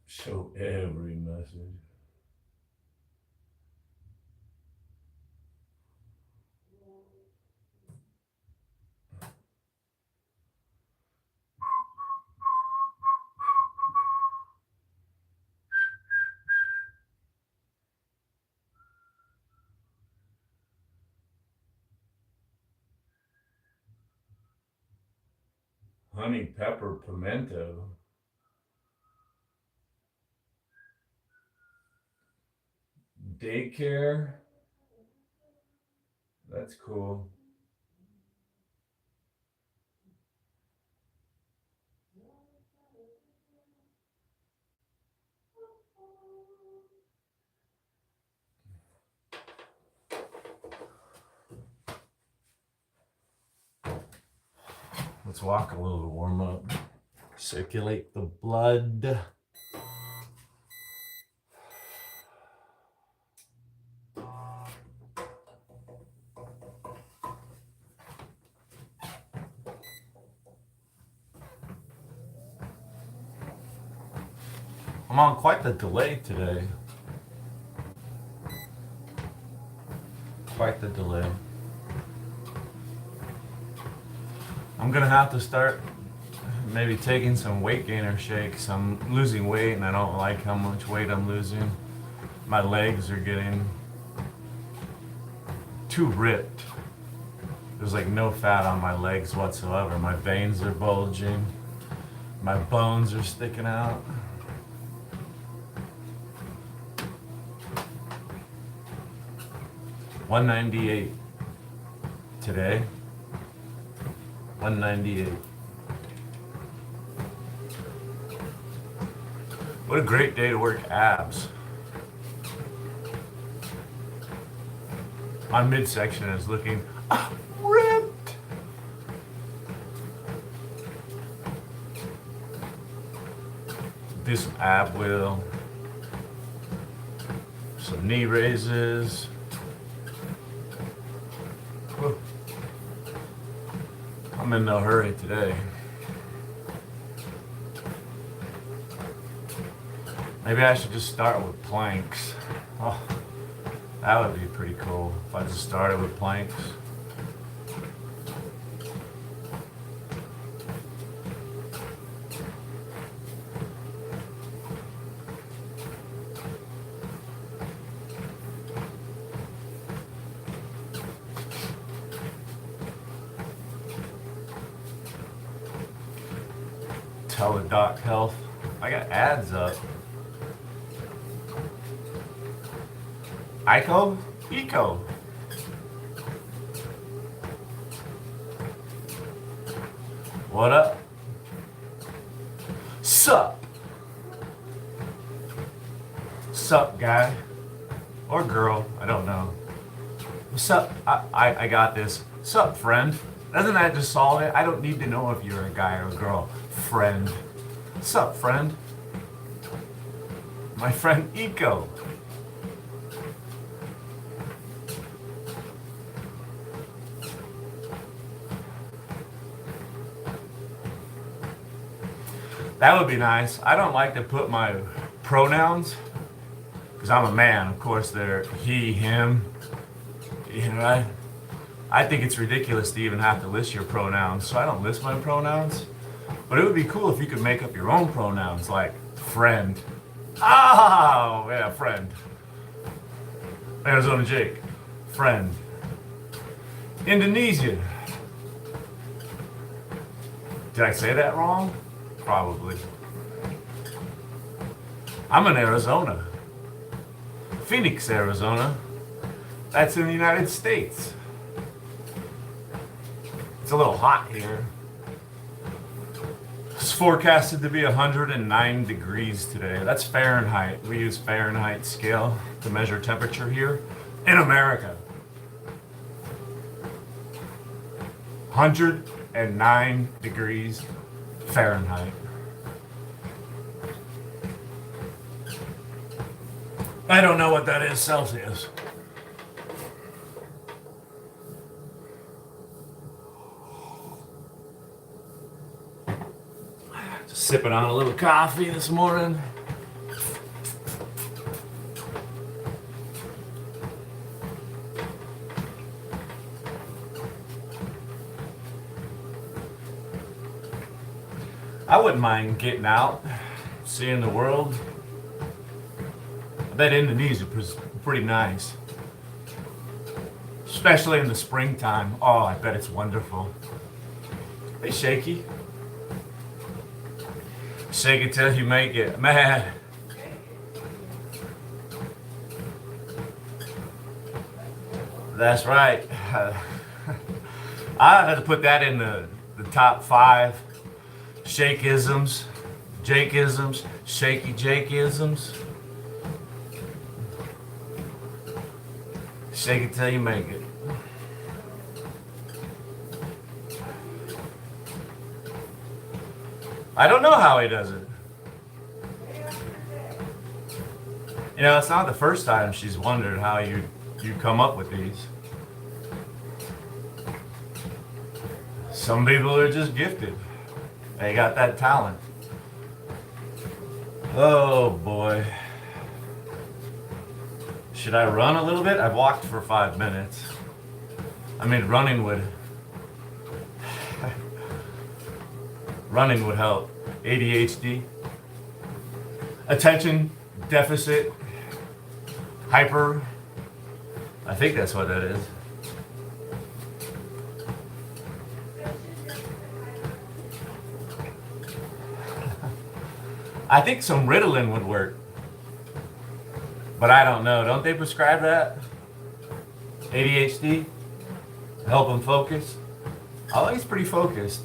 Show every message. Honey, pepper, pimento. Daycare. That's cool. Let's walk a little to warm up. Circulate the blood. I'm on quite the delay today. Quite the delay. I'm gonna have to start maybe taking some weight gainer shakes. I'm losing weight and I don't like how much weight I'm losing. My legs are getting too ripped. There's like no fat on my legs whatsoever. My veins are bulging. My bones are sticking out. $198 today. $198. What a great day to work abs. My midsection is looking ripped. Do some ab wheel. Some knee raises. Whew. I'm in no hurry today. Maybe I should just start with planks. Oh, that would be pretty cool if I just started with planks. Teledoc Health. I got ads up. Eco. What up? Sup? Sup, guy? Or girl, I don't know. What's up? I got this. Sup, friend? Doesn't that just solve it? I don't need to know if you're a guy or a girl. Friend. Sup, friend? My friend Eco. That would be nice. I don't like to put my pronouns because I'm a man. Of course, they're he, him. You know, I think it's ridiculous to even have to list your pronouns, so I don't list my pronouns. But it would be cool if you could make up your own pronouns, like friend. Oh, yeah, friend. Arizona Jake, friend. Indonesia. Did I say that wrong? Probably. I'm in Arizona. Phoenix, Arizona. That's in the United States. It's a little hot here. It's forecasted to be 109 degrees today. That's Fahrenheit. We use Fahrenheit scale to measure temperature here in America. 109 degrees Fahrenheit. I don't know what that is Celsius. Sipping on a little coffee this morning. I wouldn't mind getting out, seeing the world. I bet Indonesia was pretty nice. Especially in the springtime. Oh, I bet it's wonderful. Hey, Shaky. Shake it till you make it. Man. That's right. I had to put that in the top 5 Shakeisms, Jakeisms, Shaky Jakeisms. Shake it till you make it. I don't know how he does it. You know, it's not the first time she's wondered how you come up with these. Some people are just gifted. They got that talent. Oh boy. Should I run a little bit? I've walked for 5 minutes. I mean, running would help. ADHD, attention deficit, hyper. I think that's what that is. I think some Ritalin would work. But I don't know. Don't they prescribe that? ADHD? Help him focus? Oh, he's pretty focused.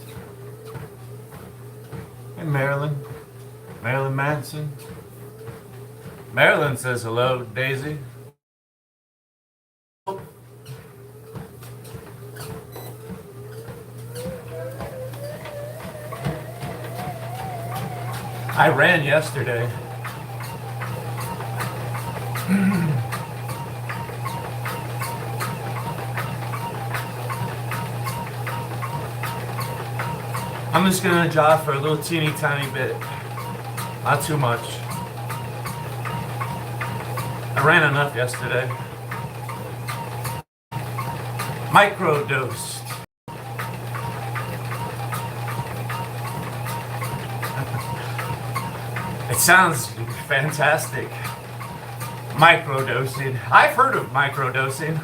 Hey, Marilyn. Marilyn Manson. Marilyn says hello, Daisy. I ran yesterday. I'm just gonna jog for a little teeny tiny bit. Not too much. I ran enough yesterday. Microdosed. It sounds fantastic. Microdosing. I've heard of microdosing.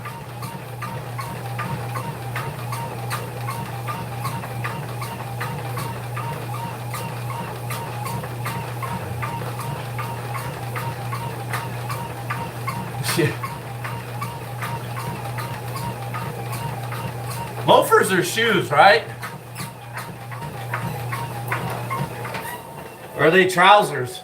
Loafers are shoes, right? Or are they trousers?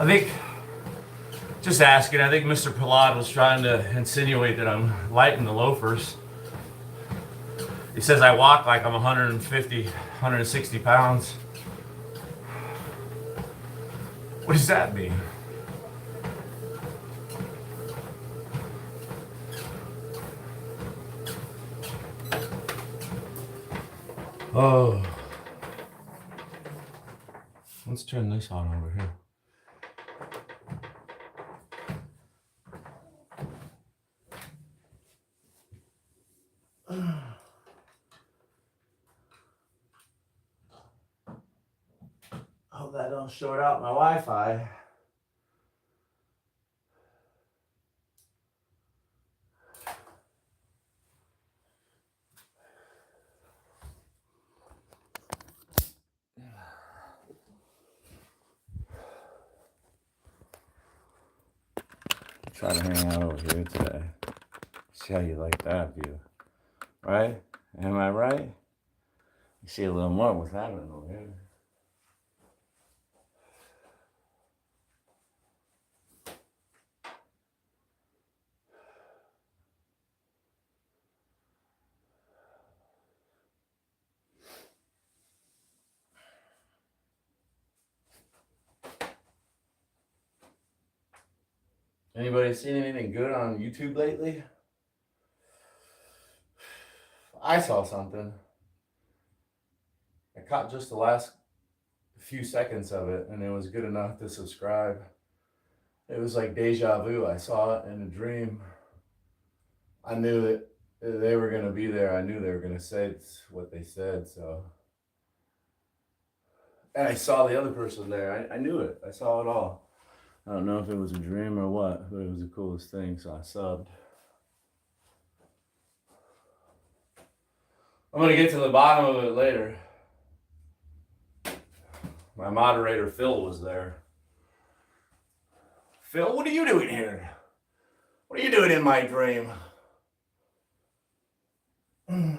I think, just asking, I think Mr. Pilot was trying to insinuate that I'm light in the loafers. He says I walk like I'm 150, 160 pounds. What does that mean? Oh. Let's turn this on over here. Hope that don't short out my Wi-Fi. Try to hang out over here today. See how you like that view. Right? Am I right? You see a little more with that one over here. Anybody seen anything good on YouTube lately? I saw something. I caught just the last few seconds of it, and it was good enough to subscribe. It was like deja vu. I saw it in a dream. I knew that they were going to be there. I knew they were going to say what they said. So, and I saw the other person there. I knew it. I saw it all. I don't know if it was a dream or what, but it was the coolest thing. So I subbed. I'm going to get to the bottom of it later. My moderator, Phil, was there. Phil, what are you doing here? What are you doing in my dream? And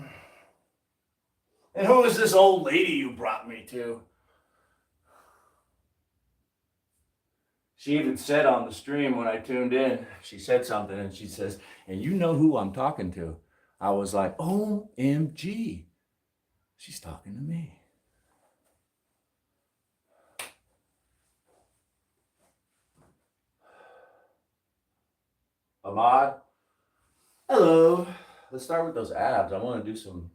who is this old lady you brought me to? She even said on the stream when I tuned in, she said something and she says, and you know who I'm talking to? I was like, OMG. She's talking to me. Ahmad, hello. Let's start with those abs. I want to do some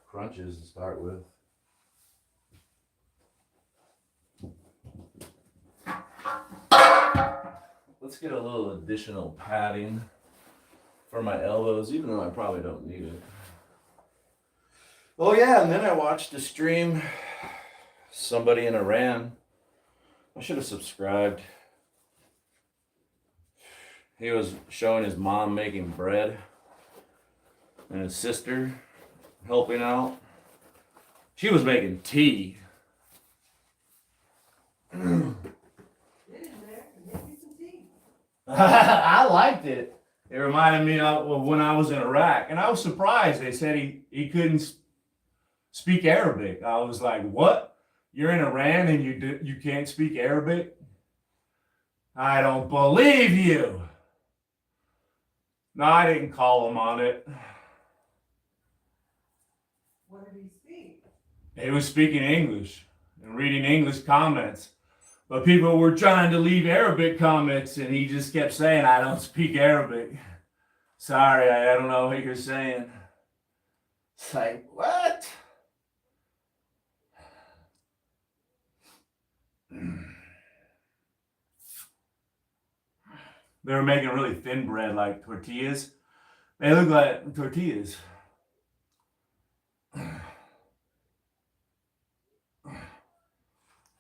crunches to start with. Let's get a little additional padding for my elbows, even though I probably don't need it. Oh yeah, and then I watched a stream. Somebody in Iran. I should have subscribed. He was showing his mom making bread and his sister helping out. She was making tea. I liked it. It reminded me of when I was in Iraq, and I was surprised. They said he couldn't speak Arabic. I was like, "What? You're in Iran and you can't speak Arabic? I don't believe you." No, I didn't call him on it. What did he speak? He was speaking English and reading English comments. But people were trying to leave Arabic comments, and he just kept saying, I don't speak Arabic. Sorry, I don't know what you're saying. It's like, what? They were making really thin bread, like tortillas. They look like tortillas.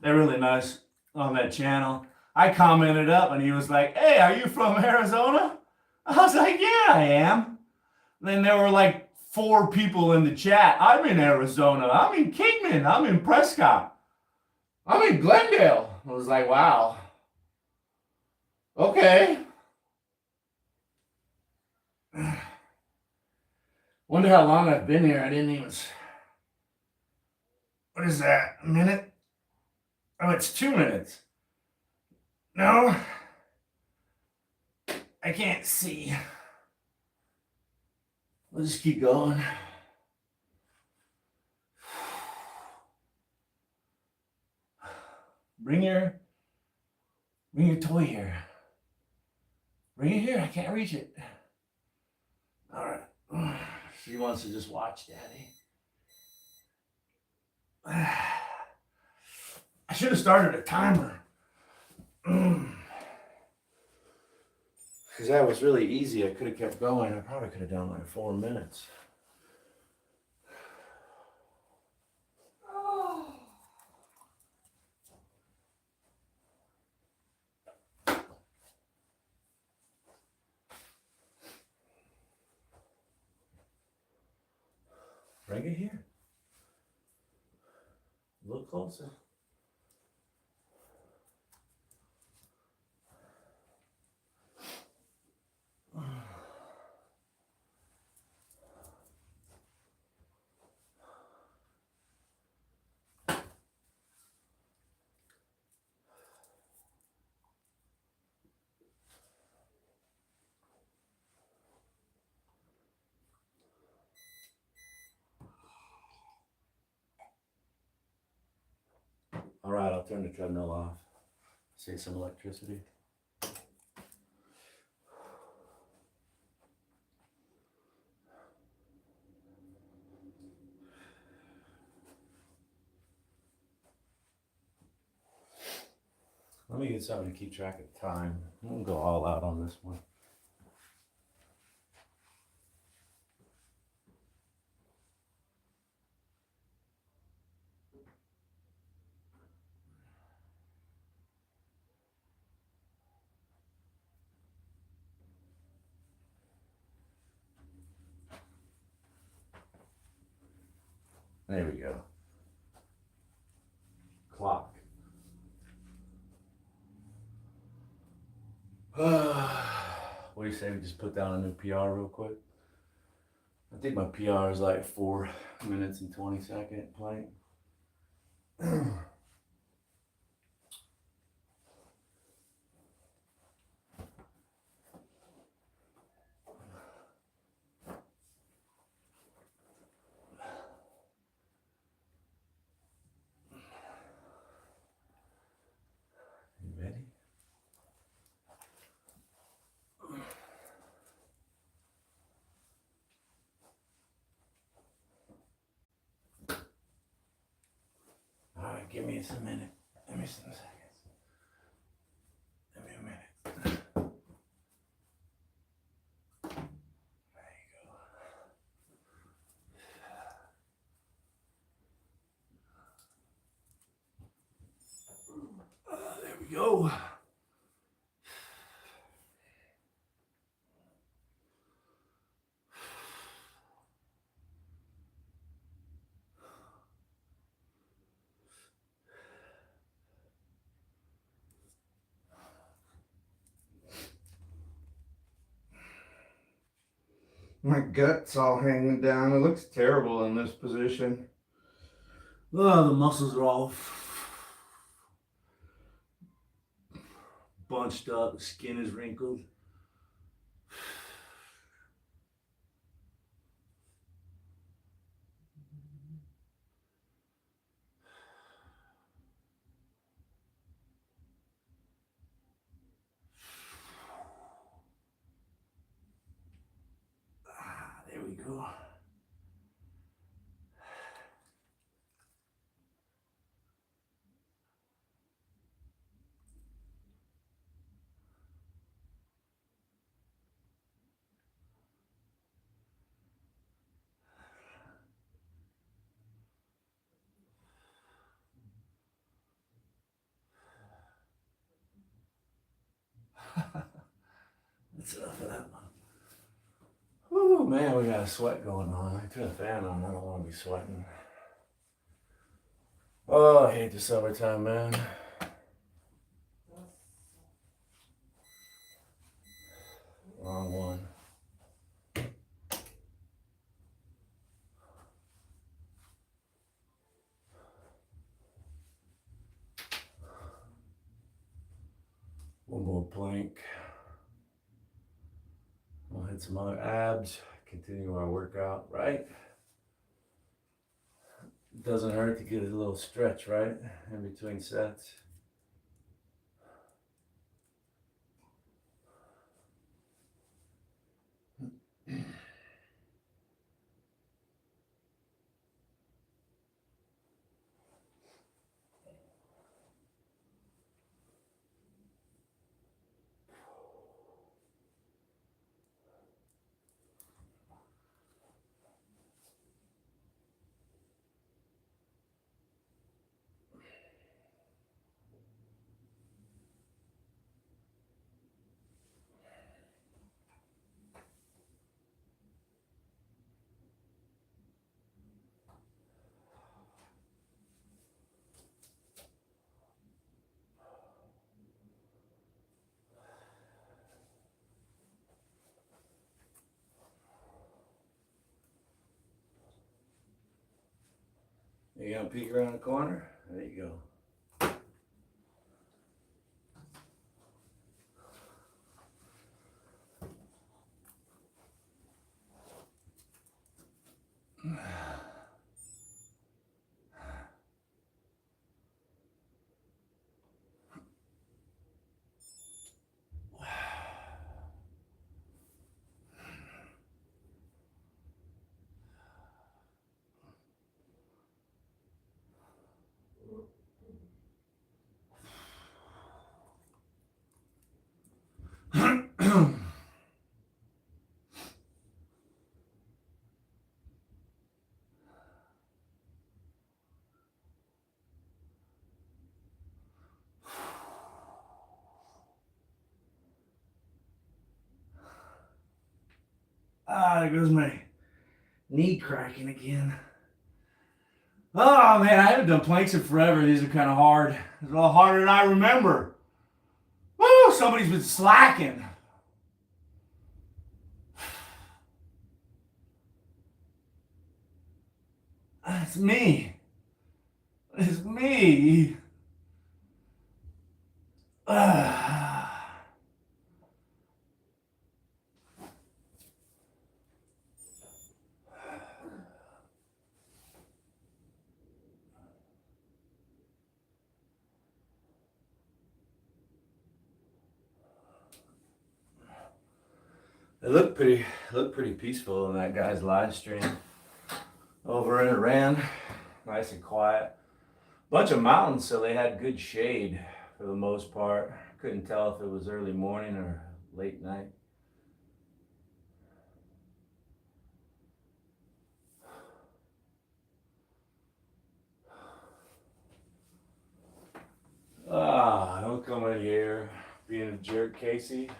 They're really nice on that channel. I commented up and he was like, hey, are you from Arizona? I was like, yeah, I am. Then there were like 4 people in the chat. I'm in Arizona. I'm in Kingman. I'm in Prescott. I'm in Glendale. I was like, wow. Okay. Wonder how long I've been here. I didn't even. What is that? A minute? Oh, it's 2 minutes. No. I can't see. We'll just keep going. Bring your toy here. Bring it here. I can't reach it. All right. She wants to just watch Daddy. I should have started a timer. Because that was really easy. I could have kept going. I probably could have done like 4 minutes. Bring it here. Look closer. All right, I'll turn the treadmill off. Save some electricity. me get something to keep track of time. We'll go all out on this one. There we go. Clock. What do you say we just put down a new PR real quick? I think my PR is like 4 minutes and 20-second plank. You ready? All right, give me a minute. Give me some seconds. Give me a minute. There you go. There we go. My gut's all hanging down. It looks terrible in this position. Oh, the muscles are all bunched up. The skin is wrinkled. There we go. That's enough of that one. Oh man, we got a sweat going on. I turn the fan on. I don't want to be sweating. Oh, I hate the summertime, man. Wrong one. One more plank. We'll hit some other abs. Continue our workout, right? It doesn't hurt to get a little stretch, right? In between sets. You gonna peek around the corner? There you go. There goes my knee cracking again. Oh man, I haven't done planks in forever. These are kind of hard. It's a little harder than I remember. Woo! Somebody's been slacking. It's me. It's me. It looked pretty peaceful in that guy's live stream. Over in Iran, nice and quiet. Bunch of mountains, so they had good shade for the most part. Couldn't tell if it was early morning or late night. Don't come in here being a jerk, Casey.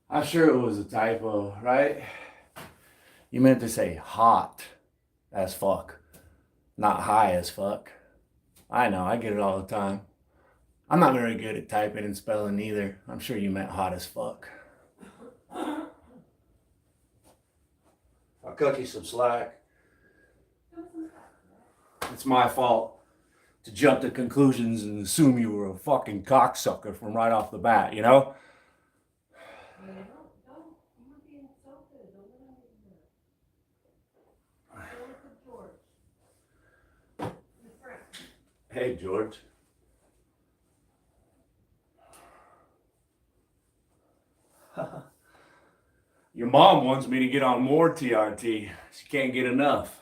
I'm sure it was a typo, right? You meant to say hot as fuck, not high as fuck. I know, I get it all the time. I'm not very good at typing and spelling either. I'm sure you meant hot as fuck. I'll cut you some slack. It's my fault to jump to conclusions and assume you were a fucking cocksucker from right off the bat, you know? Hey, George. Your mom wants me to get on more TRT. She can't get enough.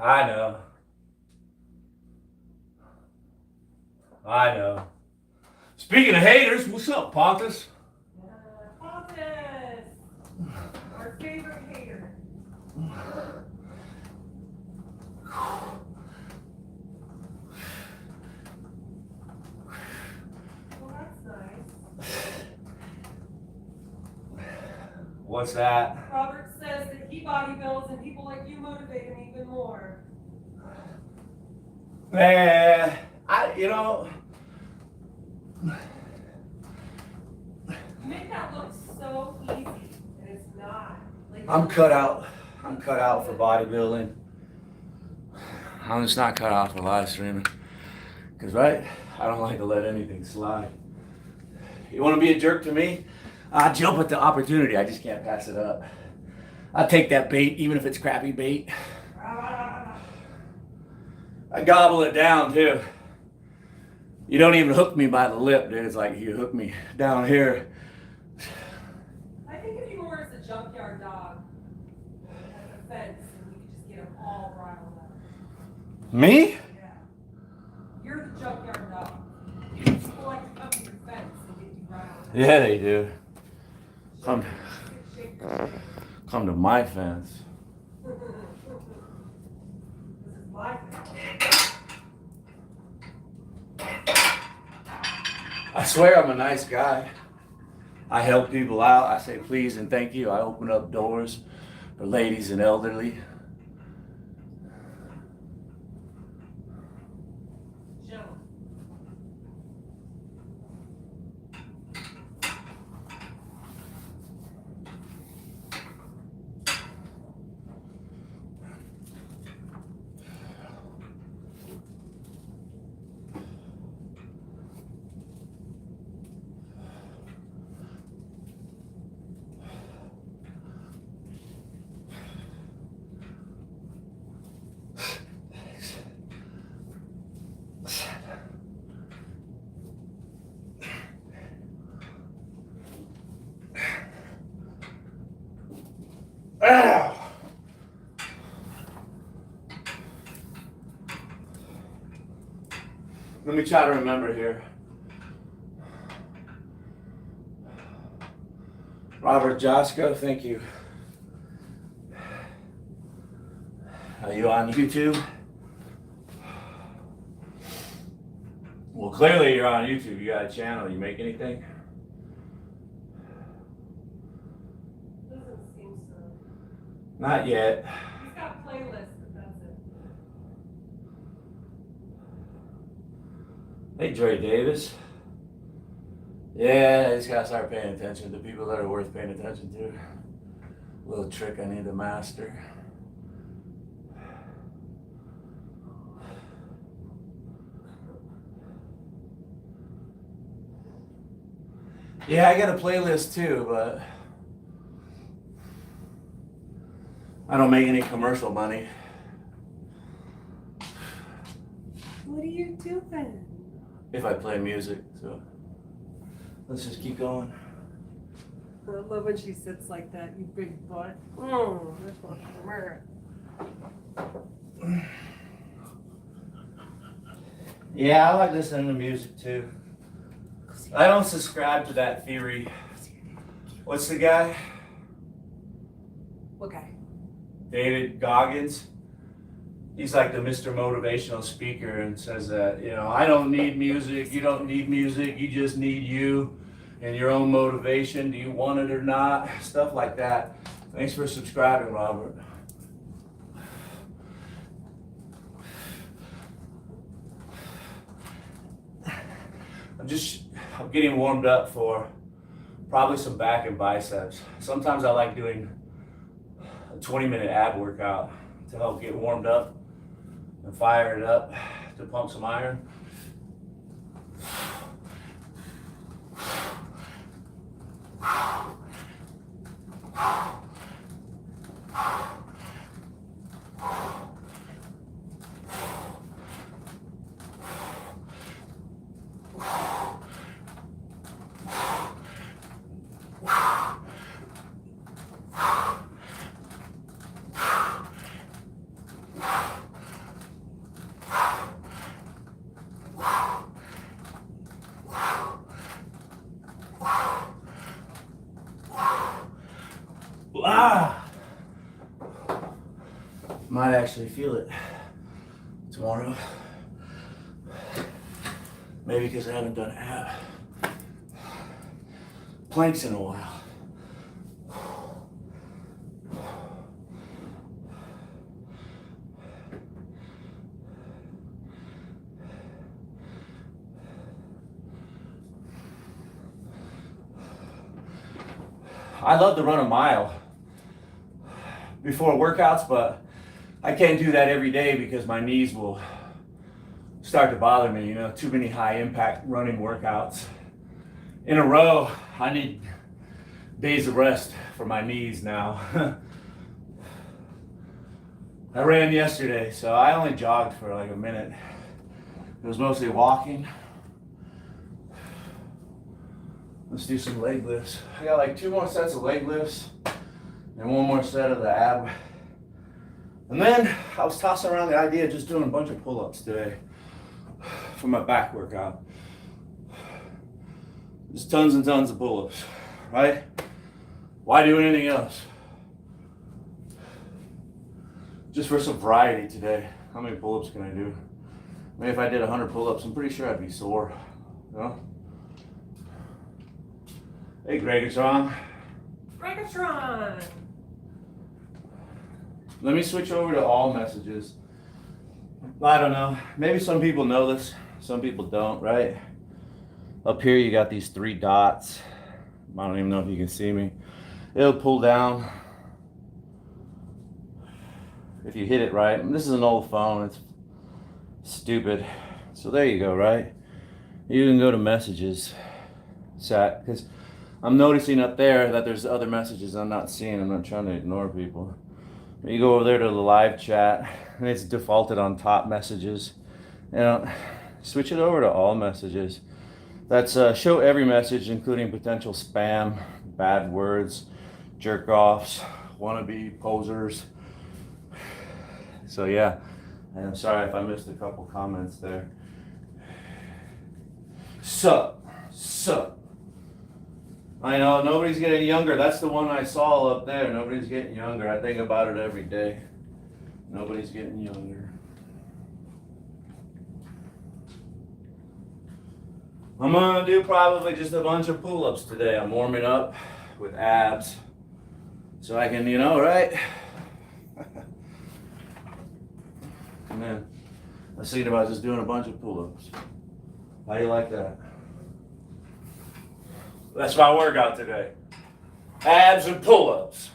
I know. I know. Speaking of haters, what's up, Pontus? Pontus! Our favorite hater. Well, that's nice. What's that? Robert says that he bodybuilds and people like you motivate him even more. You know. You make that look so easy, and it's not. Like, I'm cut out for bodybuilding. I'm just not cut out for live streaming. Cause right, I don't like to let anything slide. You want to be a jerk to me? I jump at the opportunity. I just can't pass it up. I take that bait, even if it's crappy bait. I gobble it down too. You don't even hook me by the lip, dude. It's like you hook me down here. I think if you were as a junkyard dog at the fence, and we could just get them all riled up. Me? Yeah. You're the junkyard dog. People like to come to your fence and get you riled up. Yeah, they do. Come to my fence. This is my fence. I swear I'm a nice guy. I help people out. I say please and thank you. I open up doors for ladies and elderly. Joe. Ow. Let me try to remember here. Robert Josco, thank you. Are you on YouTube? Well, clearly you're on YouTube. You got a channel. You make anything? Doesn't seem so. Not yet. He's got playlists, but that's it. Hey, Dre Davis. Yeah, I just gotta start paying attention to people that are worth paying attention to. A little trick I need to master. Yeah, I got a playlist too, but I don't make any commercial money. What are you doing? If I play music, so let's just keep going. I love when she sits like that, you big butt. This one's America. Yeah, I like listening to music too. I don't subscribe to that theory. What's the guy? What guy? David Goggins. He's like the Mr. Motivational speaker and says that, you know, I don't need music, you don't need music, you just need you and your own motivation. Do you want it or not? Stuff like that. Thanks for subscribing, Robert. I'm getting warmed up for probably some back and biceps. Sometimes I like doing a 20-minute ab workout to help get warmed up and fire it up to pump some iron. Might actually feel it tomorrow. Maybe because I haven't done ab planks in a while. I love to run a mile before workouts, but I can't do that every day because my knees will start to bother me, you know, too many high impact running workouts in a row. I need days of rest for my knees now. I ran yesterday, so I only jogged for like a minute. It was mostly walking. Let's do some leg lifts. I got like 2 more sets of leg lifts and 1 more set of the ab. And then I was tossing around the idea of just doing a bunch of pull-ups today for my back workout. Just tons and tons of pull-ups, right? Why do anything else? Just for some variety today. How many pull-ups can I do? I mean, if I did 100 pull-ups, I'm pretty sure I'd be sore. You know? Hey, Gregatron. Gregatron! Let me switch over to all messages. I don't know. Maybe some people know this, some people don't, right? Up here you got these 3 dots. I don't even know if you can see me. It'll pull down if you hit it right. And this is an old phone, it's stupid. So there you go, right? You can go to messages, chat, because I'm noticing up there that there's other messages I'm not seeing. I'm not trying to ignore people. You go over there to the live chat, and it's defaulted on top messages. You know, switch it over to all messages. That's show every message, including potential spam, bad words, jerk offs, wannabe posers. So yeah, and I'm sorry if I missed a couple comments there. Sup. I know, nobody's getting younger. That's the one I saw up there. Nobody's getting younger. I think about it every day. Nobody's getting younger. I'm gonna do probably just a bunch of pull-ups today. I'm warming up with abs. So I can, right? And then I was thinking about just doing a bunch of pull-ups. How do you like that? That's my workout today. Abs and pull-ups.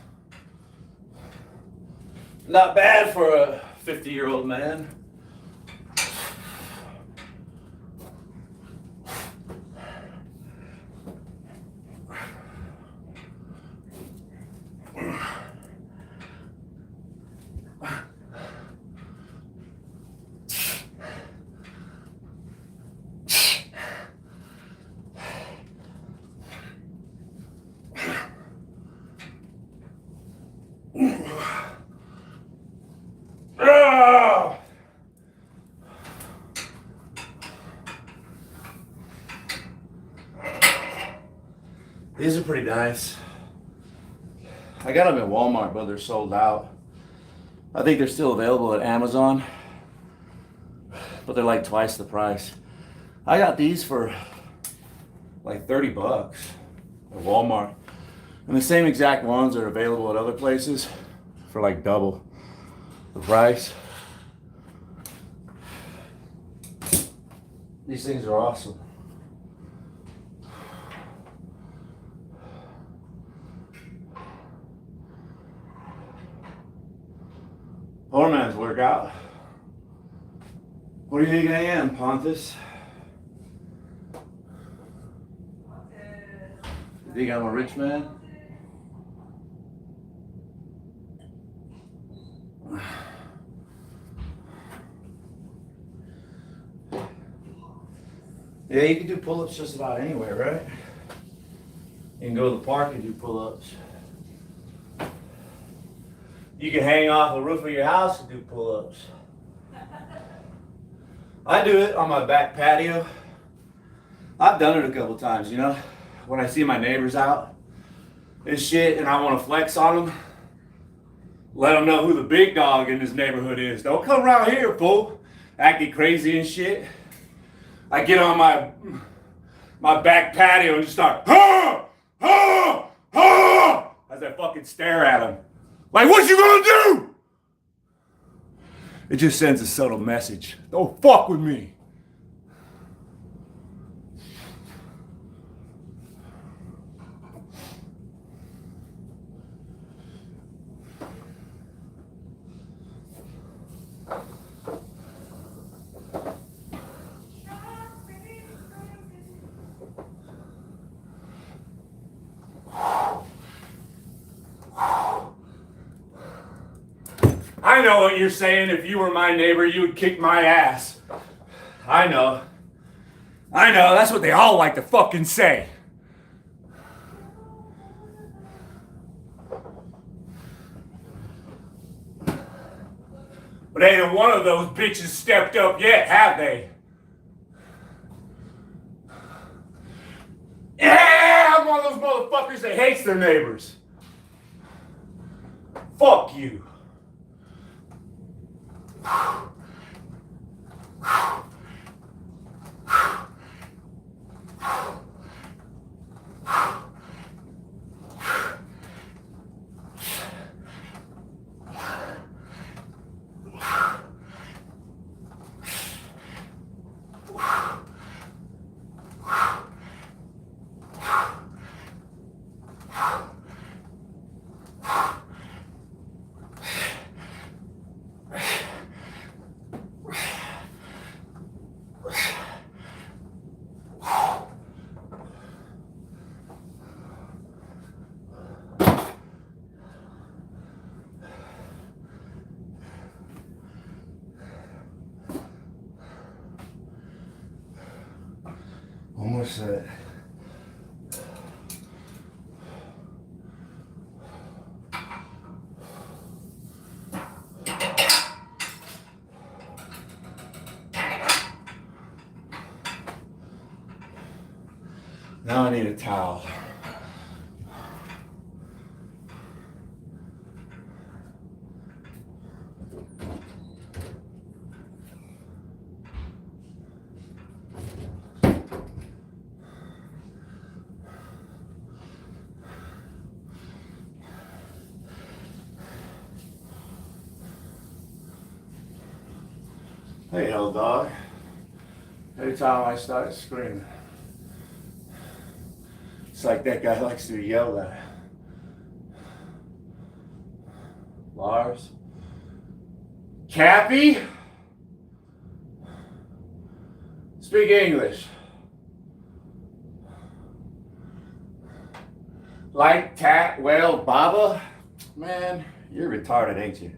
Not bad for a 50-year-old man. These are pretty nice. I got them at Walmart, but they're sold out. I think they're still available at Amazon, but they're like twice the price. I got these for like $30 at Walmart. And the same exact ones are available at other places for like double the price. These things are awesome. Poor man's workout. What do you think I am, Pontus? You think I'm a rich man? Yeah, you can do pull-ups just about anywhere, right? You can go to the park and do pull-ups. You can hang off the roof of your house and do pull-ups. I do it on my back patio. I've done it a couple times, when I see my neighbors out and shit and I want to flex on them. Let them know who the big dog in this neighborhood is. Don't come around here, fool, acting crazy and shit. I get on my back patio and just start, as I fucking stare at them. Like, what you gonna do? It just sends a subtle message. Don't fuck with me. I know what you're saying. If you were my neighbor, you would kick my ass. I know. That's what they all like to fucking say. But ain't one of those bitches stepped up yet, have they? Yeah, I'm one of those motherfuckers that hates their neighbors. Fuck you. Almost set. Now I need a towel. Hey, old dog. Every time I start screaming, it's like that guy likes to be yelled at. Lars? Cappy? Speak English. Like tat, well, Baba? Man, you're retarded, ain't you?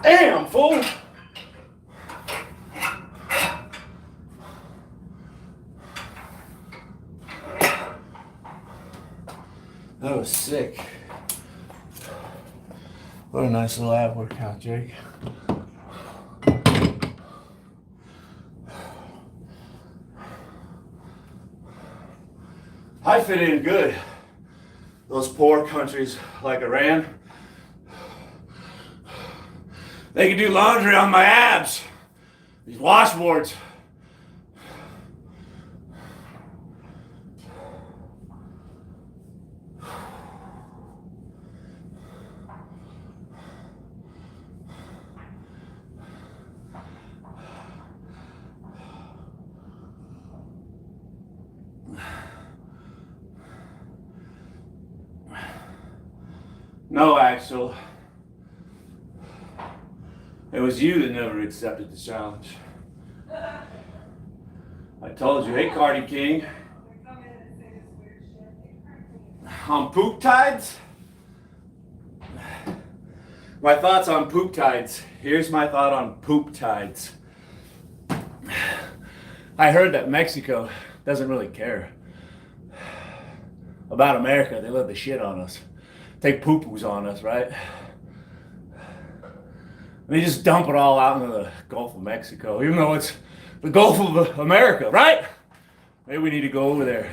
Damn, fool! That was sick. What a nice little ab workout, Jake. I fit in good. Those poor countries like Iran, they can do laundry on my abs. These washboards. No, Axel. It was you that never accepted the challenge. I told you, hey Cardi King. On poop tides? My thoughts on poop tides. Here's my thought on poop tides. I heard that Mexico doesn't really care about America. They love the shit on us. Take poo-poos on us, right? They just dump it all out into the Gulf of Mexico, even though it's the Gulf of America, right? Maybe we need to go over there,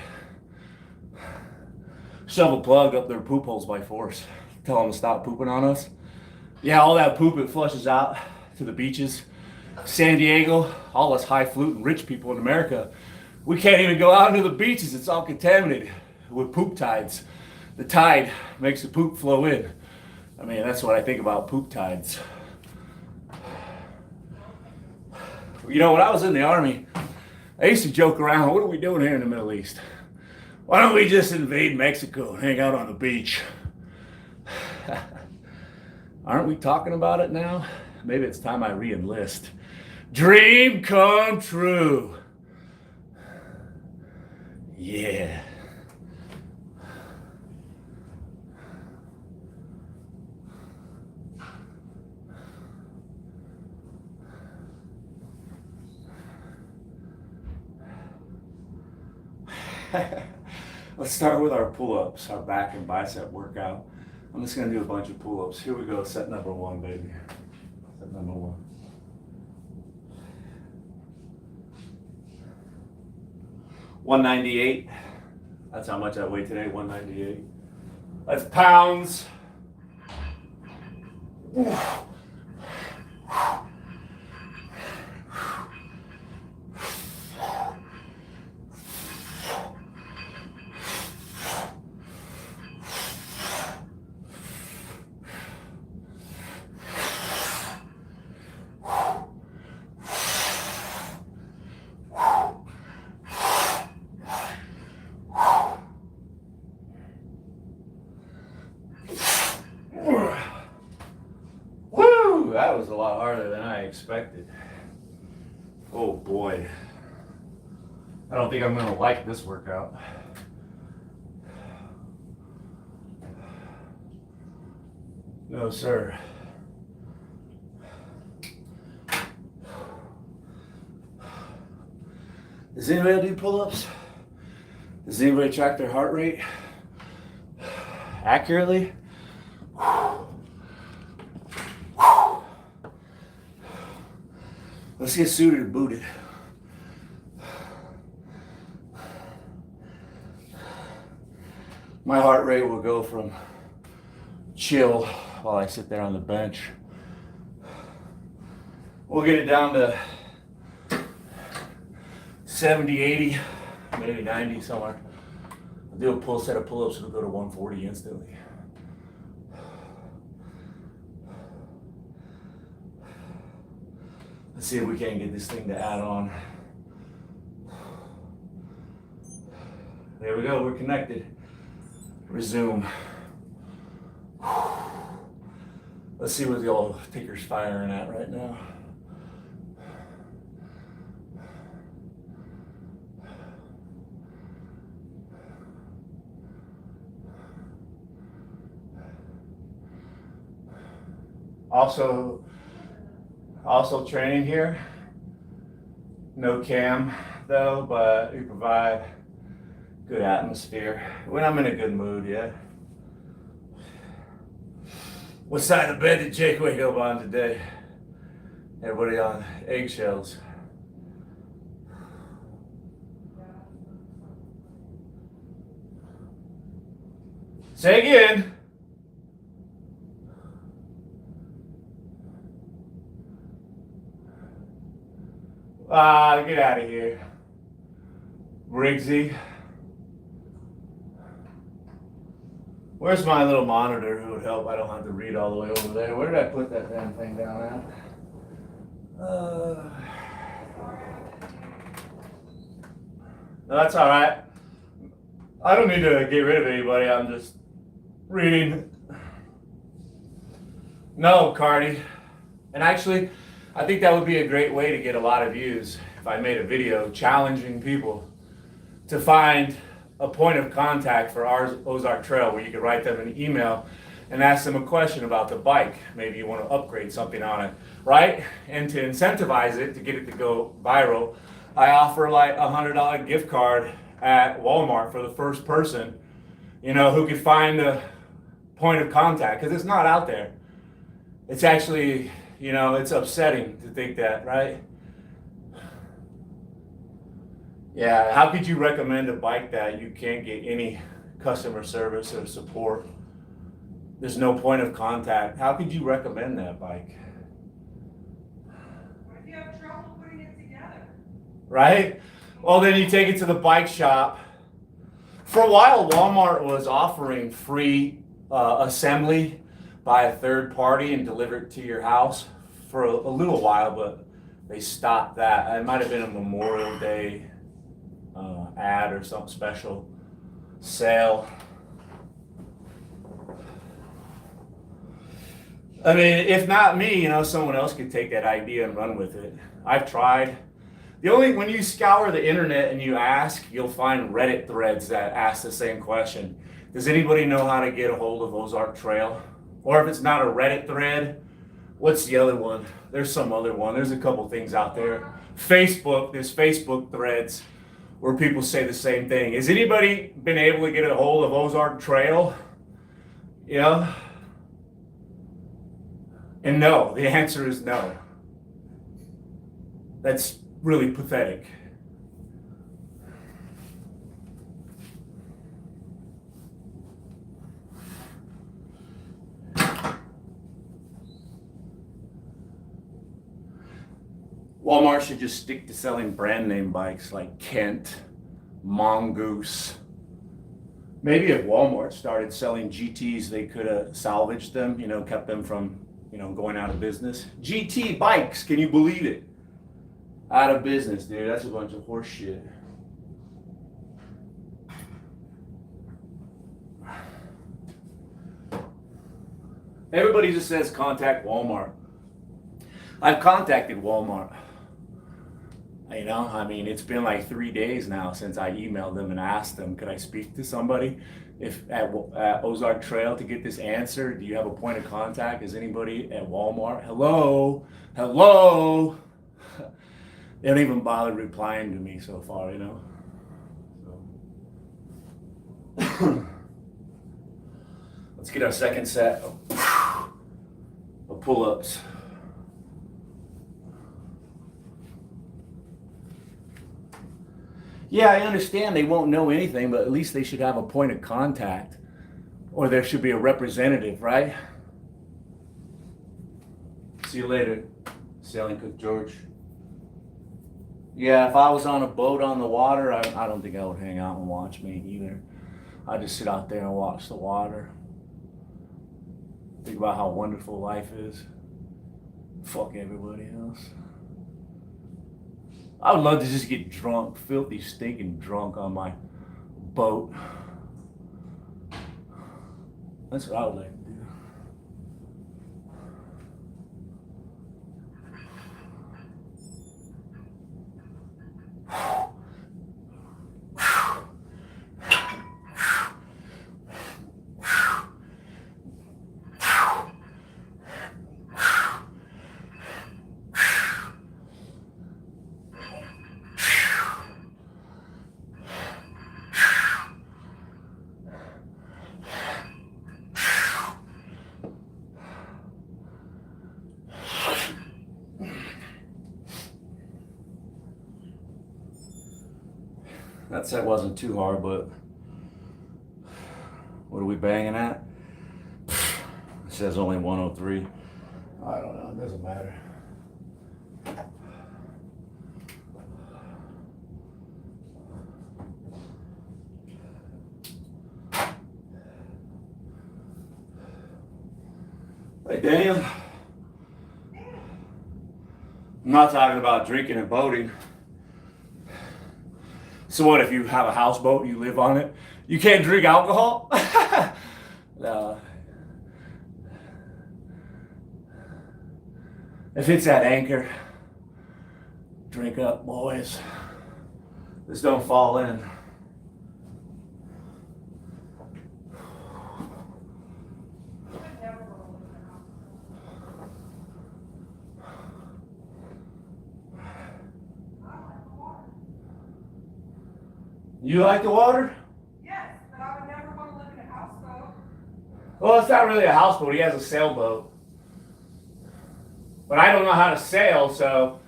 shove a plug up their poop holes by force, tell them to stop pooping on us. Yeah, all that poop, it flushes out to the beaches. San Diego, all us high-fluting rich people in America, we can't even go out into the beaches. It's all contaminated with poop tides. The tide makes the poop flow in. I mean, that's what I think about poop tides. You know, when I was in the Army, I used to joke around, what are we doing here in the Middle East? Why don't we just invade Mexico and hang out on the beach? Aren't we talking about it now? Maybe it's time I re-enlist. Dream come true. Yeah. Let's start with our pull-ups, our back and bicep workout. I'm just gonna do a bunch of pull-ups. Here we go, set number one, baby. Set number one. $198. That's how much I weigh today, 198. That's pounds. that was a lot harder than I expected. Oh boy. I don't think I'm gonna like this workout. No, sir. Does anybody do pull-ups? Does anybody track their heart rate accurately? Let's get suited and booted. My heart rate will go from chill while I sit there on the bench. We'll get it down to 70, 80, maybe 90 somewhere. I'll do a set of pull-ups, it'll go to 140 instantly. Let's see if we can't get this thing to add on. There we go, we're connected. Resume. Let's see what the old ticker's firing at right now. Also training here. No cam though, but we provide good atmosphere when I'm in a good mood, yeah. What side of the bed did Jake wake up on today? Everybody on eggshells. Say again. Get out of here. Briggsy. Where's my little monitor who would help? I don't have to read all the way over there. Where did I put that damn thing down at? No, that's all right. I don't need to get rid of anybody. I'm just reading. No, Cardi. And actually, I think that would be a great way to get a lot of views if I made a video challenging people to find a point of contact for our Ozark Trail where you could write them an email and ask them a question about the bike. Maybe you want to upgrade something on it, right? And to incentivize it, to get it to go viral, I offer like $100 gift card at Walmart for the first person, who could find a point of contact, because it's not out there. It's actually, it's upsetting to think that, right? Yeah, how could you recommend a bike that you can't get any customer service or support? There's no point of contact. How could you recommend that bike? What if you have trouble putting it together? Right? Well, then you take it to the bike shop. For a while, Walmart was offering free assembly by a third party and deliver it to your house for a little while, but they stopped that. It might have been a Memorial Day ad or some special sale. I mean, if not me, someone else could take that idea and run with it. I've tried. When you scour the internet and you ask, you'll find Reddit threads that ask the same question. Does anybody know how to get a hold of Ozark Trail? Or if it's not a Reddit thread, what's the other one? There's some other one. There's a couple things out there. Facebook, there's Facebook threads where people say the same thing. Has anybody been able to get a hold of Ozark Trail? Yeah? And no, the answer is no. That's really pathetic. Walmart should just stick to selling brand name bikes like Kent, Mongoose. Maybe if Walmart started selling GTs, they could have salvaged them, kept them from, going out of business. GT bikes, can you believe it? Out of business, dude. That's a bunch of horse shit. Everybody just says contact Walmart. I've contacted Walmart. You know, I mean, it's been like 3 days now since I emailed them and asked them, could I speak to somebody if at Ozark Trail to get this answer? Do you have a point of contact? Is anybody at Walmart? Hello? Hello? They don't even bother replying to me so far, you know? So. Let's get our second set of pull-ups. Yeah, I understand they won't know anything, but at least they should have a point of contact. Or there should be a representative, right? See you later, Sailing Cook George. Yeah, if I was on a boat on the water, I don't think I would hang out and watch me either. I'd just sit out there and watch the water. Think about how wonderful life is. Fuck everybody else. I would love to just get drunk, filthy, stinking drunk on my boat. That's what I would like to do. That set wasn't too hard, but what are we banging at? It says only 103. I don't know, it doesn't matter. Hey, Daniel. I'm not talking about drinking and boating. So what, if you have a houseboat and you live on it, you can't drink alcohol? No. If it's at anchor, drink up, boys. Just don't fall in. You like the water? Yes, but I would never want to live in a houseboat. Well, it's not really a houseboat. He has a sailboat. But I don't know how to sail, so.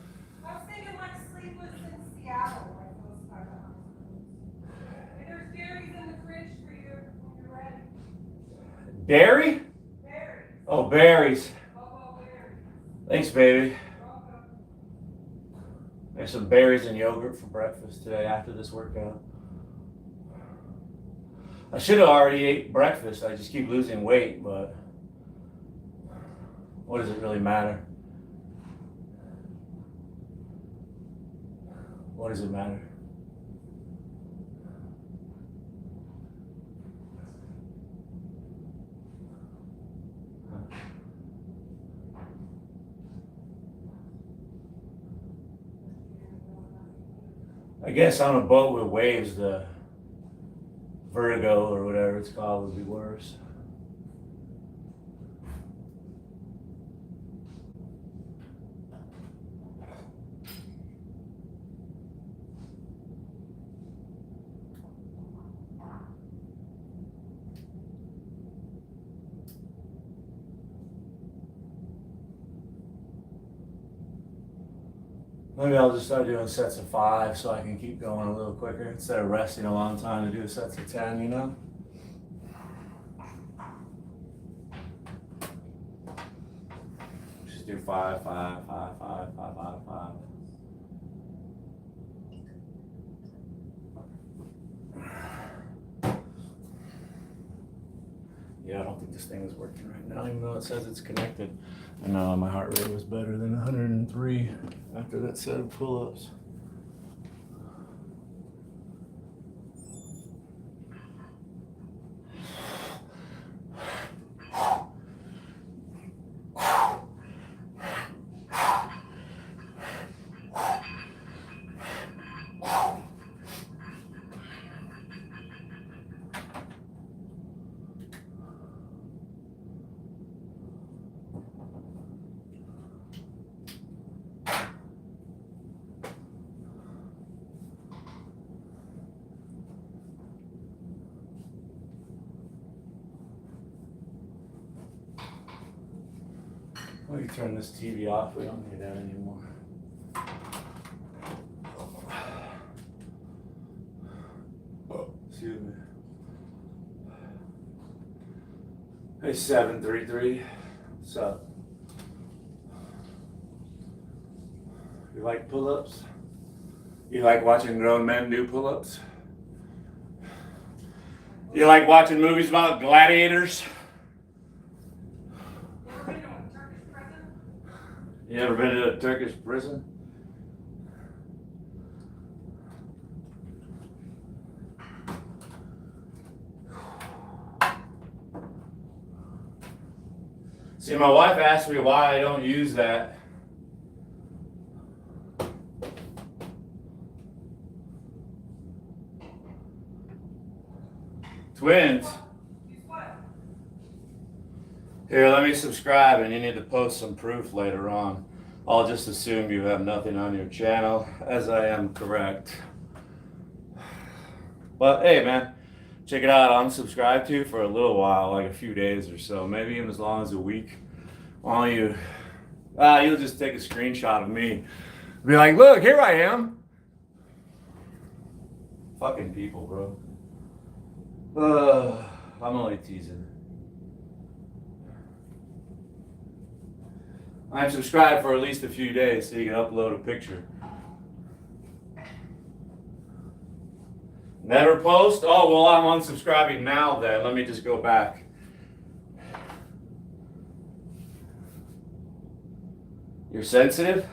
I was thinking like Sleepless in Seattle, like those kind of houseboats. And there's berries in the fridge for you when you're ready. Dairy? Berries. Oh, berries. Oh, berries. Thanks, baby. Welcome. There's some berries and yogurt for breakfast today after this workout. I should have already ate breakfast. I just keep losing weight, but what does it really matter? What does it matter? I guess on a boat with waves, the vertigo or whatever it's called would be worse. Maybe I'll just start doing sets of 5 so I can keep going a little quicker instead of resting a long time to do sets of 10, you know? Just do 5, 5, 5, 5, 5, 5, 5. Yeah, I don't think this thing is working right now, even though it says it's connected. I know my heart rate was better than 103 after that set of pull-ups. Let me turn this TV off. We don't need that anymore. Excuse me. Hey, 733. What's up? You like pull-ups? You like watching grown men do pull-ups? You like watching movies about gladiators? You ever been to a Turkish prison? See, my wife asked me why I don't use that. Twins. Here, let me subscribe, and you need to post some proof later on. I'll just assume you have nothing on your channel, as I am correct. But hey, man, check it out. I'm subscribed to for a little while, like a few days or so, maybe even as long as a week. Why don't you? You'll just take a screenshot of me, be like, "Look, here I am." Fucking people, bro. I'm only teasing. I'm subscribed for at least a few days so you can upload a picture. Never post? Oh, well, I'm unsubscribing now then. Let me just go back. You're sensitive?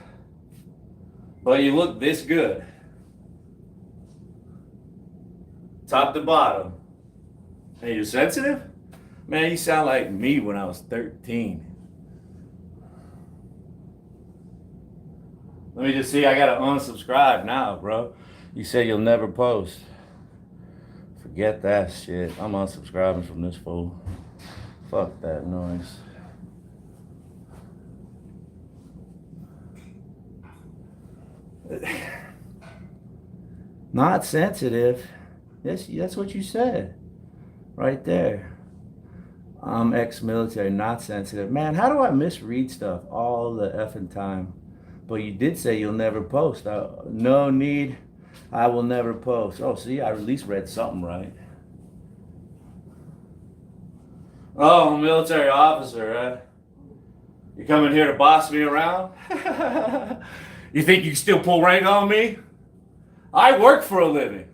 But you look this good. Top to bottom. Hey, you're sensitive? Man, you sound like me when I was 13. Let me just see, I gotta unsubscribe now, bro. You said you'll never post. Forget that shit. I'm unsubscribing from this fool. Fuck that noise. Not sensitive. That's what you said. Right there. I'm ex-military, not sensitive. Man, how do I misread stuff all the effing time? But you did say you'll never post. No need. I will never post. Oh, see, I at least read something right. Oh, military officer, huh? You coming here to boss me around? You think you can still pull rank on me? I work for a living.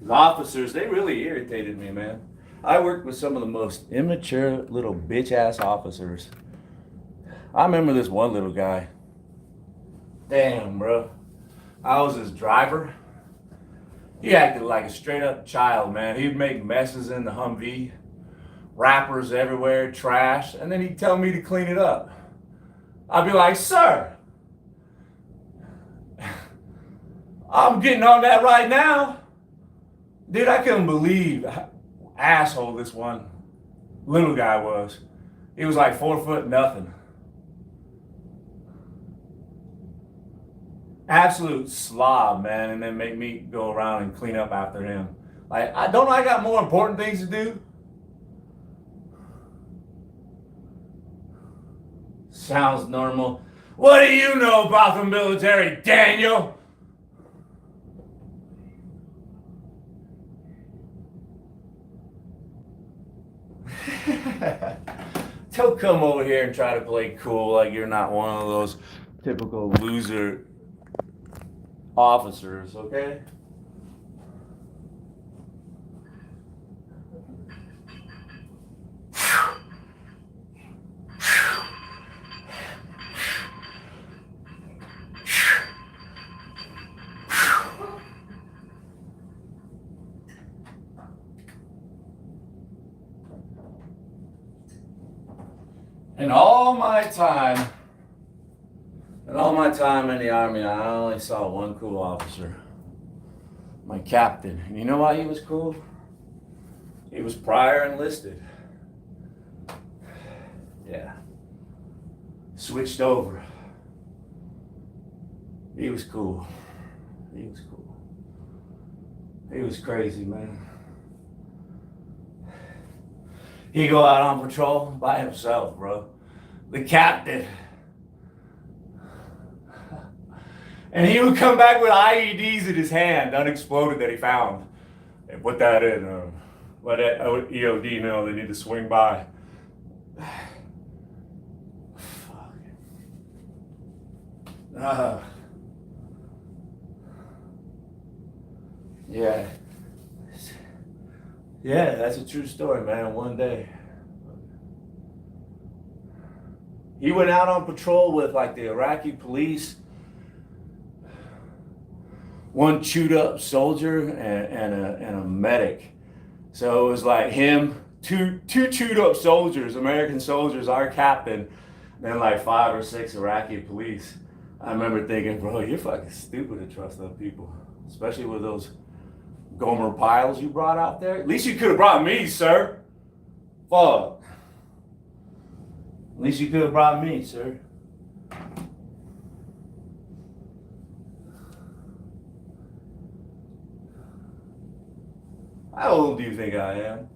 The officers, they really irritated me, man. I worked with some of the most immature little bitch-ass officers. I remember this one little guy. Damn, bro. I was his driver. He acted like a straight-up child, man. He'd make messes in the Humvee, wrappers everywhere, trash, and then he'd tell me to clean it up. I'd be like, "Sir, I'm getting on that right now." Dude, I couldn't believe how asshole this one little guy was. He was like 4 foot nothing. Absolute slob, man, and then make me go around and clean up after him. Like, I got more important things to do? Sounds normal. What do you know about the military, Daniel? Don't come over here and try to play cool like you're not one of those typical loser officers, okay? In all my time in the Army, I only saw one cool officer. My captain. And you know why he was cool? He was prior enlisted. Yeah. Switched over. He was cool. He was cool. He was crazy, man. He'd go out on patrol by himself, bro. the captain. And he would come back with IEDs in his hand, unexploded, that he found. And put that in. Let EOD know they need to swing by. Fuck. Yeah. Yeah, that's a true story, man. One day. He went out on patrol with like the Iraqi police, one chewed up soldier and a medic. So it was like him, two chewed up soldiers, American soldiers, our captain, then like 5 or 6 Iraqi police. I remember thinking, bro, you're fucking stupid to trust those people, especially with those Gomer piles you brought out there. At least you could have brought me, sir. Fuck. At least you could have brought me, sir. How old do you think I am?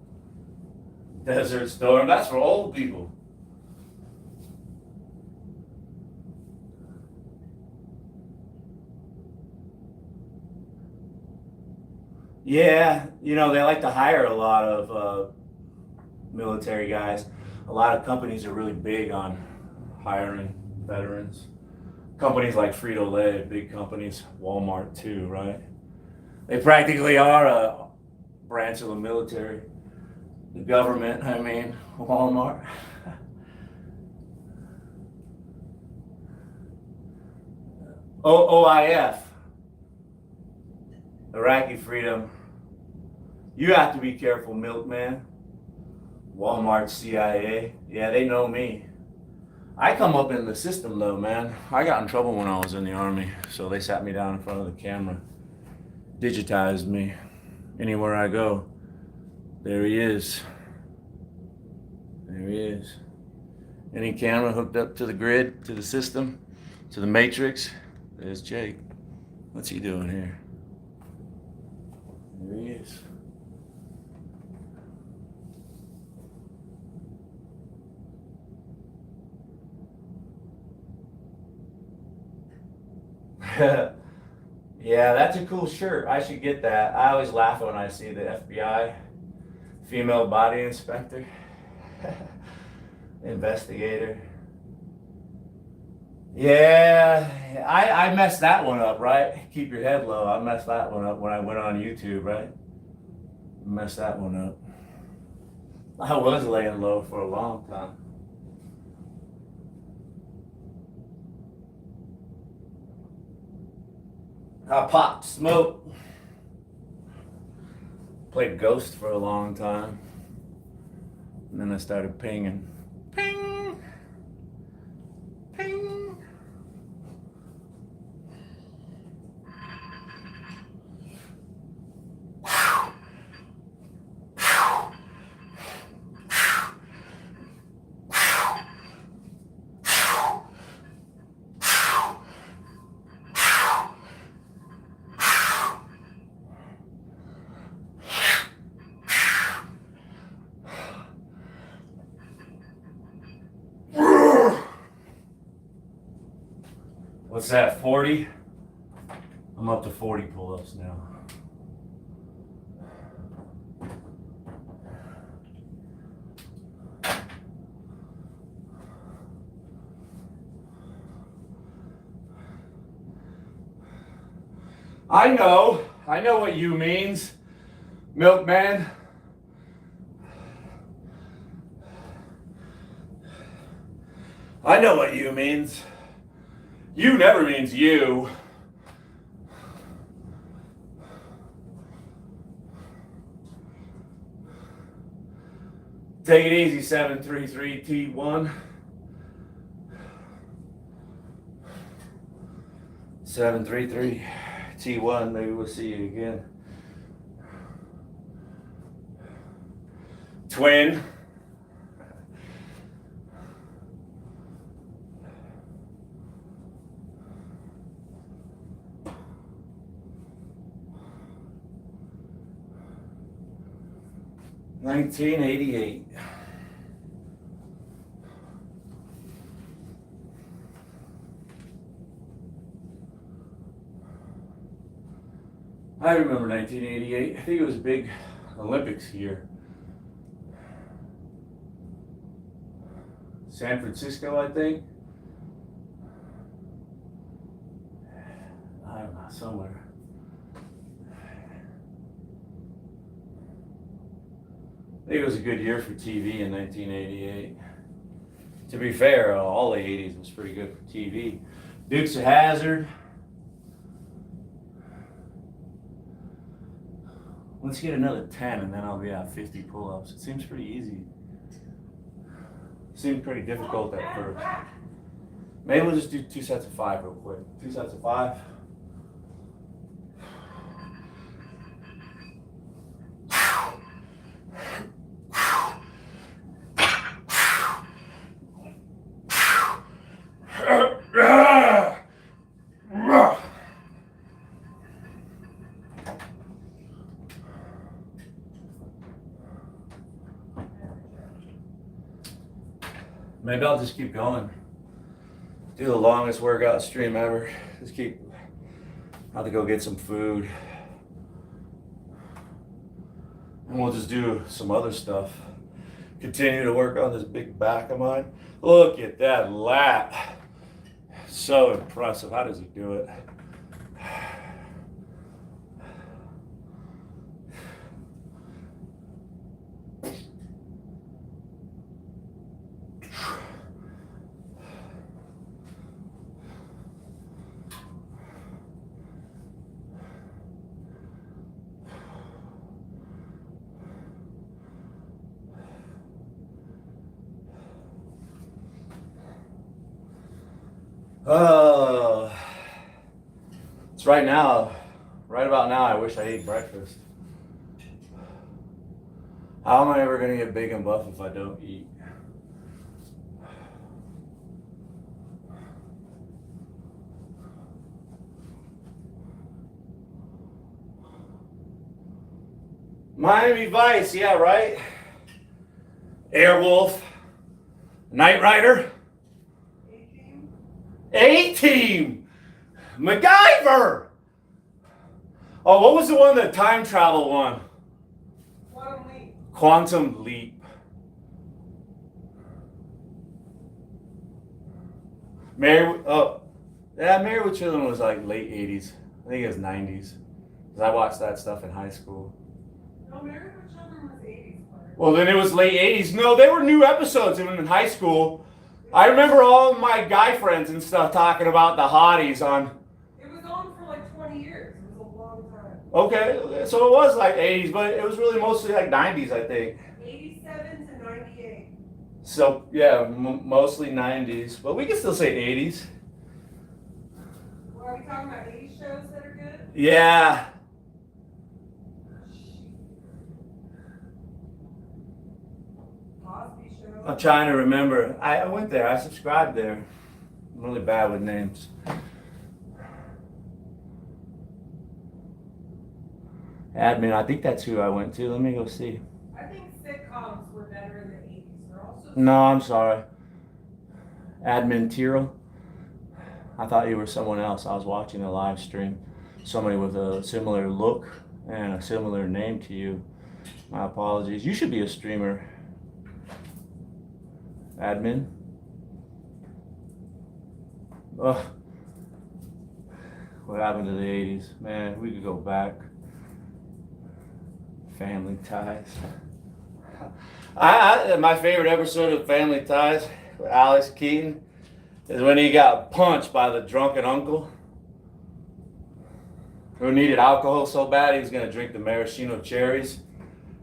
Desert Storm, that's for old people. Yeah, you know, they like to hire a lot of military guys. A lot of companies are really big on hiring veterans. Companies like Frito-Lay, big companies, Walmart too, right? They practically are a branch of the military. The government, I mean, Walmart. OIF, Iraqi Freedom. You have to be careful, milkman. Walmart, CIA. Yeah, they know me. I come up in the system though, man. I got in trouble when I was in the Army, so they sat me down in front of the camera, digitized me. Anywhere I go, there he is. There he is. Any camera hooked up to the grid, to the system, to the matrix, there's Jake. What's he doing here? There he is. Yeah, that's a cool shirt. I should get that. I always laugh when I see the FBI female body inspector, investigator. Yeah, I messed that one up, right? Keep your head low. I messed that one up when I went on YouTube, right? Messed that one up. I was laying low for a long time. I popped smoke. Played Ghost for a long time. And then I started pinging. Ping! Ping! What's that, 40? I'm up to 40 pull-ups now. I know what you means, milkman. I know what you means. You never means you. Take it easy, 733T1. 733T1, maybe we'll see you again. Twin. $19.88. I remember 1988. I think it was a big Olympics year. San Francisco, I think. I don't know, somewhere. I think it was a good year for TV in 1988. To be fair, all the 80s was pretty good for TV. Dukes of Hazzard. Let's get another 10 and then I'll be at 50 pull-ups. It seems pretty easy. Seemed pretty difficult at first. Maybe we'll just do 2 sets of 5 real quick. 2 sets of 5. Maybe I'll just keep going. Do the longest workout stream ever. Just keep. I'll have to go get some food. And we'll just do some other stuff. Continue to work on this big back of mine. Look at that lat. So impressive. How does he do it? It's right now, right about now, I wish I ate breakfast. How am I ever gonna get big and buff if I don't eat? Miami Vice, yeah, right? Airwolf, Knight Rider. A-Team! MacGyver! Oh, what was the one, the time travel one? Quantum Leap. Quantum Leap. Married with Children was like late 80s. I think it was 90s. Because I watched that stuff in high school. No, Married with Children was 80s. Well, then it was late 80s. No, they were new episodes even in high school. I remember all my guy friends and stuff talking about the hotties on. It was on for like 20 years. It was a long time. Okay, so it was like 80s, but it was really mostly like 90s, I think. 87 to 98. So, yeah, mostly 90s, but we can still say 80s. Well, are we talking about 80s shows that are good? Yeah. Cosby Show. I'm trying to remember. I went there. I subscribed there. I'm really bad with names. Admin, I think that's who I went to. Let me go see. I think sitcoms were better in the 80s. They're also. No, I'm sorry. Admin Tyrrell. I thought you were someone else. I was watching a live stream. Somebody with a similar look and a similar name to you. My apologies. You should be a streamer. Admin. Ugh. What happened to the 80s? Man, we could go back. Family Ties. My favorite episode of Family Ties with Alex Keaton is when he got punched by the drunken uncle who needed alcohol so bad he was going to drink the maraschino cherries.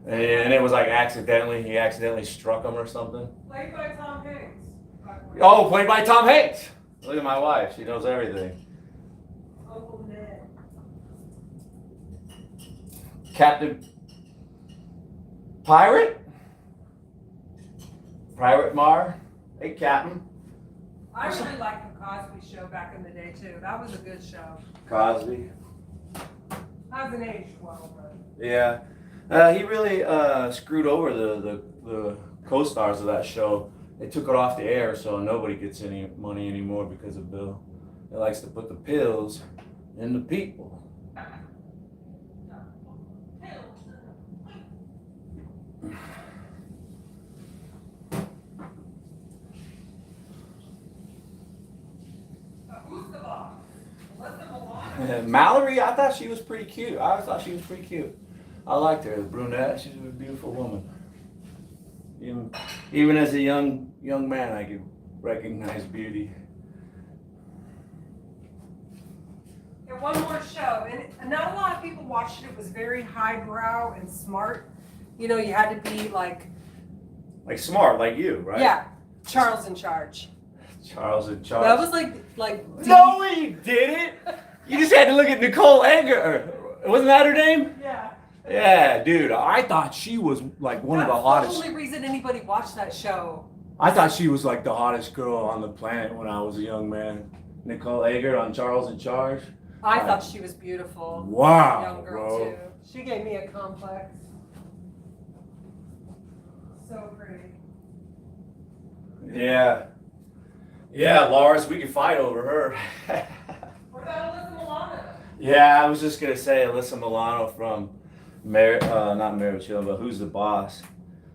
And it was like he accidentally struck him or something. Played by Tom Hanks. Oh, played by Tom Hanks. Look at my wife. She knows everything. Uncle Ned. Captain Pirate? Pirate Mar? Hey, Captain. I really liked the Cosby Show back in the day too. That was a good show. Cosby. Hasn't aged well, but. Yeah. He really screwed over the co-stars of that show. They took it off the air, so nobody gets any money anymore because of Bill. He likes to put the pills in the people. Who's the boss? Alyssa Milano? Mallory, I thought she was pretty cute. I always thought she was pretty cute. I liked her. The brunette, she's a beautiful woman. Even as a young man, I could recognize beauty. And one more show, and not a lot of people watched it. It was very highbrow and smart. You know, you had to be like smart, like you, right? yeah, Charles in Charge. Charles and Charles. That was like No, you didn't. You just had to look at Nicole Egger. Wasn't that her name? Yeah. Yeah, dude. I thought she was like one of the hottest. That's the only reason anybody watched that show. I thought she was like the hottest girl on the planet when I was a young man. Nicole Egger on Charles in Charge. I thought she was beautiful. Wow, Young girl bro. too. She gave me a complex. So pretty. Yeah. Yeah, Lars, we could fight over her. What about Alyssa Milano? Yeah, I was just gonna say Alyssa Milano from not Married Chill, but Who's the Boss?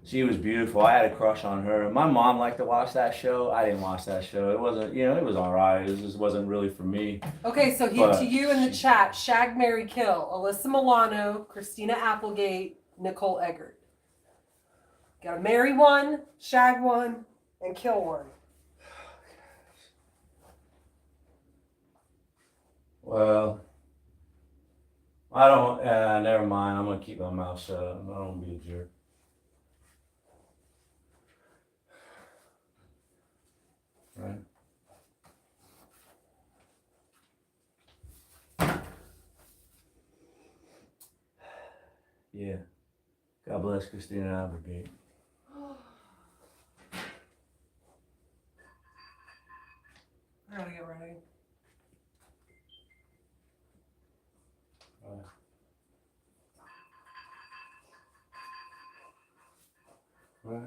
She was beautiful. I had a crush on her. My mom liked to watch that show. I didn't watch that show. It wasn't, it was alright. It just wasn't really for me. Okay, so to you in the chat, shag, marry, kill. Alyssa Milano, Christina Applegate, Nicole Eggert. Gotta marry one, shag one, and kill one. Well, I don't, never mind. I'm going to keep my mouth shut. I don't want to be a jerk. Right? Yeah. God bless Christina Applegate. I gotta get ready. Right.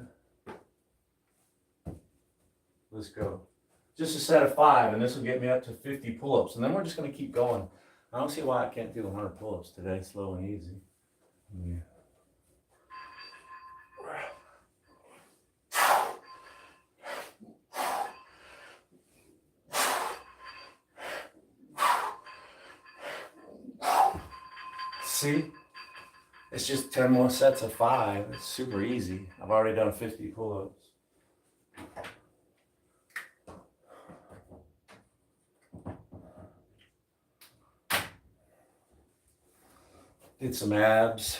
Let's go. Just a set of 5, and this will get me up to 50 pull-ups, and then we're just going to keep going. I don't see why I can't do 100 pull-ups today, slow and easy. Yeah. See? It's just 10 more sets of 5. It's super easy. I've already done 50 pull-ups. Did some abs.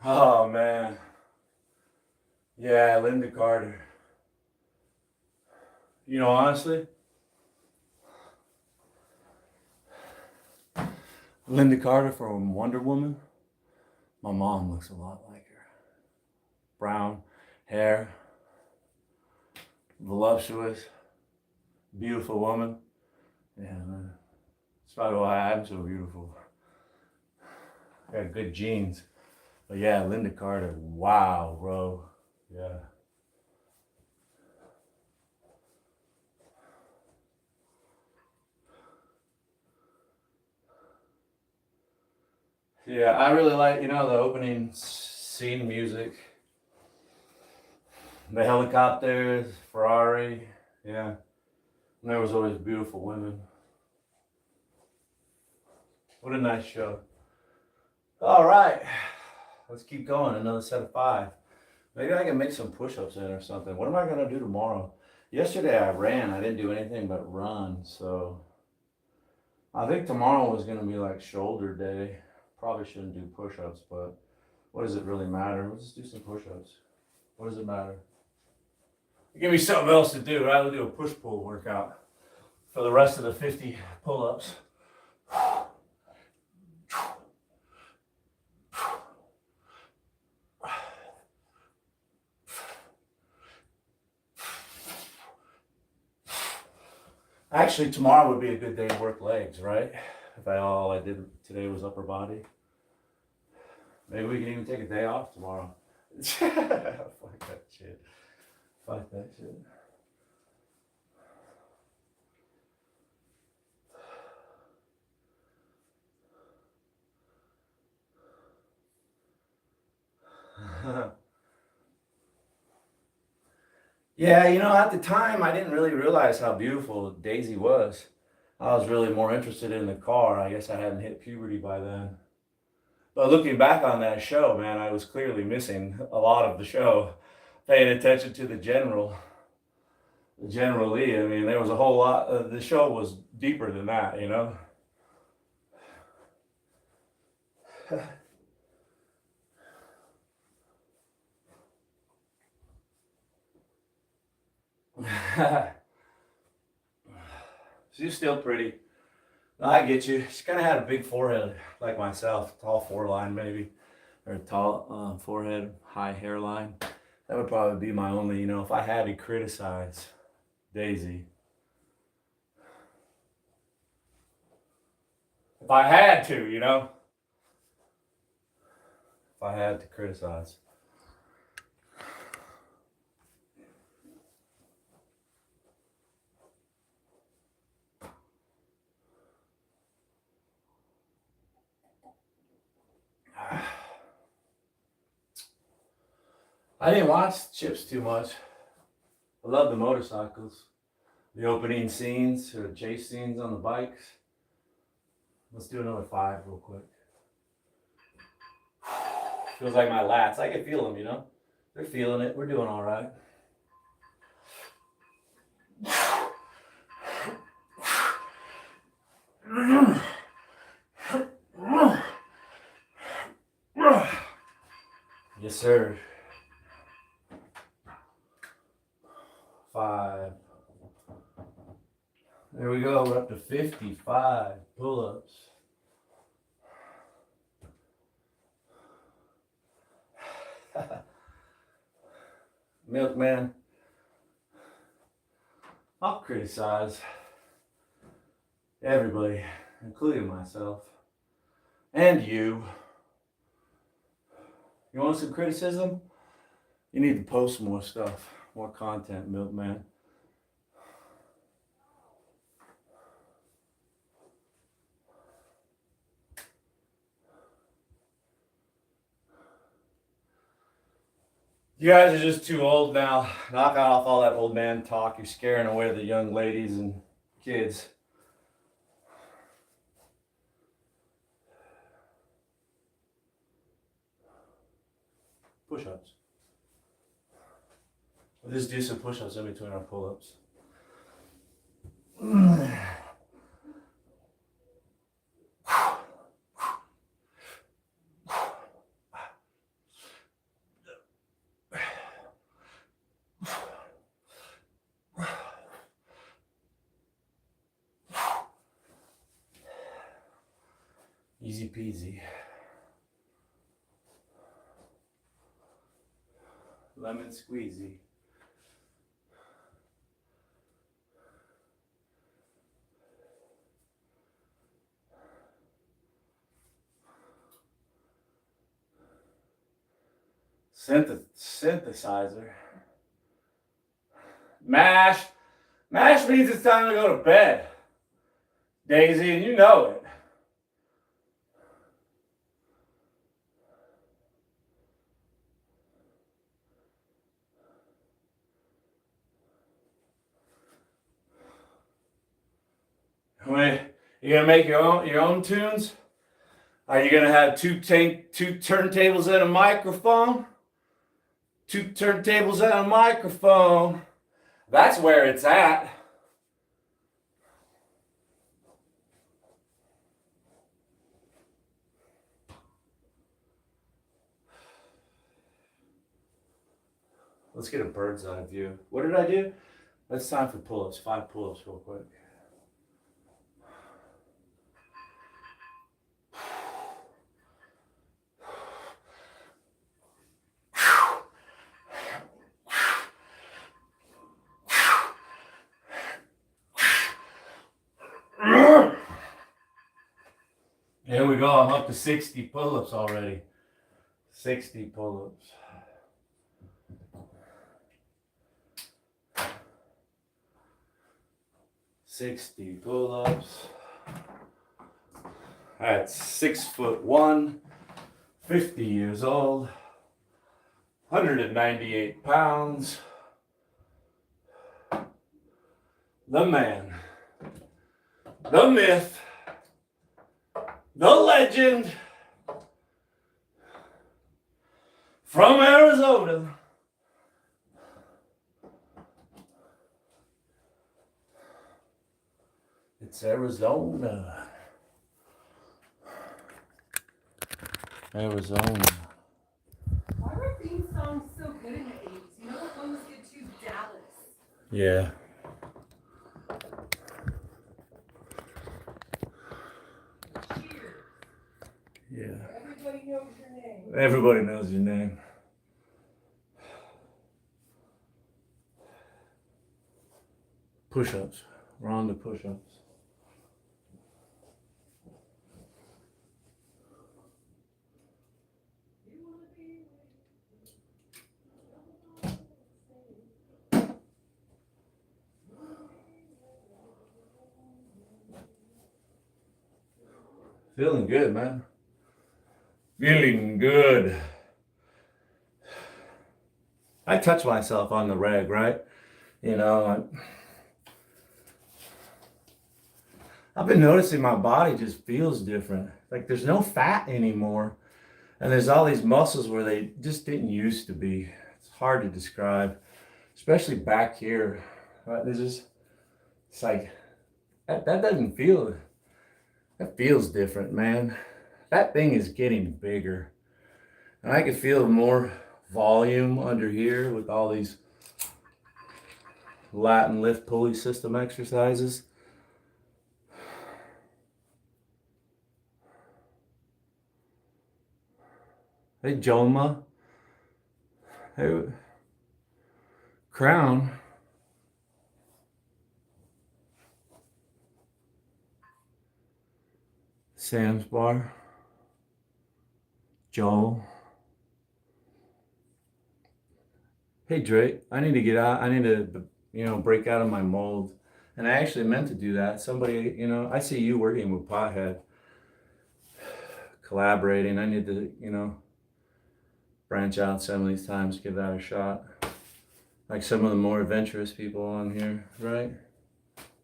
Oh man. Yeah, Linda Carter. Honestly, Linda Carter from Wonder Woman, my mom looks a lot like her. Brown hair, voluptuous, beautiful woman. Yeah, that's probably why I'm so beautiful. I got good genes. But yeah, Linda Carter, wow, bro. Yeah. Yeah, I really like, the opening scene music. The helicopters, Ferrari, yeah. And there was always beautiful women. What a nice show. All right, let's keep going. Another set of 5. Maybe I can make some push-ups in or something. What am I gonna do tomorrow? Yesterday I ran. I didn't do anything but run. So I think tomorrow was gonna be like shoulder day. Probably shouldn't do push-ups, but what does it really matter? Let's just do some push-ups. What does it matter? Give me something else to do. I'd rather do a push-pull workout for the rest of the 50 pull-ups. Actually, tomorrow would be a good day to work legs, right? If all I did today was upper body. Maybe we can even take a day off tomorrow. Fuck that shit. Fuck that shit. Yeah, you know, at the time, I didn't really realize how beautiful Daisy was. I was really more interested in the car. I guess I hadn't hit puberty by then. But looking back on that show, man, I was clearly missing a lot of the show. Paying attention to the general. General Lee, I mean, there was a whole lot. The show was deeper than that, you know. She's still pretty. I get you. She kind of had a big forehead, like myself, tall foreline maybe, or tall forehead, high hairline. That would probably be my only, you know, if I had to criticize Daisy. If I had to, you know. If I had to criticize. I didn't watch Chips too much. I love the motorcycles, the opening scenes or the chase scenes on the bikes. Let's do another 5 real quick. Feels like my lats. I can feel them, you know. They're feeling it. We're doing all right. Yes, sir. 5. There we go. We're up to 55 pull-ups. Milkman, I'll criticize everybody, including myself and you. You want some criticism? You need to post more stuff, more content, Milkman. You guys are just too old now. Knock off all that old man talk. You're scaring away the young ladies and kids. Push-ups. We'll just do some push-ups in between our pull-ups. Easy peasy. Lemon squeezy. Synthesizer. Mash. Mash means it's time to go to bed. Daisy, and you know it. You gonna make your own tunes? Are you gonna have two turntables and a microphone? 2 turntables and a microphone. That's where it's at. Let's get a bird's eye view. What did I do? It's time for pull-ups. 5 pull-ups real quick. Here we go. I'm up to 60 pull-ups already. 60 pull-ups. $60 pull-ups. That's 6'1", 50 years old, 198 pounds. the man, the myth, the legend from Arizona. It's Arizona. Arizona. Why were theme songs so good in the 80s? You know what one was good too? Dallas. Yeah. Cheers. Yeah. Everybody knows your name. Everybody knows your name. Push-ups. We're on to push-ups. Feeling good, man. Feeling good. I touch myself on the reg, right? You know, I've been noticing my body just feels different. Like there's no fat anymore. And there's all these muscles where they just didn't used to be. It's hard to describe, especially back here. Right? There's just, it's like, that doesn't feel, that feels different, man. That thing is getting bigger. And I can feel more volume under here with all these Latin lift pulley system exercises. Hey, Joma. Hey, Crown. Sam's Bar. Joel. Hey, Drake. I need to get out. I need to, break out of my mold. And I actually meant to do that. Somebody, I see you working with Pothead, collaborating. I need to, branch out some of these times, give that a shot. Like some of the more adventurous people on here, right?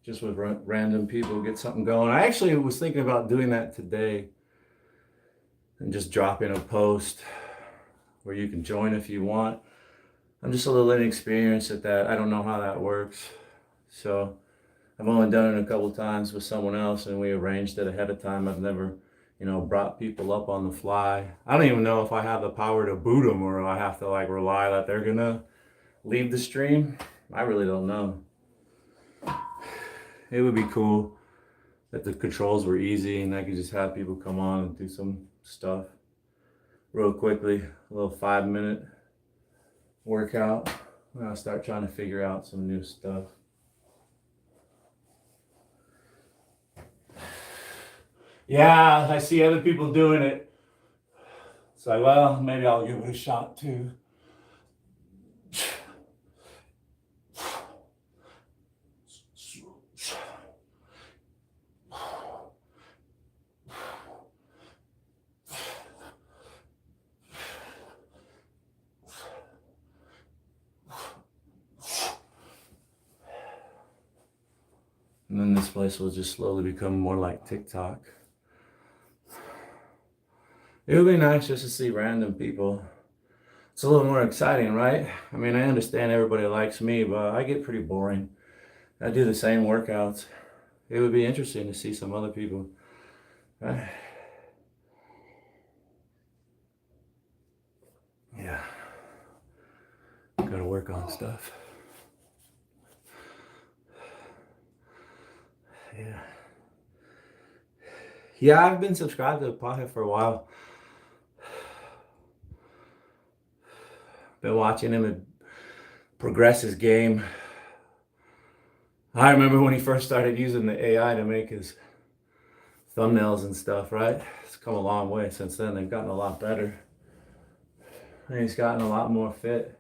Just with random people, get something going. I actually was thinking about doing that today and just dropping a post where you can join if you want. I'm just a little inexperienced at that. I don't know how that works. So I've only done it a couple times with someone else and we arranged it ahead of time. I've never, brought people up on the fly. I don't even know if I have the power to boot them or I have to rely that they're gonna leave the stream. I really don't know. It would be cool if the controls were easy and I could just have people come on and do some stuff real quickly. A little 5-minute workout. I'll start trying to figure out some new stuff. Yeah, I see other people doing it. It's like, well, maybe I'll give it a shot too. And then this place will just slowly become more like TikTok. It would be nice just to see random people. It's a little more exciting, right? I mean, I understand everybody likes me, but I get pretty boring. I do the same workouts. It would be interesting to see some other people. Right? Yeah. Gotta work on stuff. Yeah. Yeah, I've been subscribed to the Pothead for a while. Been watching him progress his game. I remember when he first started using the AI to make his thumbnails and stuff, right? It's come a long way since then. They've gotten a lot better. And he's gotten a lot more fit.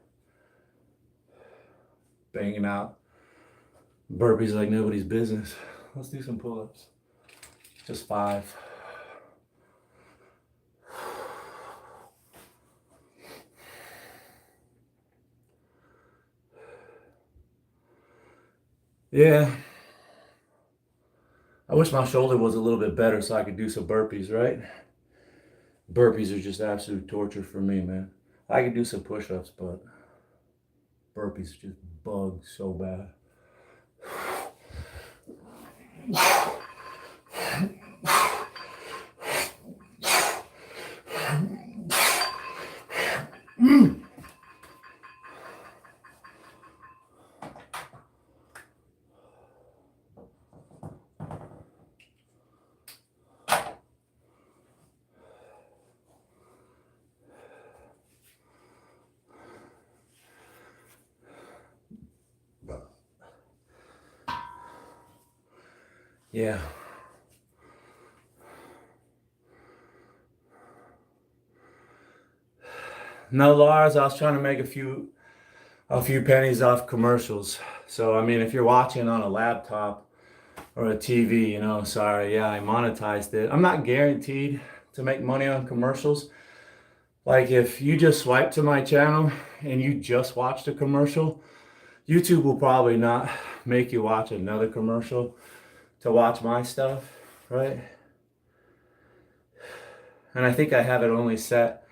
Banging out burpees like nobody's business. Let's do some pull-ups. Just 5. Yeah, wish my shoulder was a little bit better so I could do some burpees, right? Burpees are just absolute torture for me, man. I could do some push-ups, but burpees just bug so bad. Yeah. No, Lars, I was trying to make a few pennies off commercials. So I mean, if you're watching on a laptop or a TV, you know, sorry, yeah, I monetized it. I'm not guaranteed to make money on commercials. Like if you just swipe to my channel and you just watched a commercial, YouTube will probably not make you watch another commercial to watch my stuff, right? And I think I have it only set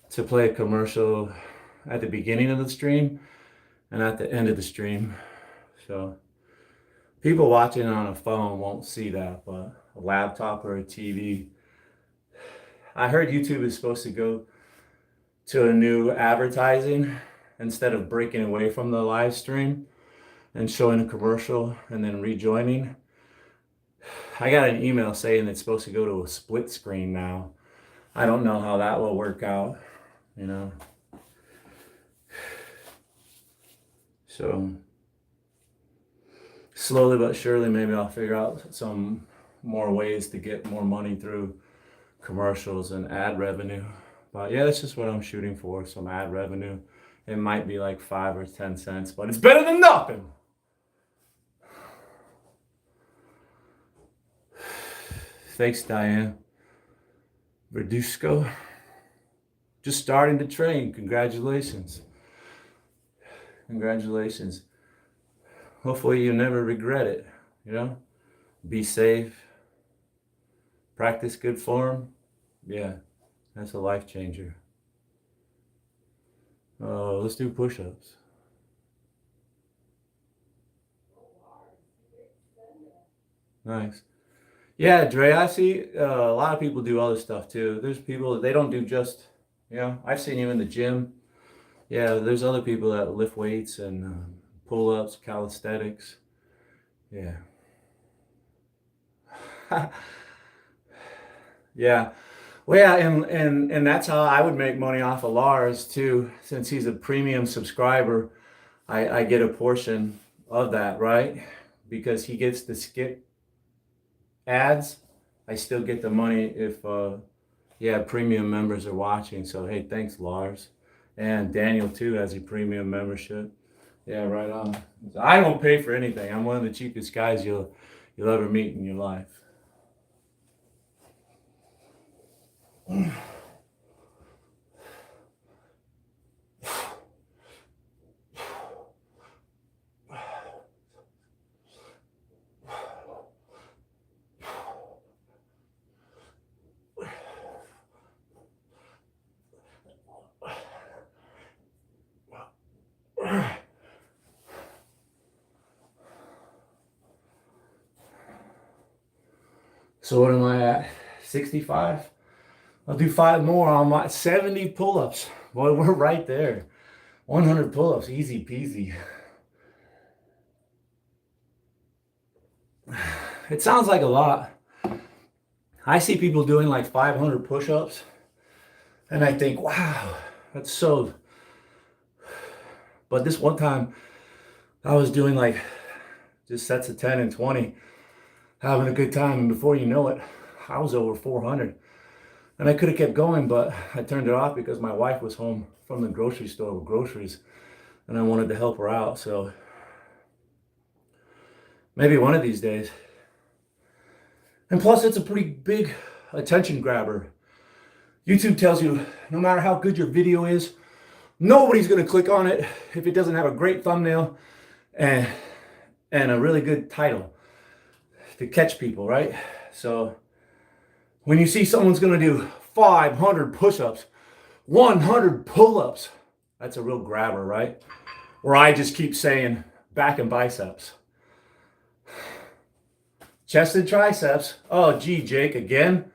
to play a commercial at the beginning of the stream and at the end of the stream. So people watching on a phone won't see that, but a laptop or a TV. I heard YouTube is supposed to go to a new advertising instead of breaking away from the live stream and showing a commercial and then rejoining. I got an email saying it's supposed to go to a split screen now. I don't know how that will work out, you know. So slowly but surely, maybe I'll figure out some more ways to get more money through commercials and ad revenue. But yeah, that's just what I'm shooting for, some ad revenue. It might be like 5 or 10 cents, but it's better than nothing. Thanks, Diane. Verdusco. Just starting to train. Congratulations. Congratulations. Hopefully you never regret it, you know? Be safe. Practice good form. Yeah, that's a life changer. Oh, let's do push-ups. Nice. Yeah, Dre, I see a lot of people do other stuff too. There's people, they don't do just, you know, I've seen you in the gym. Yeah, there's other people that lift weights and pull-ups, calisthenics. Yeah. Yeah. Well, yeah, and that's how I would make money off of Lars too. Since he's a premium subscriber, I get a portion of that, right? Because he gets to skip ads. I still get the money if yeah, premium members are watching. So hey, thanks, Lars. And Daniel too has a premium membership. Yeah, right on. I don't pay for anything. I'm one of the cheapest guys you'll ever meet in your life. So what am I at? 65? I'll do 5 more on my 70 pull-ups. Boy, we're right there. 100 pull-ups, easy peasy. It sounds like a lot. I see people doing like 500 push-ups and I think, wow, that's so. But this one time I was doing like just sets of 10 and 20, having a good time, and before you know it, I was over 400. And I could have kept going, but I turned it off because my wife was home from the grocery store with groceries and I wanted to help her out. So maybe one of these days. And plus, it's a pretty big attention grabber. YouTube tells you no matter how good your video is, nobody's going to click on it if it doesn't have a great thumbnail and a really good title. to catch people, right? So when you see someone's gonna do 500 push-ups, 100 pull-ups, that's a real grabber, right? Or I just keep saying back and biceps. Chest and triceps. Oh, gee, Jake, again?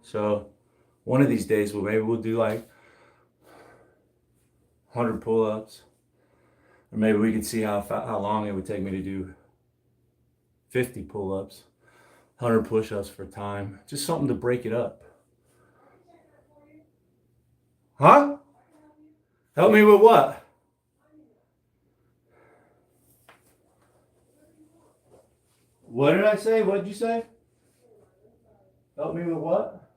So one of these days, maybe we'll do like 100 pull-ups. Or maybe we could see how long it would take me to do 50 pull-ups, 100 push-ups for time. Just something to break it up. Huh? Help me with what? What did I say? What did you say? Help me with what?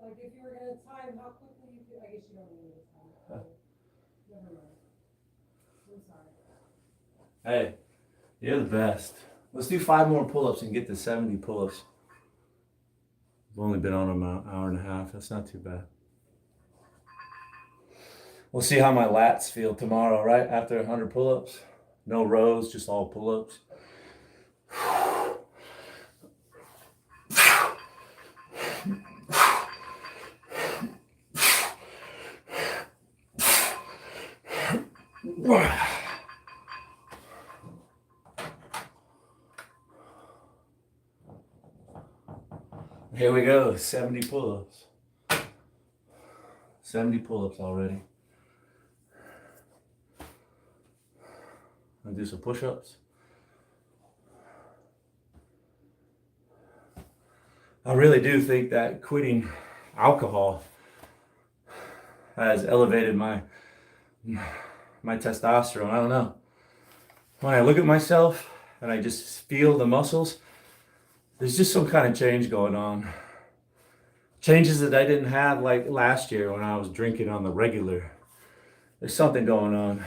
Like if you were gonna time how quickly you could, I guess you don't need to time. Never mind. I'm sorry. Hey, you're the best. Let's do 5 more pull-ups and get to 70 pull-ups. I've only been on them an hour and a half. That's not too bad. We'll see how my lats feel tomorrow, right? After 100 pull-ups. No rows, just all pull-ups. Here we go, 70 pull-ups. 70 pull-ups already. I'll do some push-ups. I really do think that quitting alcohol has elevated my testosterone. I don't know. When I look at myself and I just feel the muscles, there's just some kind of change going on. Changes that I didn't have like last year when I was drinking on the regular. There's something going on.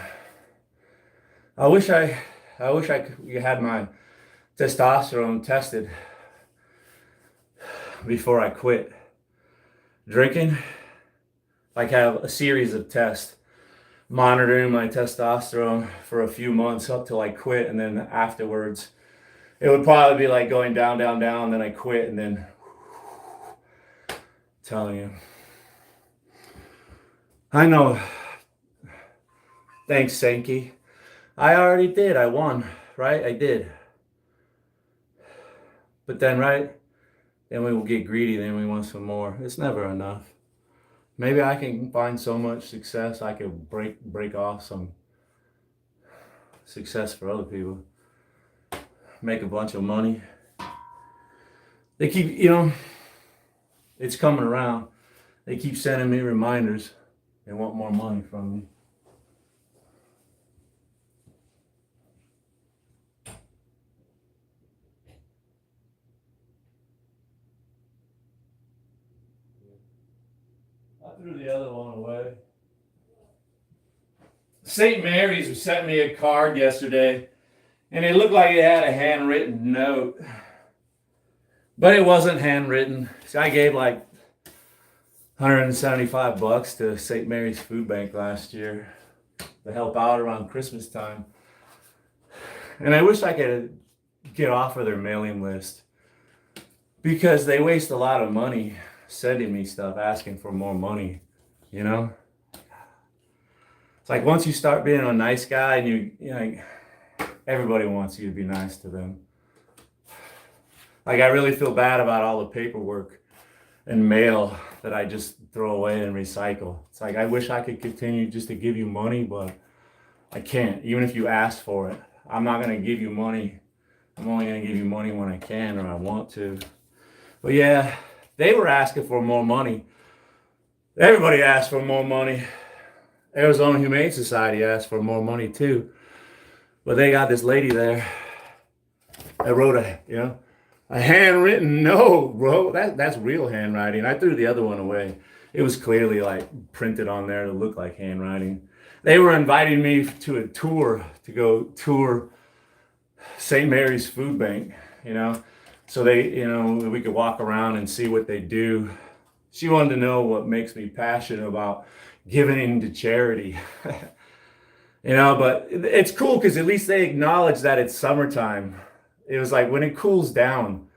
I wish I had my testosterone tested before I quit drinking. Like have a series of tests monitoring my testosterone for a few months up till I quit, and then afterwards it would probably be like going down, down, down, then I quit, and then telling you. I know. Thanks, Sankey. I already did. I won, right? I did. But then, right? Then we will get greedy, then we want some more. It's never enough. Maybe I can find so much success I could break off some success for other people. Make a bunch of money. They keep, it's coming around. They keep sending me reminders. They want more money from me. I threw the other one away. St. Mary's sent me a card yesterday, and it looked like it had a handwritten note. But it wasn't handwritten. So I gave like $175 to St. Mary's Food Bank last year to help out around Christmas time. And I wish I could get off of their mailing list because they waste a lot of money sending me stuff asking for more money, It's like once you start being a nice guy and everybody wants you to be nice to them. Like I really feel bad about all the paperwork and mail that I just throw away and recycle. It's like I wish I could continue just to give you money, but I can't. Even if you ask for it, I'm not going to give you money. I'm only going to give you money when I can or I want to. But yeah, they were asking for more money. Everybody asked for more money. Arizona Humane Society asked for more money too. But they got this lady there that wrote a handwritten note, bro. That's real handwriting. I threw the other one away. It was clearly like printed on there to look like handwriting. They were inviting me to a tour to go tour St. Mary's Food Bank, So they, we could walk around and see what they do. She wanted to know what makes me passionate about giving to charity. But it's cool because at least they acknowledge that it's summertime. It was like, when it cools down,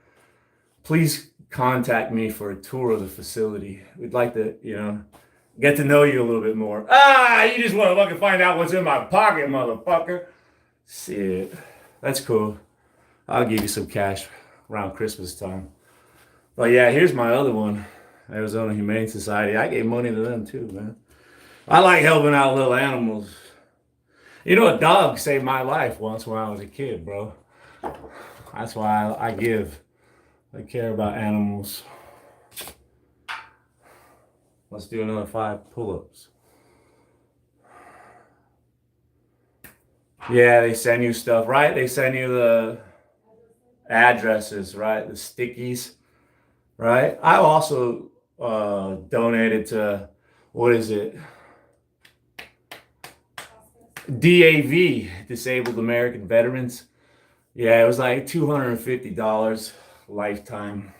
please contact me for a tour of the facility. We'd like to, get to know you a little bit more. You just want to fucking find out what's in my pocket, motherfucker. Shit. That's cool. I'll give you some cash around Christmas time. But yeah, here's my other one. Arizona Humane Society. I gave money to them too, man. I like helping out little animals. A dog saved my life once when I was a kid, bro. That's why I give. I care about animals. Let's do another 5 pull-ups. Yeah, they send you stuff, right? They send you the addresses, right? The stickies, right? I also donated to, what is it? DAV, Disabled American Veterans. Yeah, it was like $250 lifetime.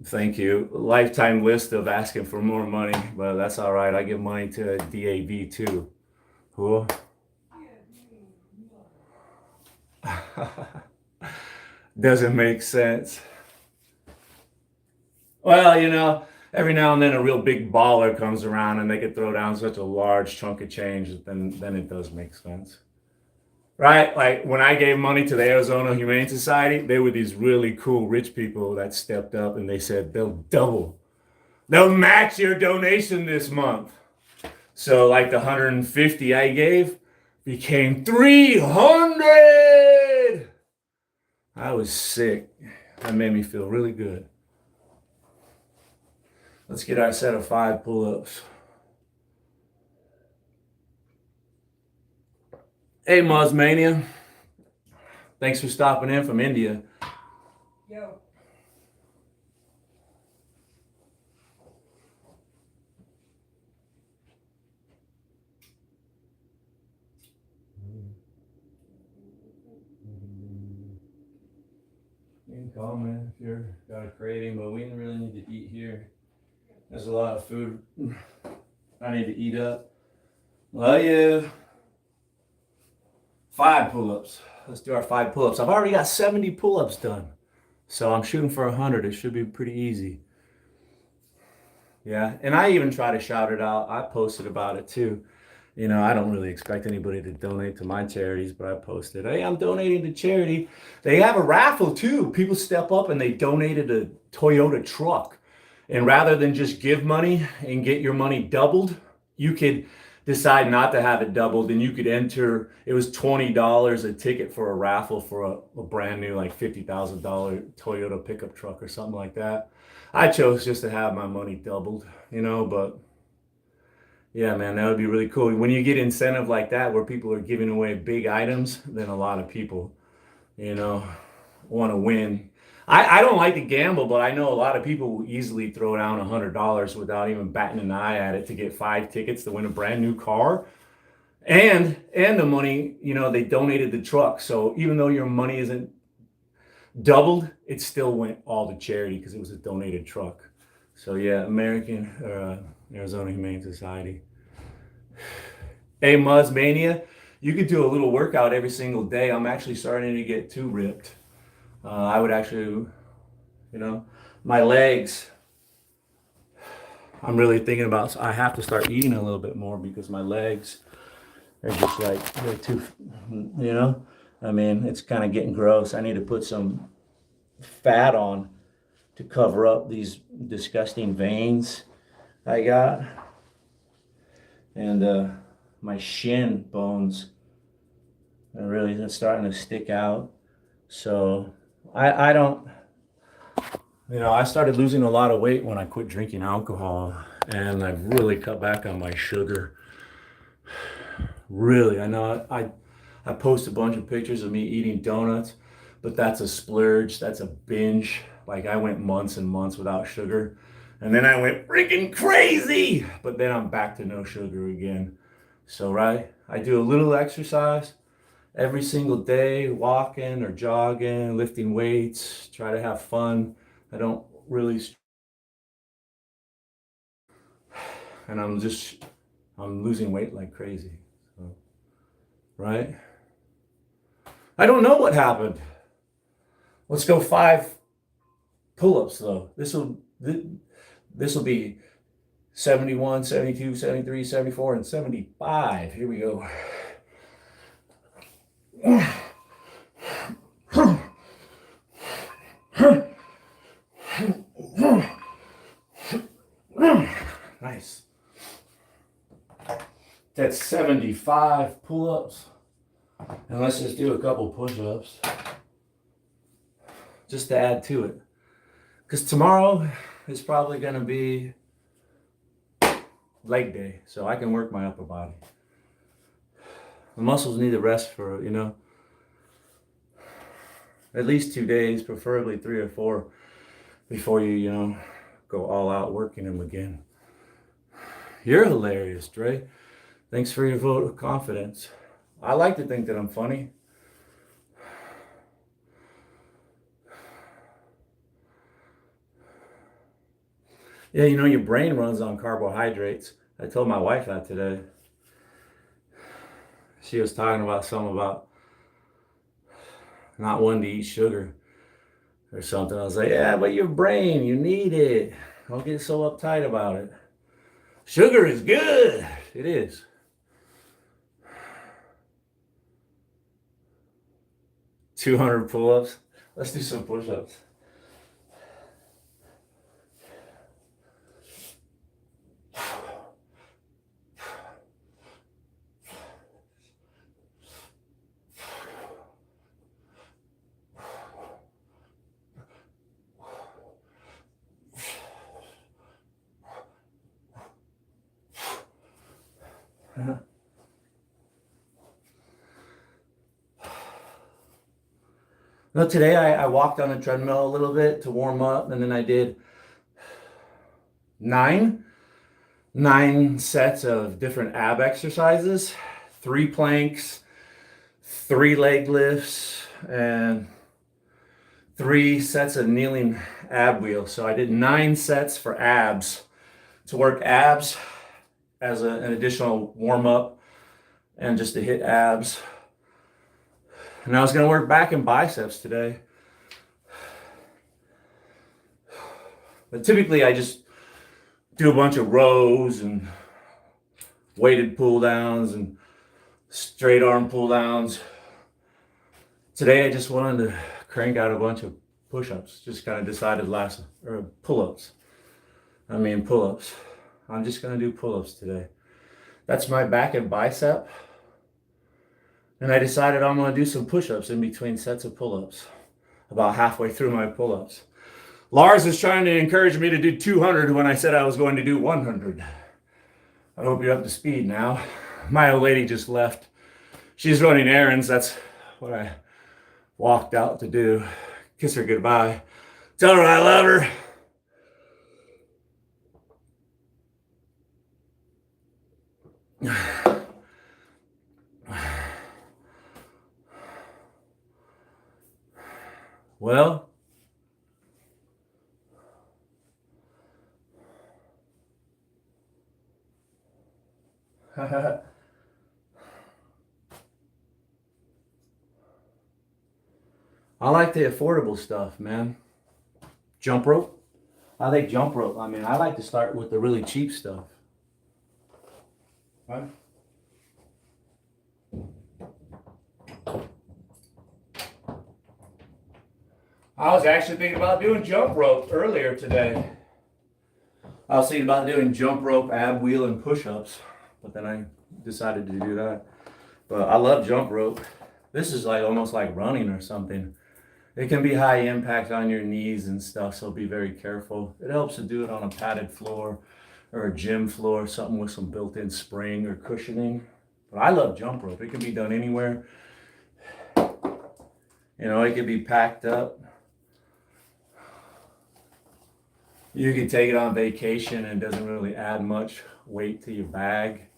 Thank you. Lifetime list of asking for more money, but that's all right. I give money to DAV too. Cool. Doesn't make sense. Well, every now and then a real big baller comes around and they could throw down such a large chunk of change, then it does make sense. Right? Like when I gave money to the Arizona Humane Society, they were these really cool rich people that stepped up and they said they'll match your donation this month. So like the 150 I gave became 300. I was sick. That made me feel really good. Let's get our set of 5 pull-ups. Hey, Muzmania. Thanks for stopping in from India. Yo. You can call me if you're got a craving, but we really need to eat here. There's a lot of food I need to eat up. Love you. 5 pull-ups. Let's do our 5 pull-ups. I've already got 70 pull-ups done. So I'm shooting for 100. It should be pretty easy. Yeah, and I even try to shout it out. I posted about it too. I don't really expect anybody to donate to my charities, but I posted, hey, I'm donating to charity. They have a raffle too. People step up and they donated a Toyota truck. And rather than just give money and get your money doubled, you could decide not to have it doubled, and you could enter. It was $20 a ticket for a raffle for a brand new like $50,000 Toyota pickup truck or something like that. I chose just to have my money doubled, but yeah, man, that would be really cool. When you get incentive like that where people are giving away big items, then a lot of people, want to win. I don't like to gamble, but I know a lot of people will easily throw down $100 without even batting an eye at it to get 5 tickets to win a brand new car. And the money, they donated the truck. So even though your money isn't doubled, it still went all to charity because it was a donated truck. So yeah, Arizona Humane Society. Hey, Muzmania, you could do a little workout every single day. I'm actually starting to get too ripped. I would actually, my legs, I'm really thinking about, I have to start eating a little bit more because my legs are just like, they're too, it's kind of getting gross. I need to put some fat on to cover up these disgusting veins I got. And my shin bones are really starting to stick out. So I don't, I started losing a lot of weight when I quit drinking alcohol, and I've really cut back on my sugar. Really, I know I post a bunch of pictures of me eating donuts, but that's a splurge, that's a binge. Like I went months and months without sugar, and then I went freaking crazy, but then I'm back to no sugar again. So right, I do a little exercise every single day, walking or jogging, lifting weights, try to have fun. I don't really, and I'm losing weight like crazy. So, right? I don't know what happened. Let's go 5 pull-ups though. This will be 71, 72, 73, 74, and 75. Here we go. Nice. That's 75 pull-ups. And let's just do a couple push-ups just to add to it. Because tomorrow is probably going to be leg day, so I can work my upper body. The muscles need a rest for, at least 2 days, preferably 3 or 4, before you, go all out working them again. You're hilarious, Dre. Thanks for your vote of confidence. I like to think that I'm funny. Yeah, your brain runs on carbohydrates. I told my wife that today. She was talking about something about not wanting to eat sugar or something. I was like, yeah, but your brain, you need it. Don't get so uptight about it. Sugar is good. It is. $200 pull-ups. Let's do some push-ups. Well, today I walked on the treadmill a little bit to warm up, and then I did nine sets of different ab exercises, 3 planks, 3 leg lifts, and 3 sets of kneeling ab wheels. So I did 9 sets for abs, to work abs as an additional warm up and just to hit abs. And I was going to work back and biceps today. But typically I just do a bunch of rows and weighted pull downs and straight arm pull downs. Today I just wanted to crank out a bunch of push-ups. Just kind of decided pull-ups. Pull-ups. I'm just going to do pull-ups today. That's my back and bicep. And I decided I'm going to do some push-ups in between sets of pull-ups, about halfway through my pull-ups. Lars is trying to encourage me to do 200 when I said I was going to do 100. I hope you're up to speed now. My old lady just left. She's running errands. That's what I walked out to do. Kiss her goodbye. Tell her I love her. Well, I like the affordable stuff, man. Jump rope. I like jump rope. I like to start with the really cheap stuff. Right? I was actually thinking about doing jump rope earlier today. I was thinking about doing jump rope, ab wheel, and push-ups, but then I decided to do that. But I love jump rope. This is like almost like running or something. It can be high impact on your knees and stuff, so be very careful. It helps to do it on a padded floor or a gym floor, something with some built-in spring or cushioning. But I love jump rope. It can be done anywhere. It can be packed up. You can take it on vacation and it doesn't really add much weight to your bag.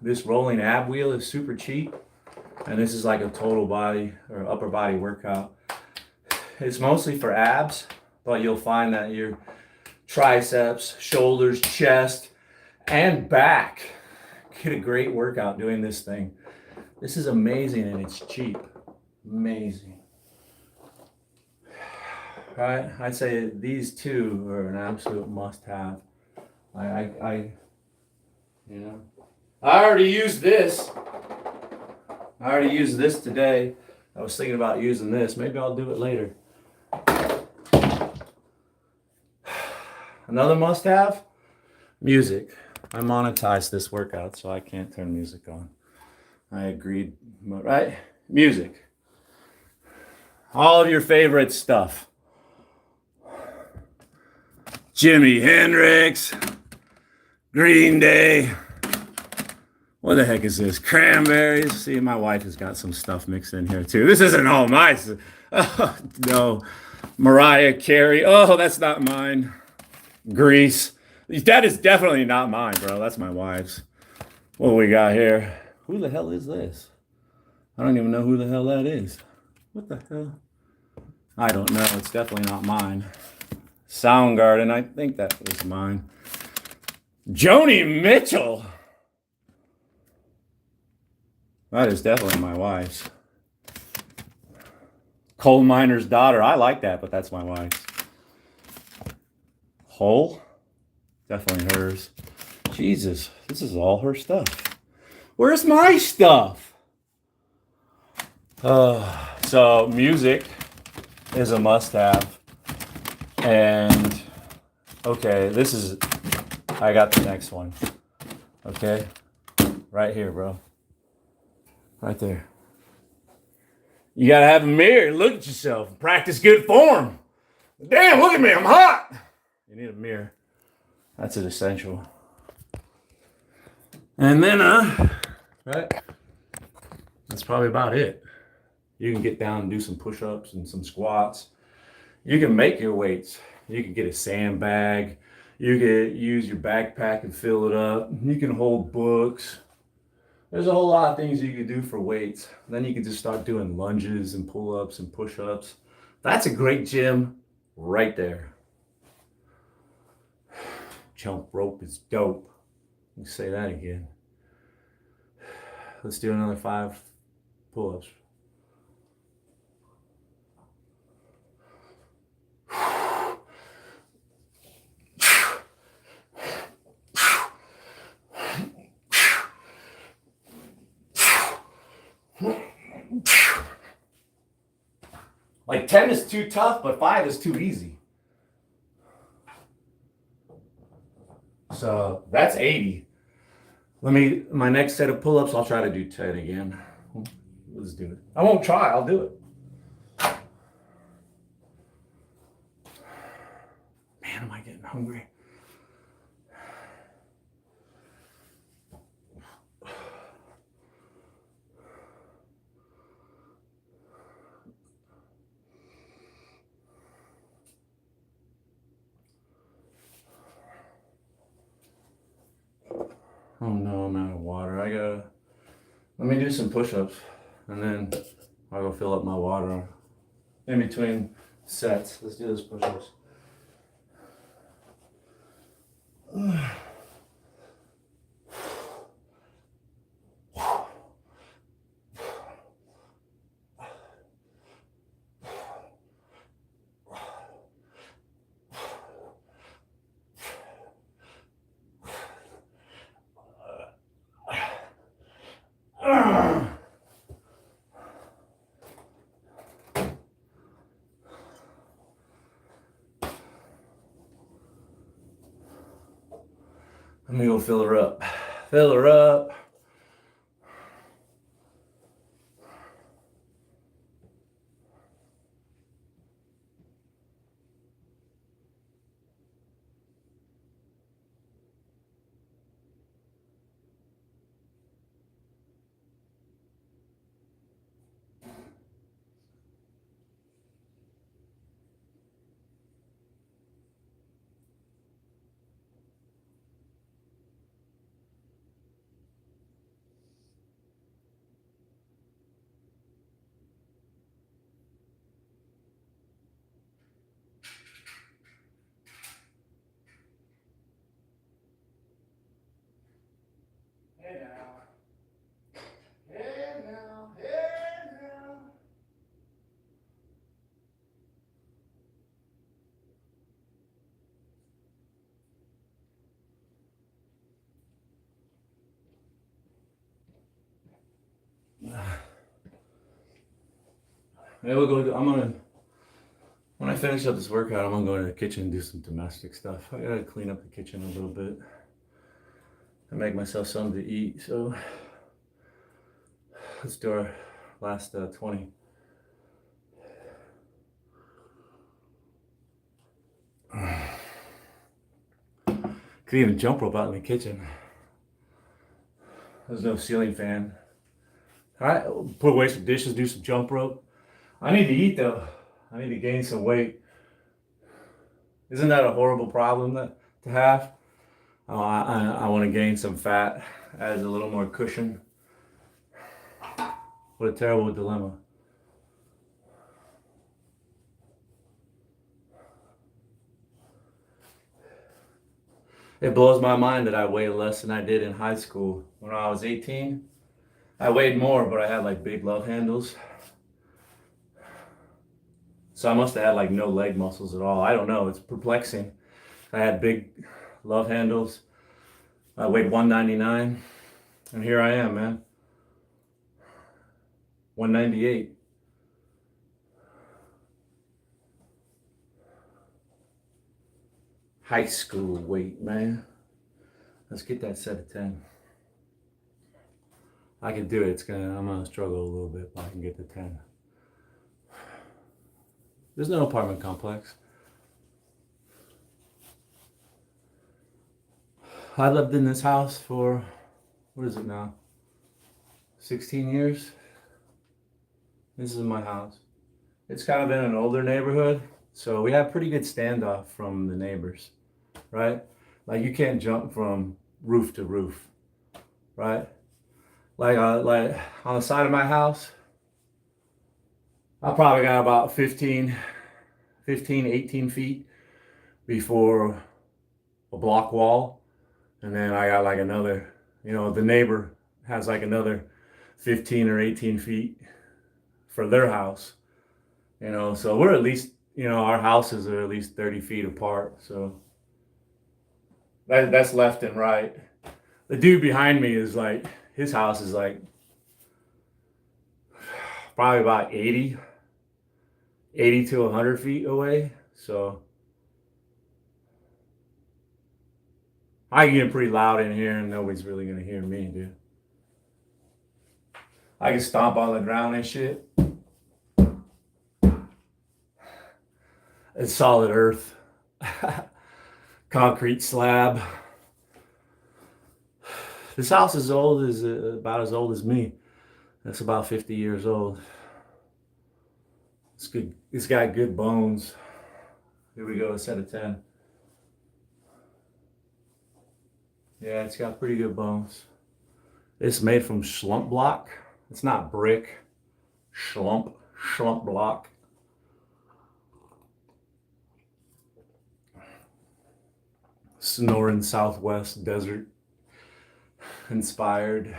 This rolling ab wheel is super cheap, and this is like a total body or upper body workout. It's mostly for abs, but you'll find that your triceps, shoulders, chest, and back. Get a great workout doing this thing. This is amazing and it's cheap. Amazing. Right? I'd say these two are an absolute must-have. I already used this. I already used this today. I was thinking about using this. Maybe I'll do it later. Another must-have, music. I monetized this workout, so I can't turn music on. I agreed, right? Music. All of your favorite stuff. Jimi Hendrix, Green Day. What the heck is this? Cranberries. See, my wife has got some stuff mixed in here too. This isn't all my stuff. Oh, no. Mariah Carey. Oh, that's not mine. Grease. That is definitely not mine, bro. That's my wife's. What do we got here? Who the hell is this? I don't even know who the hell that is. What the hell? I don't know. It's definitely not mine. Soundgarden. I think that was mine. Joni Mitchell. That is definitely my wife's. Coal miner's daughter. I like that, but that's my wife's. Hole. Definitely hers. Jesus, this is all her stuff. Where's my stuff? So music is a must-have. And okay, I got the next one. Okay, right here, bro. Right there. You gotta have a mirror. Look at yourself. Practice good form. Damn, look at me. I'm hot. You need a mirror. That's an essential. And then, right? That's probably about it. You can get down and do some push-ups and some squats. You can make your weights. You can get a sandbag. You can use your backpack and fill it up. You can hold books. There's a whole lot of things you can do for weights. Then you can just start doing lunges and pull-ups and push-ups. That's a great gym right there. Jump rope is dope. Let me say that again. Let's do another 5 pull-ups. Like 10 is too tough, but 5 is too easy. So that's 80. My next set of pull-ups, I'll try to do 10 again. Let's do it. I won't try, I'll do it. Man, am I getting hungry? Oh no, I'm out of water. Let me do some push-ups and then I'll go fill up my water in between sets. Let's do those push-ups. Let me go fill her up. Fill her up. Maybe we'll go. When I finish up this workout, I'm gonna go to the kitchen and do some domestic stuff. I gotta clean up the kitchen a little bit and make myself something to eat. So let's do our last 20. Could even jump rope out in the kitchen. There's no ceiling fan. All right, put away some dishes, do some jump rope. I need to eat though. I need to gain some weight. Isn't that a horrible problem to have? Oh, I want to gain some fat, adds a little more cushion. What a terrible dilemma. It blows my mind that I weigh less than I did in high school. When I was 18, I weighed more, but I had like big love handles. So I must have had like no leg muscles at all. I don't know, it's perplexing. I had big love handles. I weighed 199, and here I am, man. 198. High school weight, man. Let's get that set of 10. I can do it. I'm gonna struggle a little bit, but I can get the 10. There's no apartment complex. I lived in this house for, what is it now? 16 years? This is my house. It's kind of in an older neighborhood, so we have pretty good standoff from the neighbors, right? Like you can't jump from roof to roof, right? Like on the side of my house, I probably got about 18 feet before a block wall. And then I got like another, the neighbor has like another 15 or 18 feet for their house. So we're at least, our houses are at least 30 feet apart. So that's left and right. The dude behind me is like, his house is like probably about 80 to 100 feet away. So I can get pretty loud in here and nobody's really gonna hear me, dude. I can stomp on the ground and shit. It's solid earth. Concrete slab. This house is about as old as me. That's about 50 years old. It's good. It's got good bones. Here we go, a set of 10. Yeah, it's got pretty good bones. It's made from slump block. It's not brick. Slump block. Sonoran Southwest desert inspired.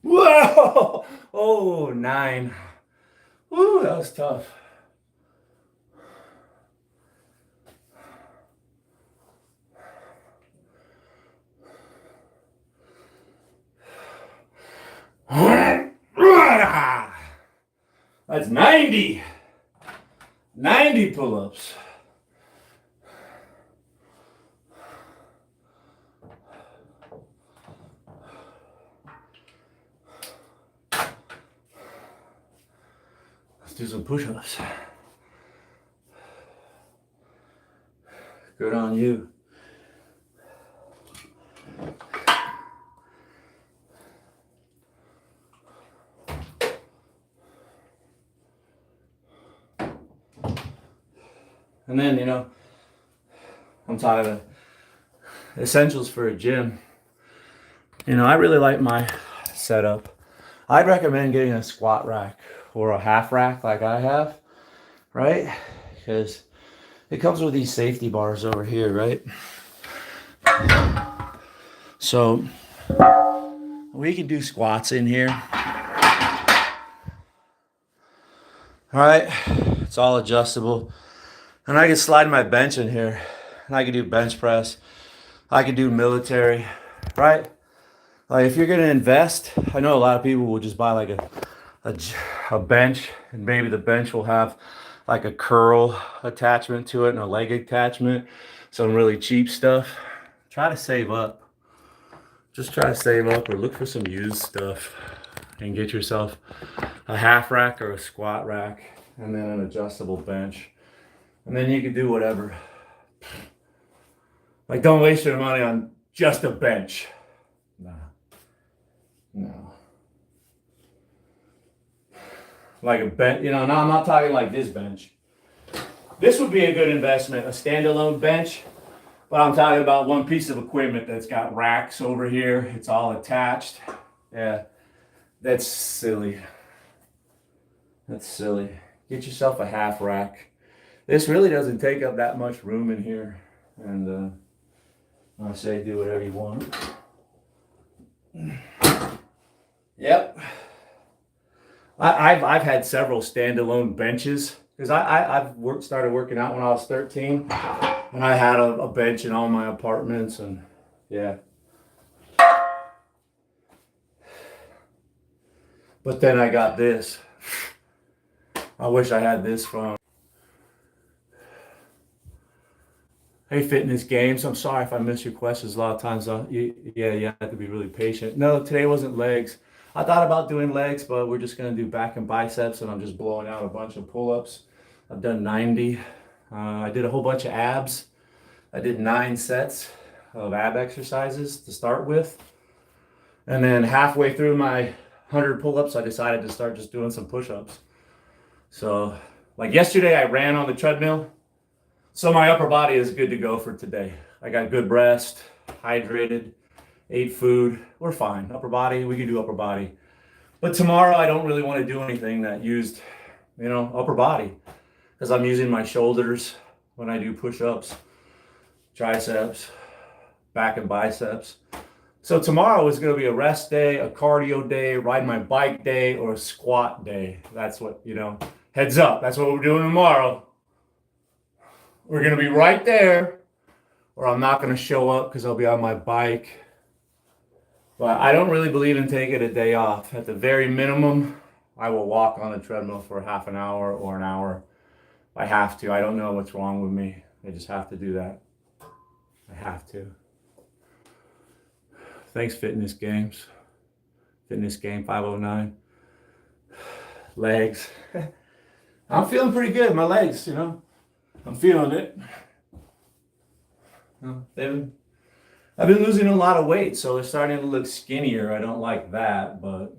Whoa! Oh, 9. Woo, that was tough. That's 90. 90 pull-ups. Let's do some push-ups. Good on you. And then, I'm tired of essentials for a gym. You know, I really like my setup. I'd recommend getting a squat rack or a half rack like I have, right? Because it comes with these safety bars over here, right? So we can do squats in here. All right, it's all adjustable. And I can slide my bench in here. And I can do bench press. I can do military, right? Like if you're gonna invest, I know a lot of people will just buy like a bench, and maybe the bench will have like a curl attachment to it and a leg attachment, some really cheap stuff. Try to save up. Just try to save up or look for some used stuff and get yourself a half rack or a squat rack and then an adjustable bench. And then you can do whatever. Like don't waste your money on just a bench. No. Like a bench, you know, no, I'm not talking like this bench. This would be a good investment, a standalone bench. But I'm talking about one piece of equipment that's got racks over here. It's all attached. Yeah, that's silly. That's silly. Get yourself a half rack. This really doesn't take up that much room in here. And I say do whatever you want. Yep. I've had several standalone benches because I've started working out when I was 13, and I had a bench in all my apartments, and yeah. But then I got this. I wish I had this from. Hey, Fitness Games. I'm sorry if I missed your questions. A lot of times, you have to be really patient. No, today wasn't legs. I thought about doing legs, but we're just going to do back and biceps, and I'm just blowing out a bunch of pull-ups. I've done 90. I did a whole bunch of abs. I did 9 sets of ab exercises to start with. And then halfway through my 100 pull-ups, I decided to start just doing some push-ups. So, like yesterday, I ran on the treadmill. So my upper body is good to go for today. I got good rest, hydrated, ate food. We're fine. Upper body, we can do upper body. But tomorrow I don't really want to do anything that used, upper body. Because I'm using my shoulders when I do push-ups, triceps, back and biceps. So tomorrow is going to be a rest day, a cardio day, ride my bike day, or a squat day. That's what, heads up. That's what we're doing tomorrow. We're going to be right there, or I'm not going to show up because I'll be on my bike. But I don't really believe in taking a day off. At the very minimum, I will walk on the treadmill for half an hour or an hour. I have to. I don't know what's wrong with me. I just have to do that. I have to. Thanks, Fitness Games. Fitness Game 509. Legs. I'm feeling pretty good. My legs, I'm feeling it. I've been losing a lot of weight, so they're starting to look skinnier. I don't like that, but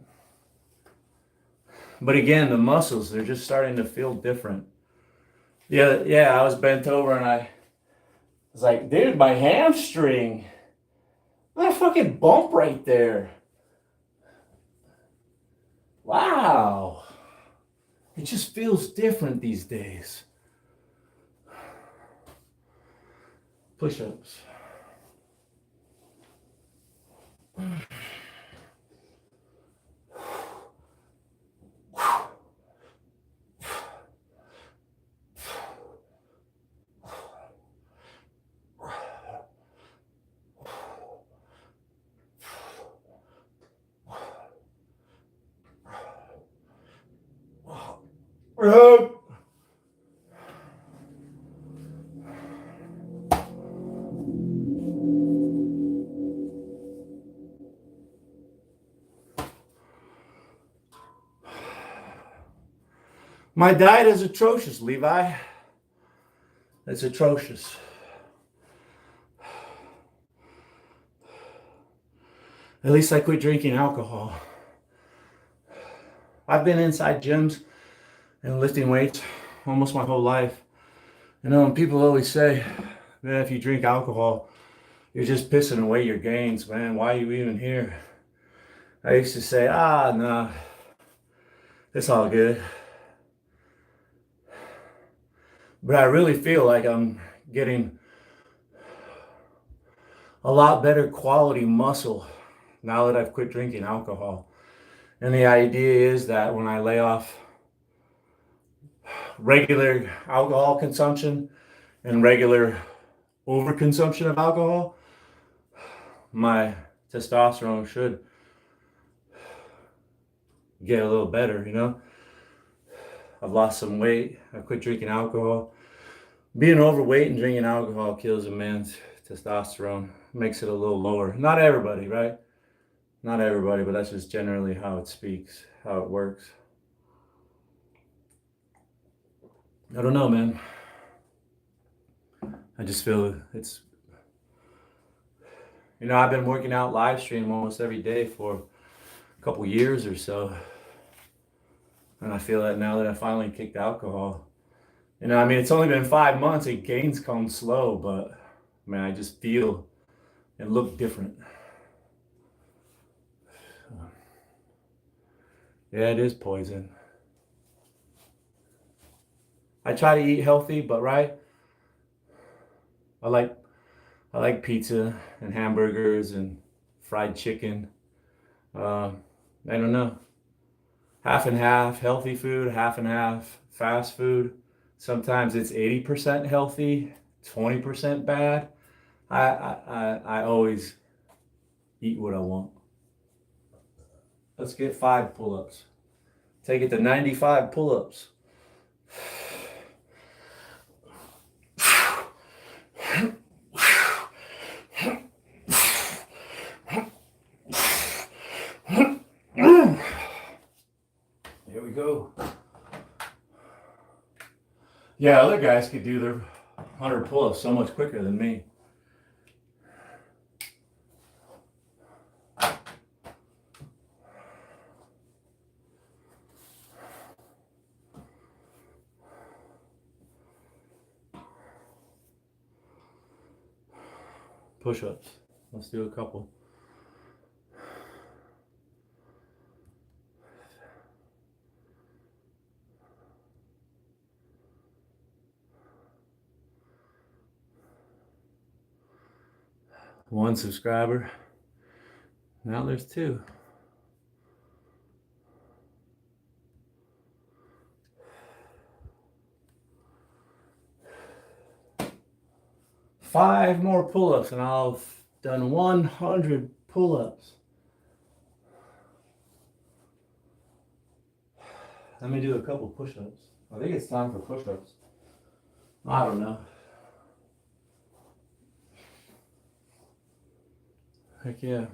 again, the muscles, they're just starting to feel different. Yeah, I was bent over and I was like, dude, my hamstring. What a fucking bump right there. Wow. It just feels different these days. Push-ups. My diet is atrocious, Levi. It's atrocious. At least I quit drinking alcohol. I've been inside gyms and lifting weights almost my whole life. And people always say, man, if you drink alcohol, you're just pissing away your gains, man. Why are you even here? I used to say, nah, it's all good. But I really feel like I'm getting a lot better quality muscle now that I've quit drinking alcohol. And the idea is that when I lay off regular alcohol consumption and regular overconsumption of alcohol, my testosterone should get a little better, you know? I've lost some weight. I quit drinking alcohol. Being overweight and drinking alcohol kills a man's testosterone, makes it a little lower. Not everybody, right? Not everybody, but that's just generally how it speaks, how it works. I don't know, man. I just feel it's, you know, I've been working out live stream almost every day for a couple years or so. And I feel that now that I finally kicked alcohol, you know, I mean, it's only been 5 months. It gains come slow, but man, I just feel and look different. Yeah, it is poison. I try to eat healthy, but right, I like pizza and hamburgers and fried chicken. I don't know. Half and half healthy food, half and half fast food. Sometimes it's 80% healthy, 20% bad. I always eat what I want. Let's get 5 pull-ups. Take it to 95 pull-ups. Here we go. Yeah, other guys could do their 100 pull-ups so much quicker than me. Push-ups. Let's do a couple. One subscriber. Now there's 2. Five more pull-ups and I've done 100 pull-ups. Let me do a couple push-ups. I think it's time for push-ups. I don't know. Heck yeah.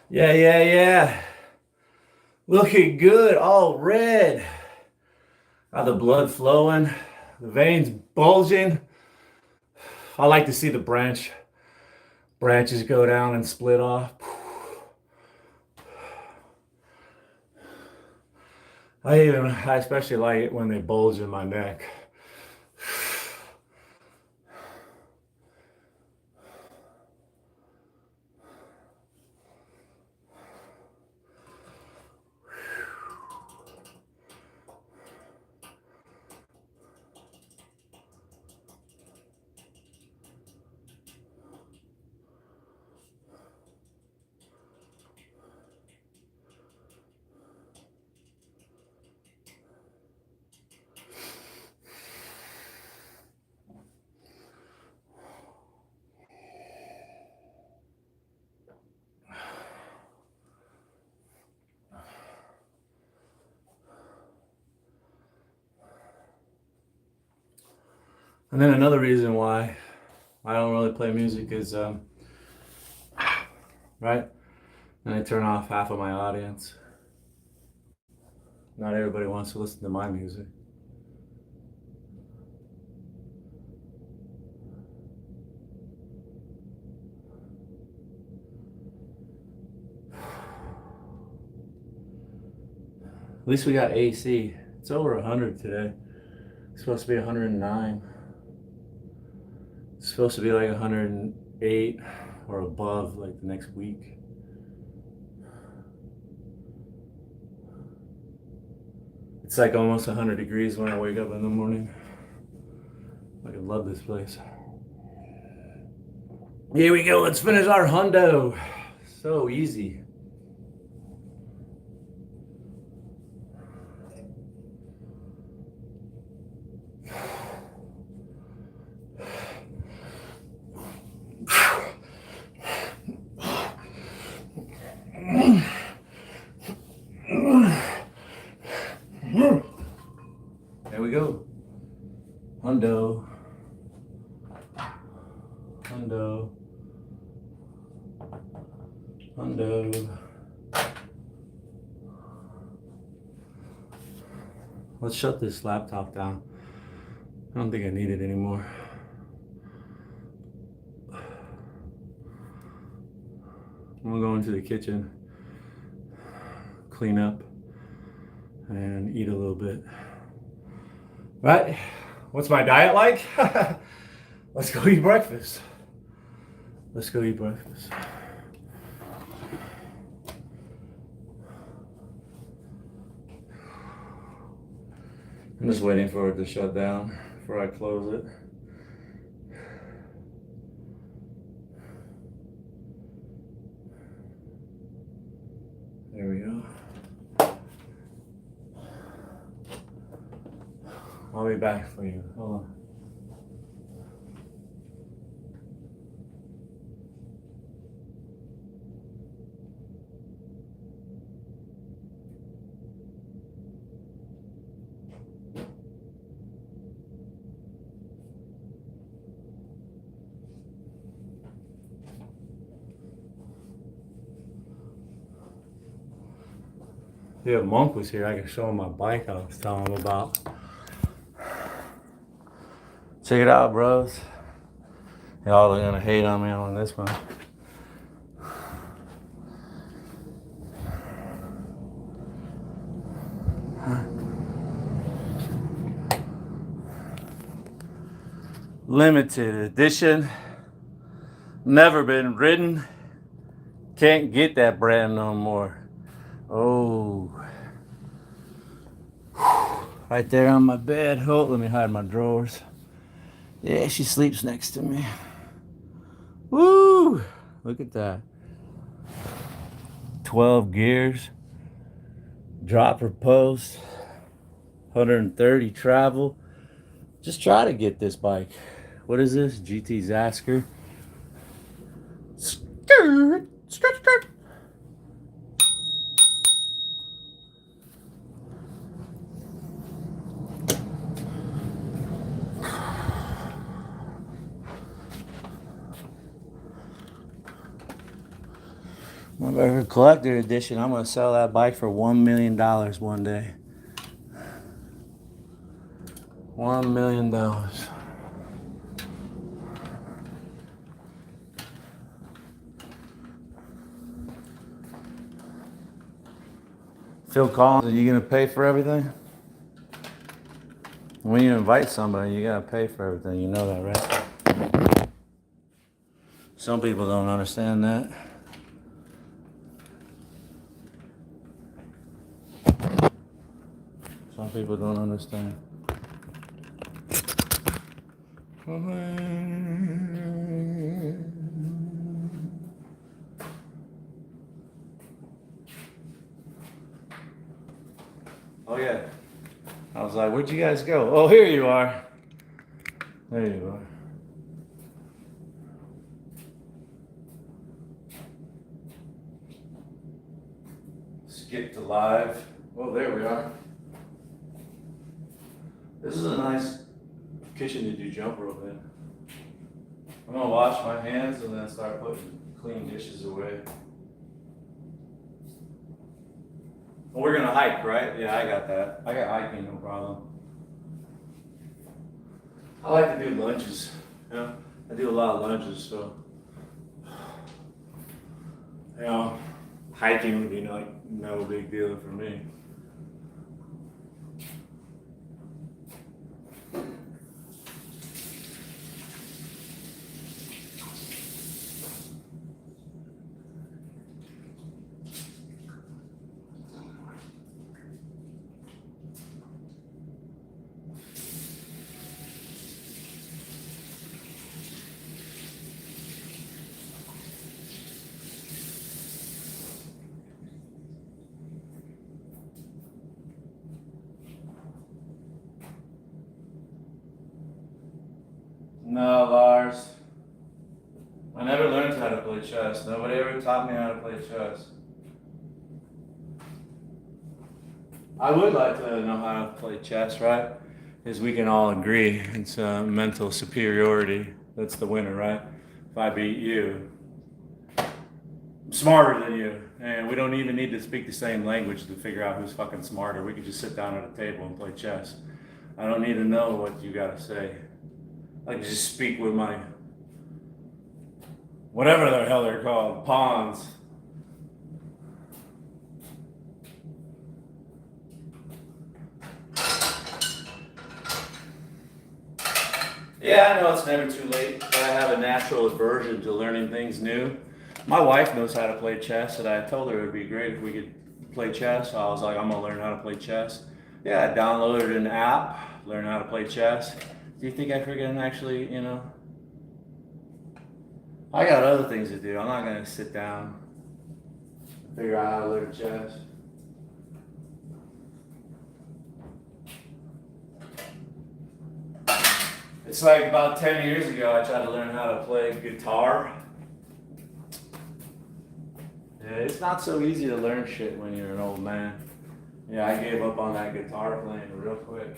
Yeah. Yeah. Looking good, all red. Got the blood flowing, the veins bulging. I like to see the branches go down and split off. I especially like it when they bulge in my neck. And then another reason why I don't really play music is, right? And I turn off half of my audience. Not everybody wants to listen to my music. At least we got AC. It's over 100 today. It's supposed to be 109. It's supposed to be like 108 or above like the next week. It's like almost 100 degrees when I wake up in the morning. I love this place. Here we go. Let's finish our hundo. So easy. There we go. Hundo. Hundo. Hundo. Let's shut this laptop down. I don't think I need it anymore. I'm gonna go into the kitchen, clean up, and eat a little bit. Right? What's my diet like? Let's go eat breakfast. Let's go eat breakfast. I'm just waiting for it to shut down before I close it. There we go. I'll be back for you. Hold on. Yeah, if Monk was here, I could show him my bike I was telling him about. Check it out, bros. Y'all are gonna hate on me on this one. Limited edition. Never been ridden. Can't get that brand no more. Oh. Right there on my bed. Oh, let me hide my drawers. Yeah, she sleeps next to me. Woo! Look at that. 12 gears. Dropper post. 130 travel. Just try to get this bike. What is this? GT Zasker. Skirt, skirt, skirt. My collector edition. I'm gonna sell that bike for $1 million one day. $1 million. Phil Collins, are you gonna pay for everything? When you invite somebody, you gotta pay for everything. You know that, right? Some people don't understand that. Some people don't understand. Oh yeah. I was like, where'd you guys go? Oh, here you are. There you are. Skip to live. Oh, there we are. This is a nice kitchen to do jump rope in. I'm gonna wash my hands and then start putting clean dishes away. Well, we're gonna hike, right? Yeah, I got that. I got hiking, no problem. I like to do lunges. Yeah, I do a lot of lunges, so you know, hiking would be no big deal for me. No, Lars. I never learned how to play chess. Nobody ever taught me how to play chess. I would like to know how to play chess, right? Because we can all agree it's mental superiority that's the winner, right? If I beat you, I'm smarter than you, and we don't even need to speak the same language to figure out who's fucking smarter. We could just sit down at a table and play chess. I don't need to know what you gotta say. I can just speak with my, whatever the hell they're called, pawns. Yeah, I know it's never too late, but I have a natural aversion to learning things new. My wife knows how to play chess, and I told her it would be great if we could play chess. I was like, I'm gonna learn how to play chess. Yeah, I downloaded an app, learn how to play chess. Do you think I freaking actually, I got other things to do. I'm not gonna sit down and figure out how to learn chess. It's like about 10 years ago, I tried to learn how to play guitar. Yeah, it's not so easy to learn shit when you're an old man. Yeah, I gave up on that guitar playing real quick.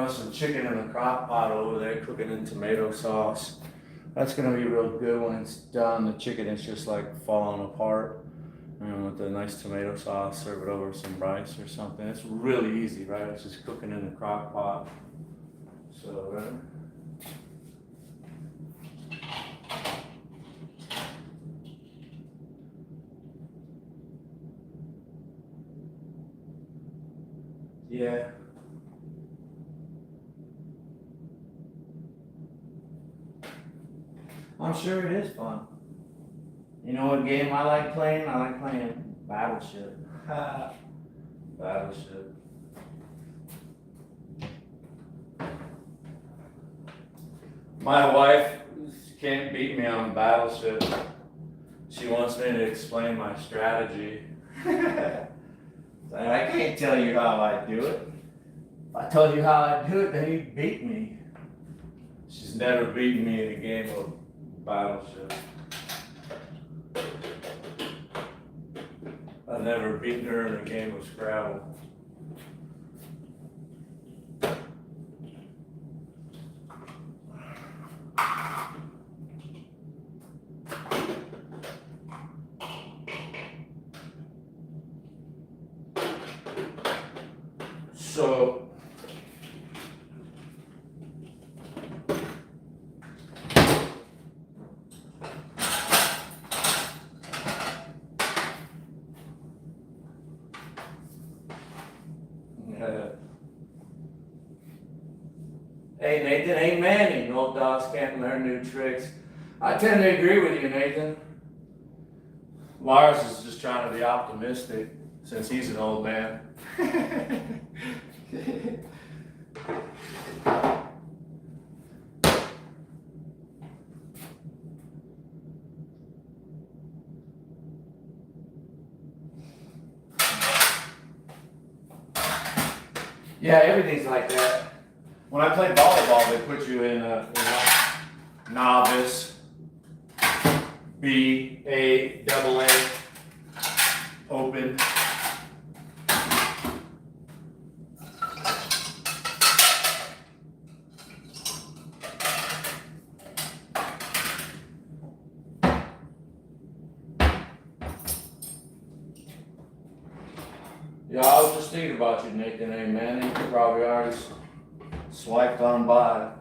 Some chicken in the crock pot over there cooking in tomato sauce. That's gonna be real good when it's done. The chicken is just like falling apart. And with the nice tomato sauce, serve it over with some rice or something. It's really easy, right? It's just cooking in the crock pot. So, right? Yeah. I'm sure it is fun. You know what game I like playing? I like playing Battleship. Battleship. My wife can't beat me on Battleship. She wants me to explain my strategy. I can't tell you how I do it. If I told you how I do it, then you'd beat me. She's never beaten me in a game of Battleship. I've never beaten her in a game of Scrabble. So, hey Nathan, ain't Manny. Old dogs can't learn new tricks. I tend to agree with you, Nathan. Lars is just trying to be optimistic since he's an old man. Yeah, everything's like that. When I played volleyball, they put you in novice, B, A, double A, open. Yeah, I was just thinking about you, Nathan. Hey, man, you probably already swiped on by.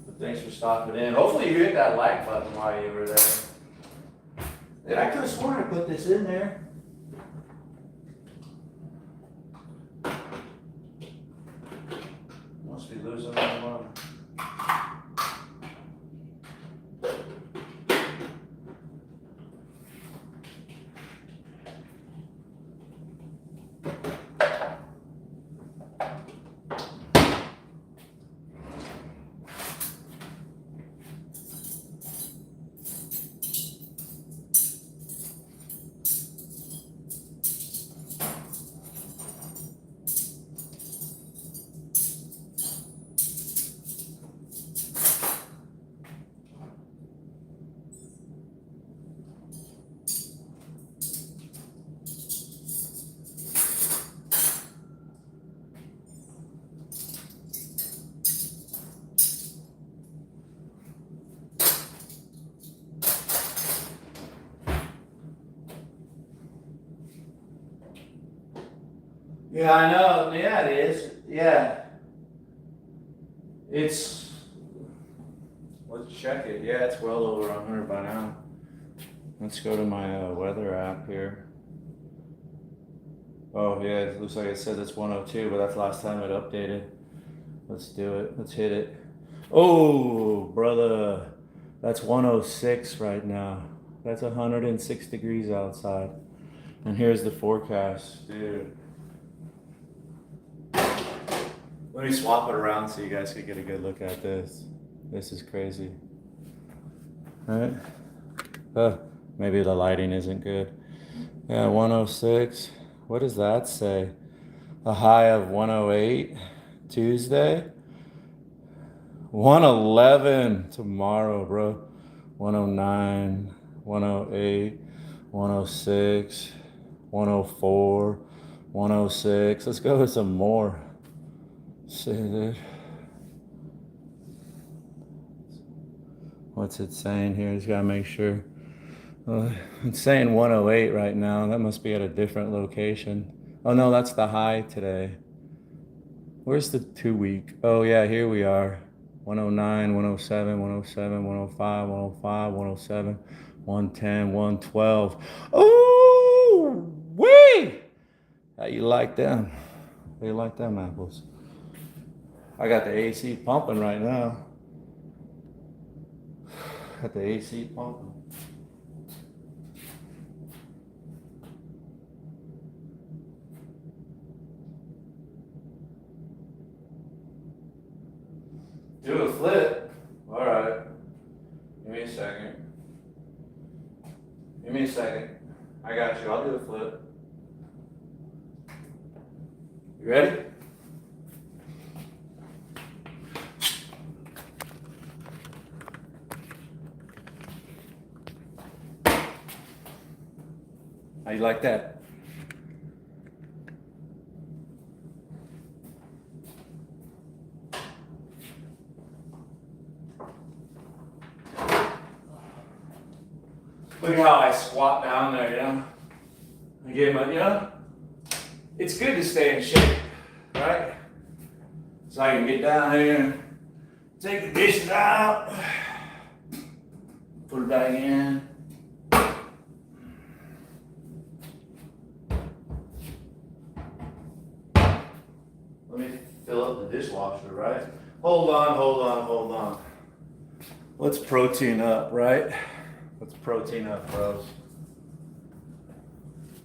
But thanks for stopping in. Hopefully you hit that like button while you were there. Dude, I could have sworn I put this in there. Must be losing my mind. Yeah, I know. Yeah, it is. Yeah. Let's check it. Yeah, it's well over 100 by now. Let's go to my weather app here. Oh, yeah, it looks like it says it's 102, but that's the last time it updated. Let's do it. Let's hit it. Oh, brother. That's 106 right now. That's 106 degrees outside. And here's the forecast, dude. Let me swap it around so you guys can get a good look at this. This is crazy. All right. Maybe the lighting isn't good. Yeah, 106. What does that say? A high of 108 Tuesday. 111 tomorrow, bro. 109, 108, 106, 104, 106. Let's go with some more. See that? What's it saying here? Just gotta make sure. It's saying 108 right now. That must be at a different location. Oh no, that's the high today. Where's the 2 week? Oh yeah, here we are. 109, 107, 107, 105, 105, 107, 110, 112. Oh, wee! How you like them? How you like them apples? I got the AC pumping right now. Got the AC pumping. Do a flip. All right. Give me a second. Give me a second. I got you. I'll do a flip. You ready? How you like that? Look at how I squat down there, you know? I give my, you know? It's good to stay in shape, right? So I can get down here, take the dishes out, put it back in. Let me fill up the dishwasher, right? Hold on. Let's protein up, right? Let's protein up, bros.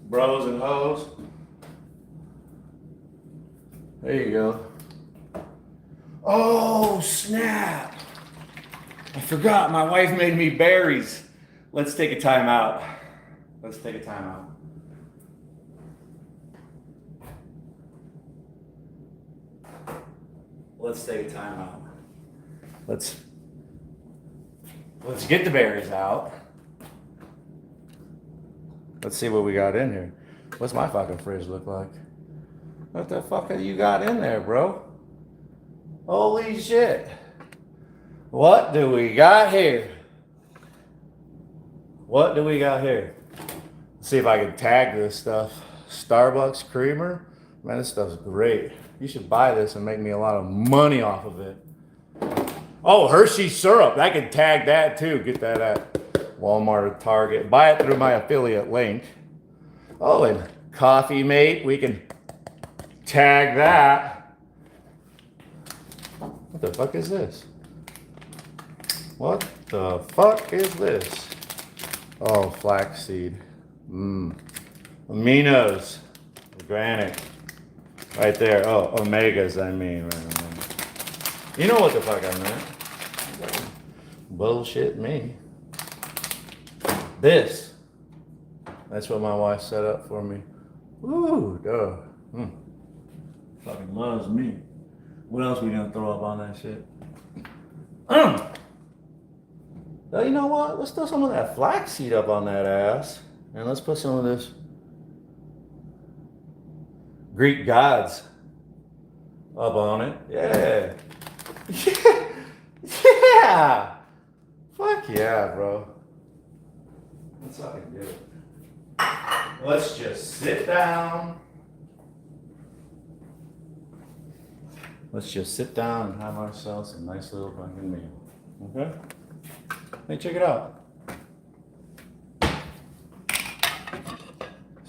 Bros and hoes. There you go. Oh, snap. I forgot my wife made me berries. Let's take a time out. Let's take a time out. let's take a time out. Let's get the berries out. Let's see what we got in here. What's my fucking fridge look like? What the fuck have you got in there, bro? Holy shit. What do we got here? What do we got here? Let's see if I can tag this stuff. Starbucks creamer. Man, this stuff's great. You should buy this and make me a lot of money off of it. Oh, Hershey syrup. I can tag that too. Get that at Walmart or Target. Buy it through my affiliate link. Oh, and Coffee Mate. We can tag that. What the fuck is this? What the fuck is this? Oh, flaxseed. Aminos. Organic. Right there. Oh, omegas, I mean. Right. You know what the fuck I meant. Bullshit me. This. That's what my wife set up for me. Ooh, duh. Fucking loves me. What else we gonna throw up on that shit? Oh, you know what? Let's throw some of that flaxseed up on that ass. And let's put some of this Greek gods up on it. Yeah. Yeah. Fuck yeah, bro. Let's fucking do it. Let's just sit down. Let's just sit down and have ourselves a nice little fucking meal. Okay? Hey, check it out.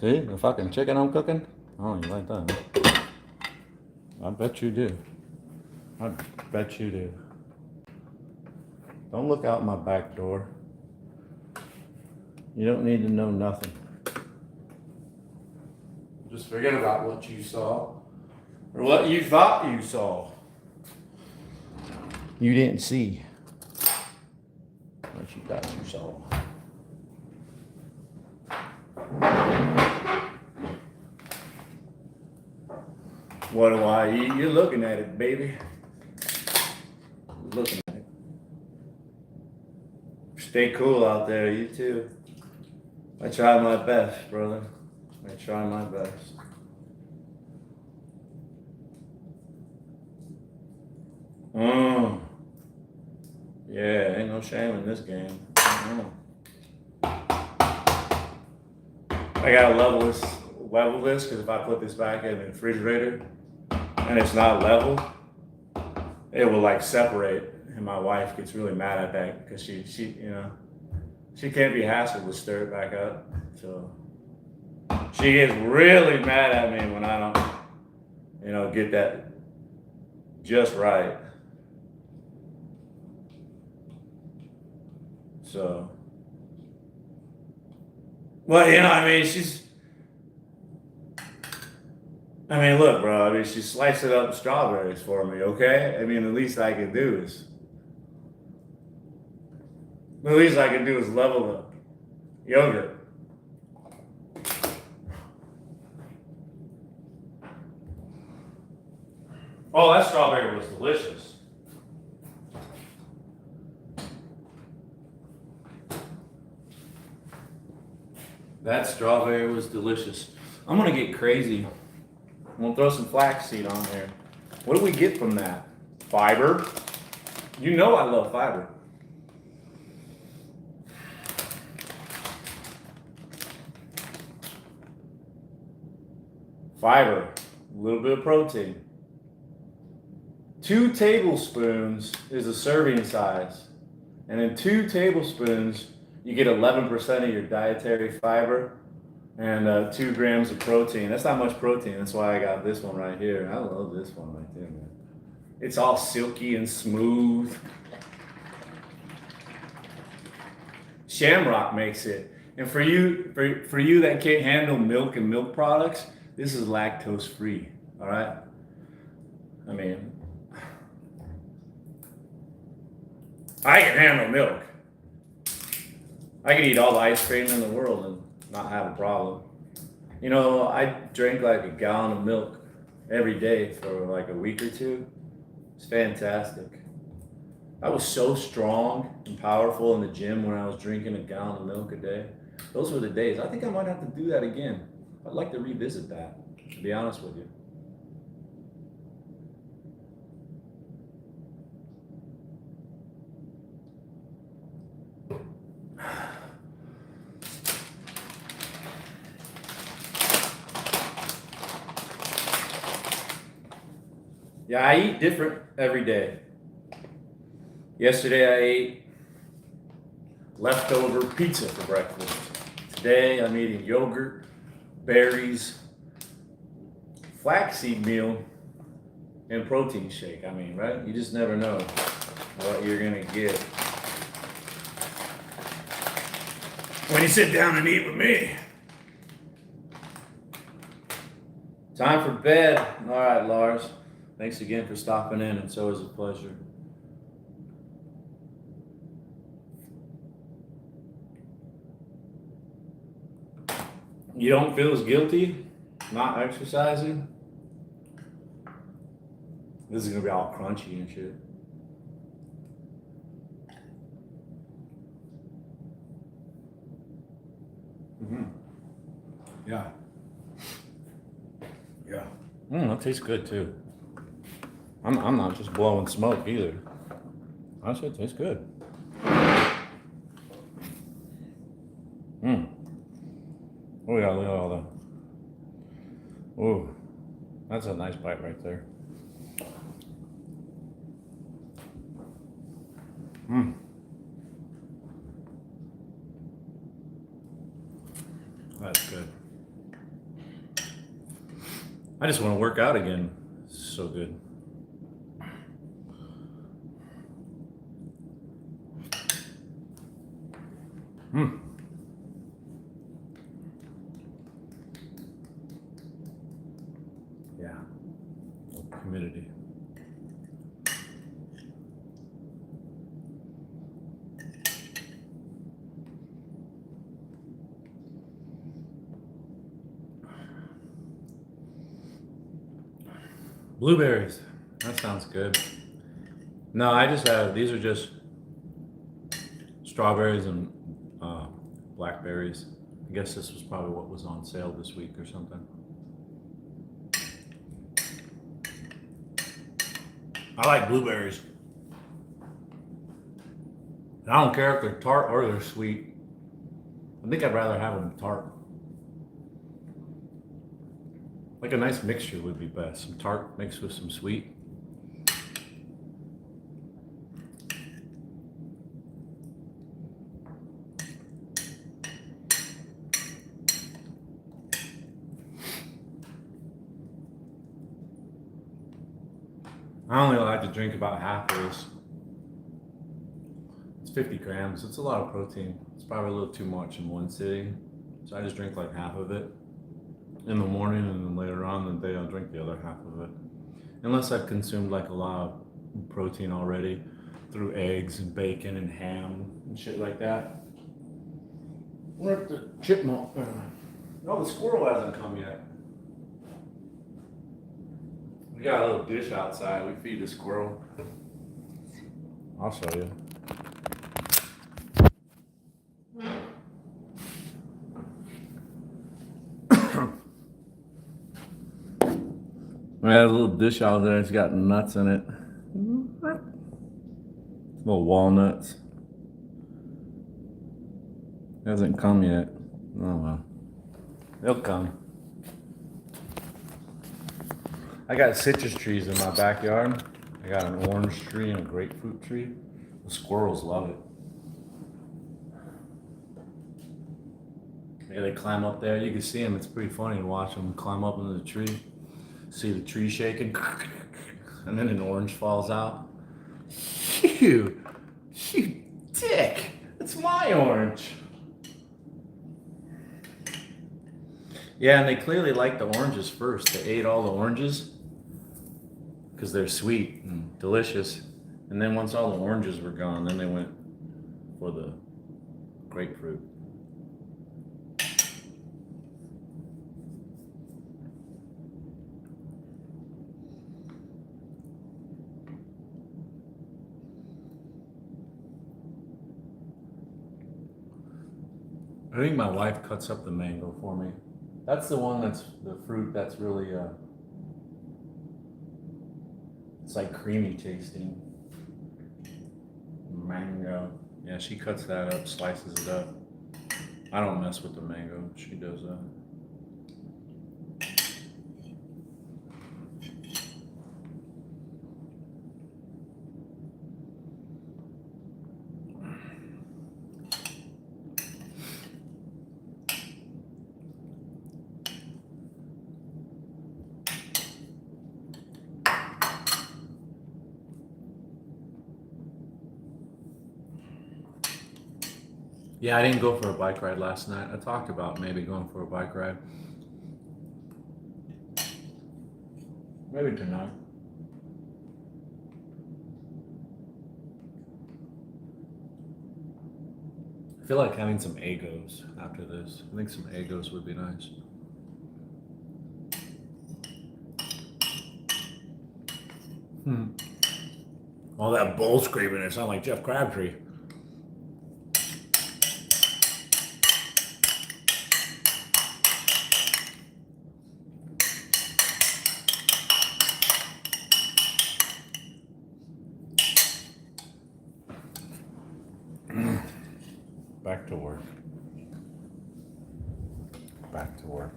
See the fucking chicken I'm cooking? Oh, you like that? Huh? I bet you do. I bet you do. Don't look out my back door. You don't need to know nothing. Just forget about what you saw. Or what you thought you saw. You didn't see what you thought you saw. What do I eat? You're looking at it, baby. You're looking at it. Stay cool out there, you too. I try my best, brother. I try my best. Yeah, ain't no shame in this game. I gotta level this, because if I put this back in the refrigerator and it's not level, it will like separate. And my wife gets really mad at that because she can't be hassled to stir it back up. So she gets really mad at me when I don't, get that just right. So, well, look, bro, she sliced it up strawberries for me, okay? The least I can do is level the yogurt. Oh, that strawberry was delicious. That strawberry was delicious. I'm gonna get crazy. I'm gonna throw some flaxseed on there. What do we get from that? Fiber. You know I love fiber. Fiber, a little bit of protein. 2 tablespoons is a serving size. And in 2 tablespoons, you get 11% of your dietary fiber and 2 grams of protein. That's not much protein. That's why I got this one right here. I love this one right there, man. It's all silky and smooth. Shamrock makes it. And for you that can't handle milk and milk products, this is lactose free. All right. I can handle milk. I can eat all the ice cream in the world and not have a problem. I drink like a gallon of milk every day for like a week or 2. It's fantastic. I was so strong and powerful in the gym when I was drinking a gallon of milk a day. Those were the days. I think I might have to do that again. I'd like to revisit that, to be honest with you. Yeah, I eat different every day. Yesterday I ate leftover pizza for breakfast. Today I'm eating yogurt, berries, flaxseed meal, and protein shake. I mean, right? You just never know what you're gonna get when you sit down and eat with me. Time for bed. All right, Lars. Thanks again for stopping in, and so is a pleasure. You don't feel as guilty not exercising? This is gonna be all crunchy and shit. Yeah. Yeah. That tastes good too. I'm not just blowing smoke either. That shit tastes good. Oh yeah, look at all that. Oh, that's a nice bite right there. That's good. I just want to work out again. It's so good. Yeah. Humidity. Blueberries. That sounds good. No, I just have, these are just strawberries and blackberries. I guess this was probably what was on sale this week or something. I like blueberries. And I don't care if they're tart or they're sweet. I think I'd rather have them tart. Like a nice mixture would be best. Some tart mixed with some sweet. I only like to drink about half of this. It's 50 grams. It's a lot of protein. It's probably a little too much in one sitting. So I just drink like half of it in the morning, and then later on in the day I'll drink the other half of it. Unless I've consumed like a lot of protein already through eggs and bacon and ham and shit like that. Where's the chipmunk? No, the squirrel hasn't come yet. We got a little dish outside. We feed the squirrel. I'll show you. We had a little dish out there. It's got nuts in it. Little walnuts. Hasn't come yet. Oh well. It'll come. I got citrus trees in my backyard. I got an orange tree and a grapefruit tree. The squirrels love it. Yeah, they climb up there. You can see them. It's pretty funny to watch them climb up into the tree. See the tree shaking, and then an orange falls out. You dick! It's my orange. Yeah, and they clearly like the oranges first. They ate all the oranges because they're sweet and delicious. And then once all the oranges were gone, then they went for the grapefruit. think my wife cuts up the mango for me. That's the one that's the fruit that's really it's like creamy tasting. Mango. Yeah, she cuts that up, slices it up. I don't mess with the mango. She does that. Yeah, I didn't go for a bike ride last night. I talked about maybe going for a bike ride. Maybe tonight. I feel like having some Egos after this. I think some Egos would be nice. All that bull screaming, it sounded like Jeff Crabtree. Back to work. Back to work.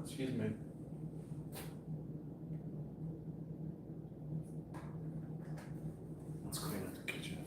Excuse me. Let's clean up the kitchen.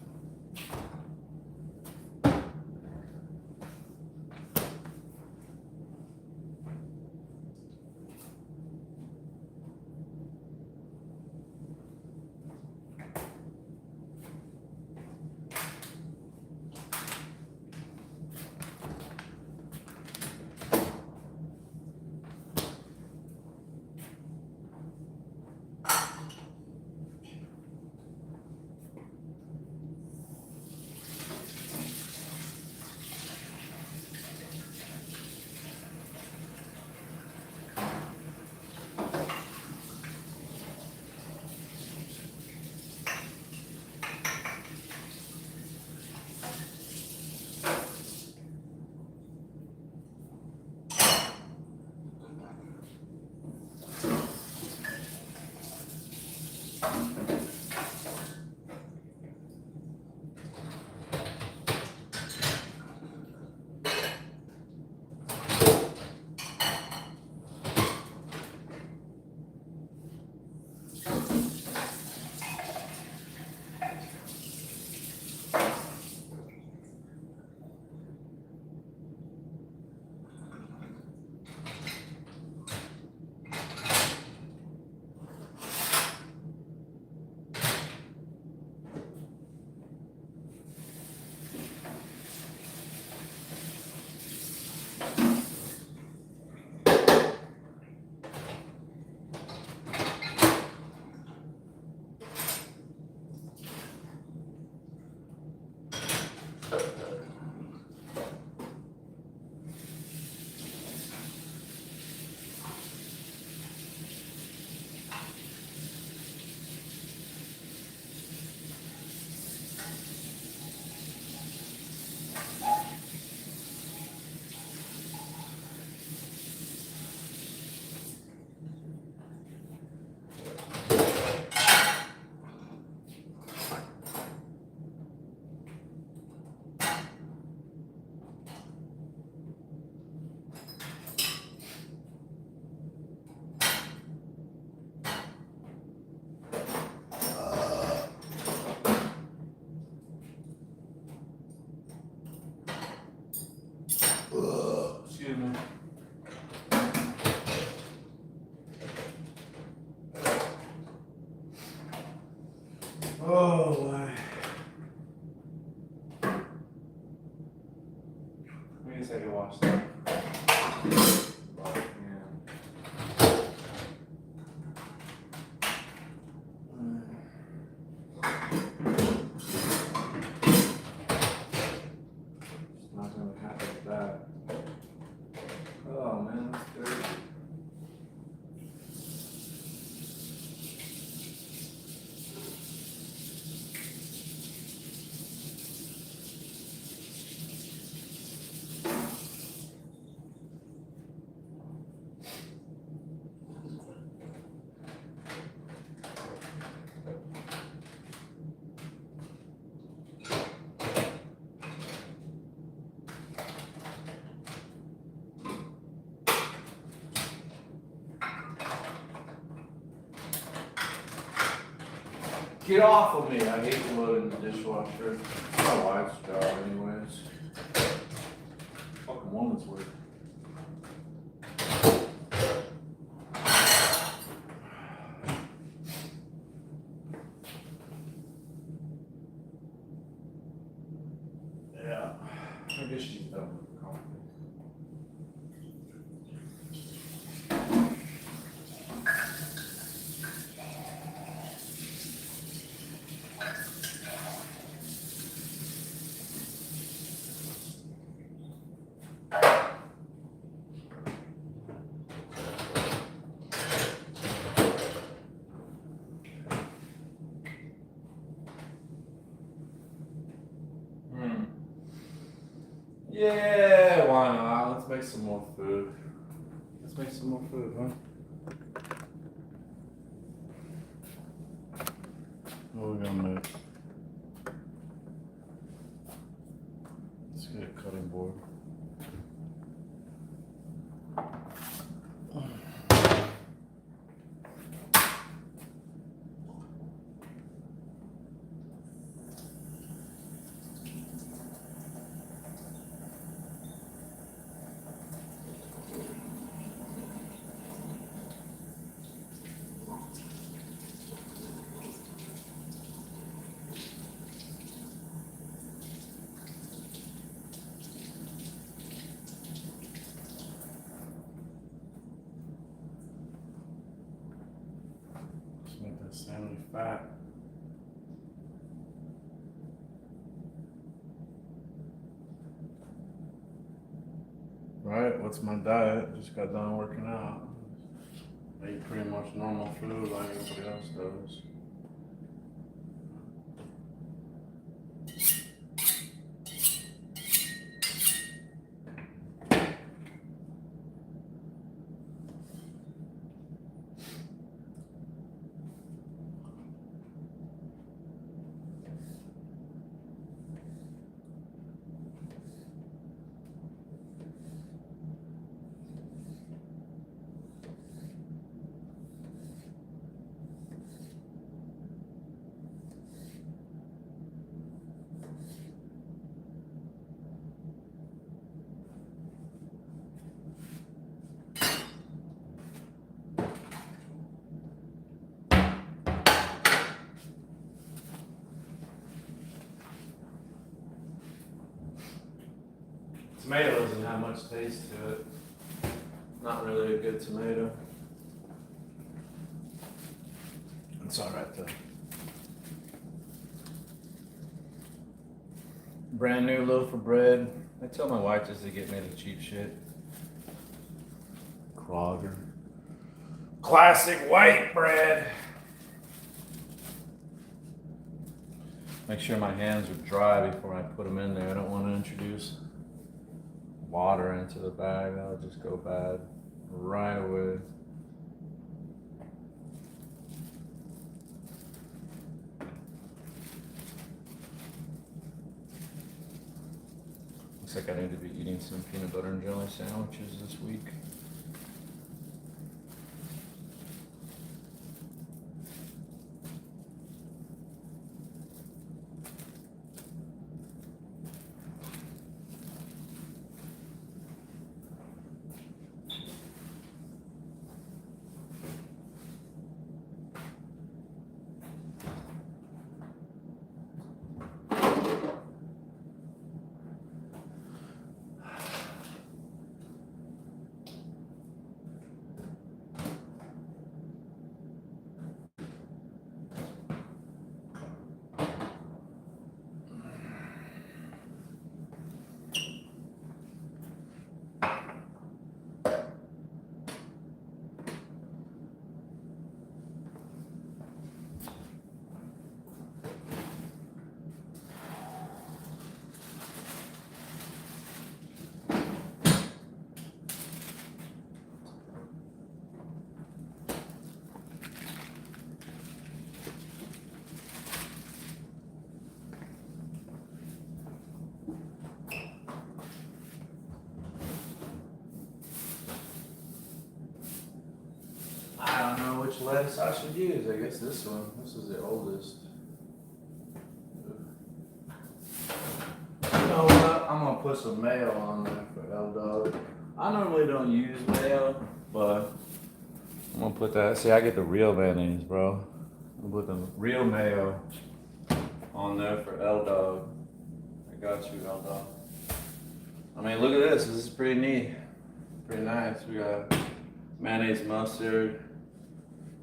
Excuse me. Oh, boy. Let me just take a wash there. Yeah. Get off of me. I hate loading the dishwasher. It's my wife's job anyways. Fucking woman's work. Yeah. I guess she's done with the coffee. Yeah, why not? Let's make some more food. Let's make some more food, huh? What are we gonna make? Let's get a cutting board. Let's make that salmon fat. Right, what's my diet? Just got done working out. I eat pretty much normal food like everybody else does. Tomato doesn't have much taste to it. Not really a good tomato. It's alright though. Brand new loaf of bread. I tell my wife just to get me the cheap shit. Clogger. Classic white bread. Make sure my hands are dry before I put them in there. I don't want to introduce water into the bag. That'll just go bad right away. Looks like I need to be eating some peanut butter and jelly sandwiches this week. I don't know which lettuce I should use. I guess this one. This is the oldest. I'm gonna put some mayo on there for L Dog. I normally don't use mayo, but I'm gonna put that. See, I get the real mayonnaise, bro. I'm gonna put the real mayo on there for L Dog. I got you, L Dog. I mean, look at this. This is pretty neat. Pretty nice. We got mayonnaise, mustard,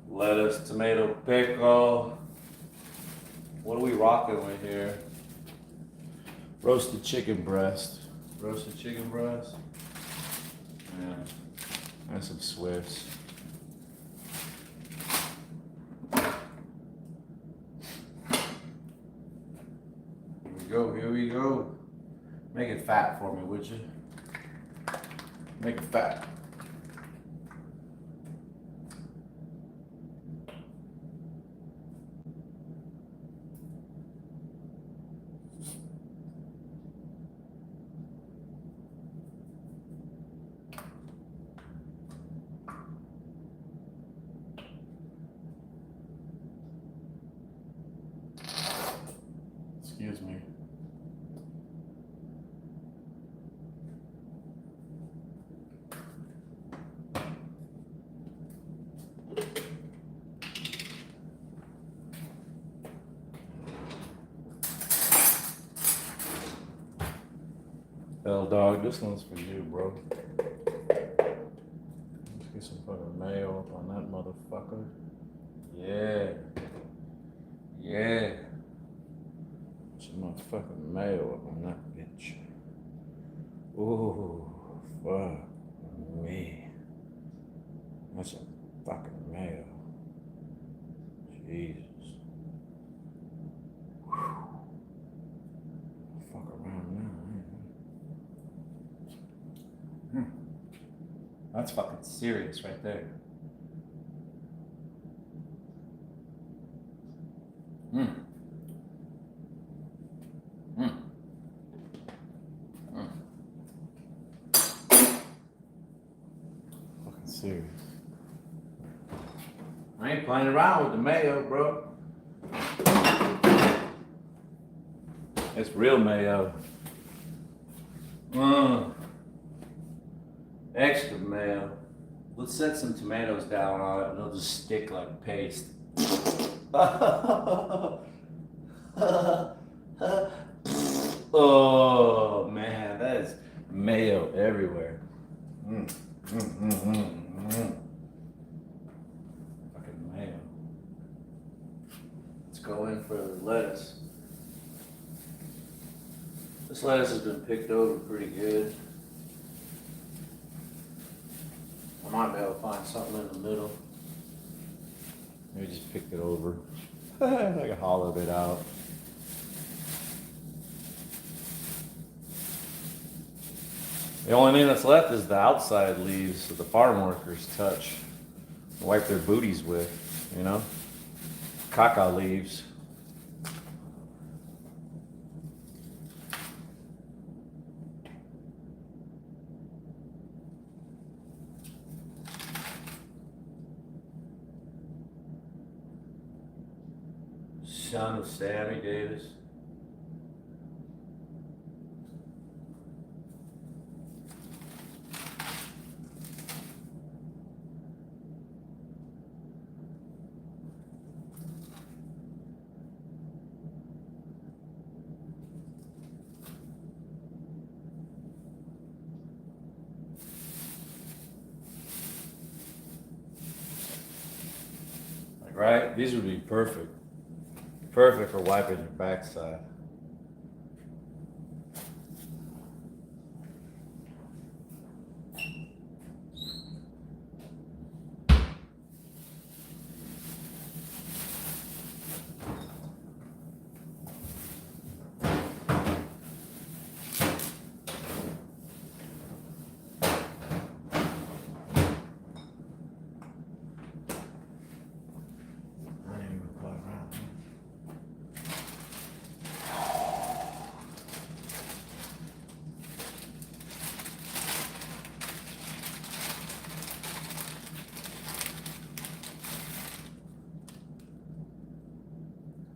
lettuce, tomato, pickle. What are we rocking with here? Roasted chicken breast. Roasted chicken breast. Yeah. And some Swifts. Here we go, here we go. Make it fat for me, would you? Make it fat. Excuse me. L Dog, this one's for you, bro. Let's get some fucking mayo up on that motherfucker. Yeah. Yeah. Some motherfucking mayo up on that bitch. Ooh, fuck me. That's some fucking mayo. Jesus. Whew. Fuck around now. That's fucking serious right there. Fucking serious. I ain't playing around with the mayo, bro. It's real mayo. Extra mayo. Let's set some tomatoes down on it and they'll just stick like paste. Oh man, that is mayo everywhere. Fucking mayo. Let's go in for the lettuce. This lettuce has been picked over pretty good. I might be able to find something in the middle. Maybe just picked it over. I can hollowed it out. The only thing that's left is the outside leaves that the farm workers touch, wipe their booties with, you know? Caca leaves. Son of Sammy Davis. Like, right? These would be perfect. Perfect for wiping your backside.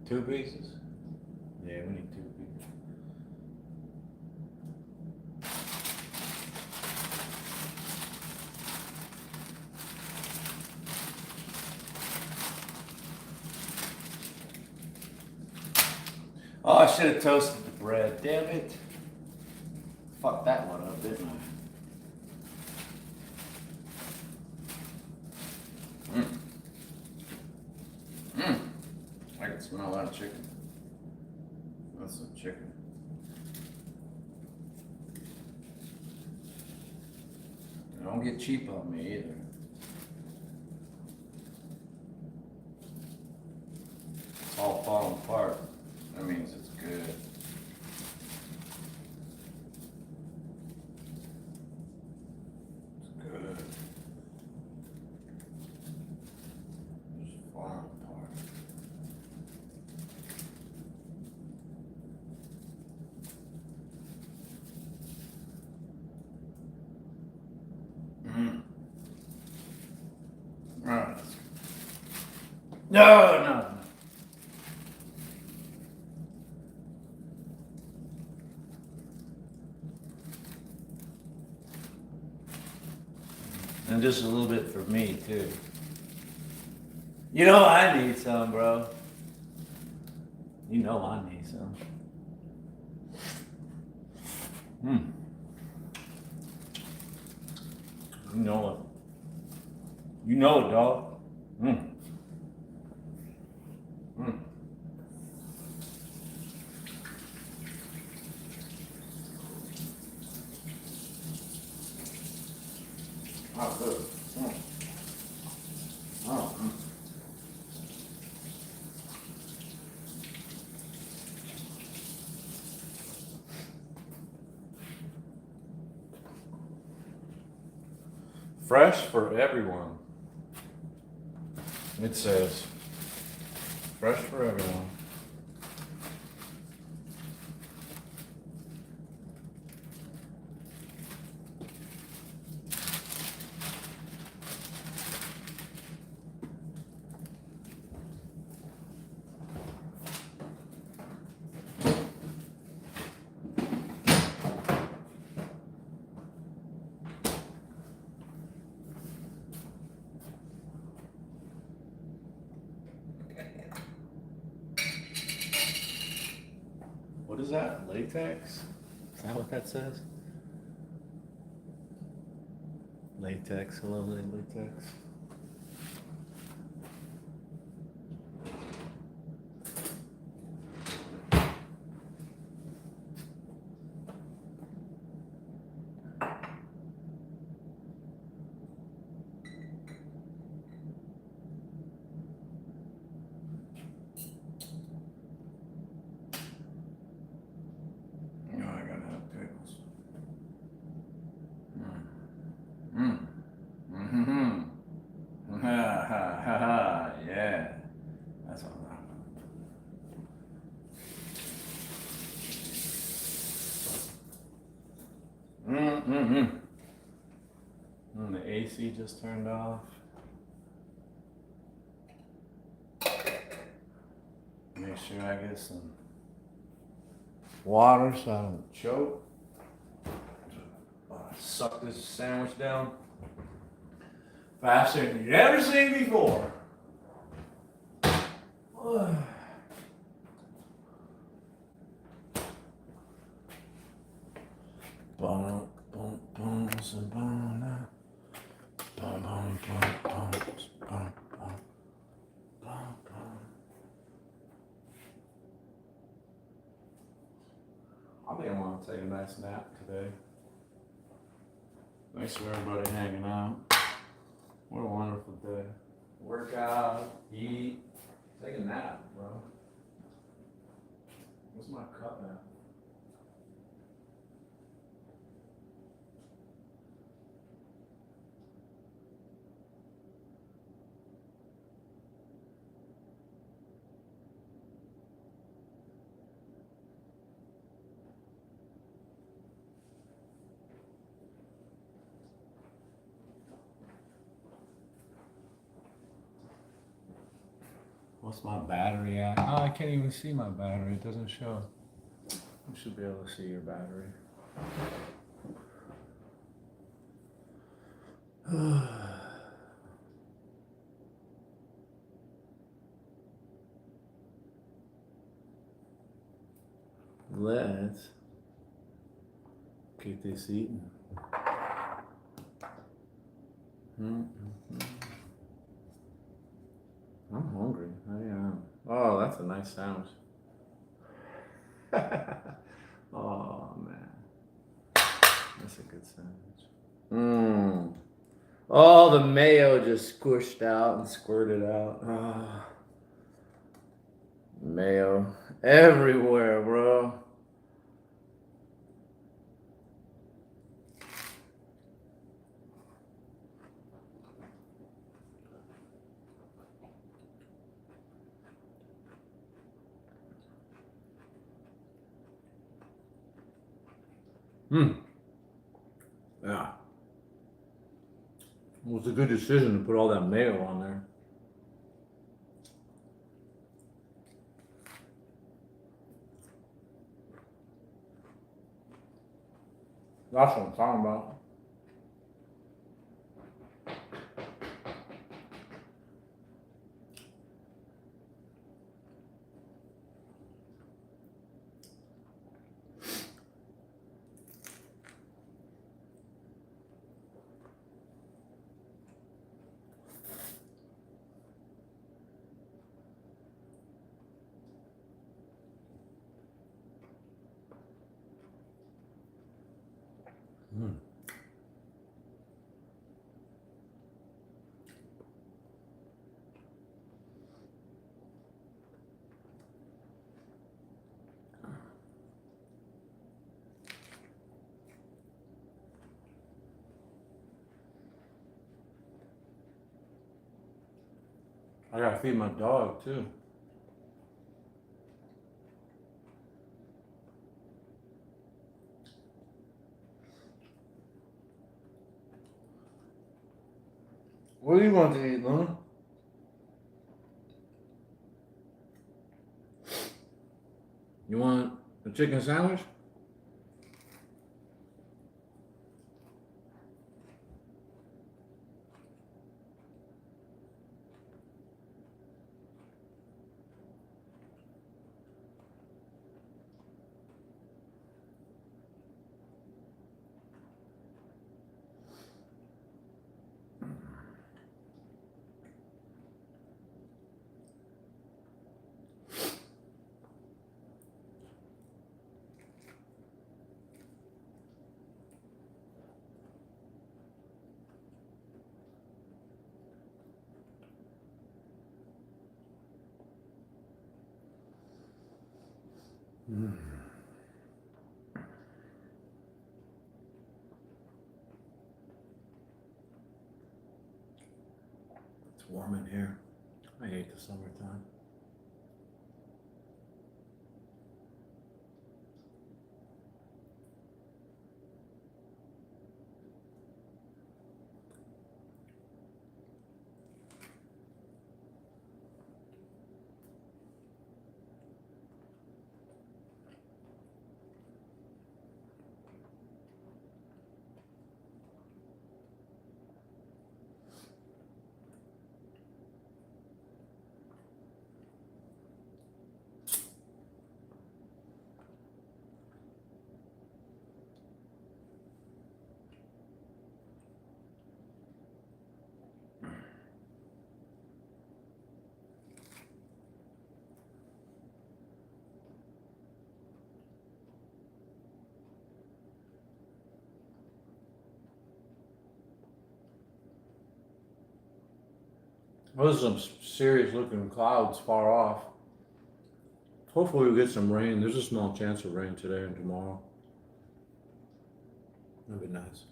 Two pieces? Yeah, we need 2 pieces. Oh, I should have toasted the bread. Damn it. Fucked that one up, didn't I? I can smell that chicken. That's some chicken. Don't get cheap on me either. It's all falling apart. That means it's good. It's good. Just falling apart. Alright. No. And just a little bit for me too. You know I need some, bro. You know I need some. You know it. You know it, dog. Oh, good. Fresh for everyone. It says fresh for everyone. What is that? Latex? Is that what that says? Latex, a lovely latex. No, I gotta have pickles. Ha ha ha ha, yeah. That's all right. The AC just turned off. Make sure I get some water so I don't choke. Suck this sandwich down faster than you've ever seen before. I think I want to take a nice nap today. Thanks for everybody hanging out. What a wonderful day. Work out, eat, take a nap, bro. Where's my cup at? What's my battery at? Oh, I can't even see my battery. It doesn't show. You should be able to see your battery. let's get this eaten. I'm hungry. I am. Oh, that's a nice sandwich. Oh man, that's a good sandwich. Mmm. Oh, the mayo just squished out and squirted out. Oh, mayo everywhere, bro. Yeah. It was a good decision to put all that mayo on there. That's what I'm talking about. I gotta feed my dog too. What do you want to eat, Luna? You want a chicken sandwich? It's warm in here. I hate the summertime. Those are some serious looking clouds far off. Hopefully we'll get some rain. There's a small chance of rain today and tomorrow. That'd be nice.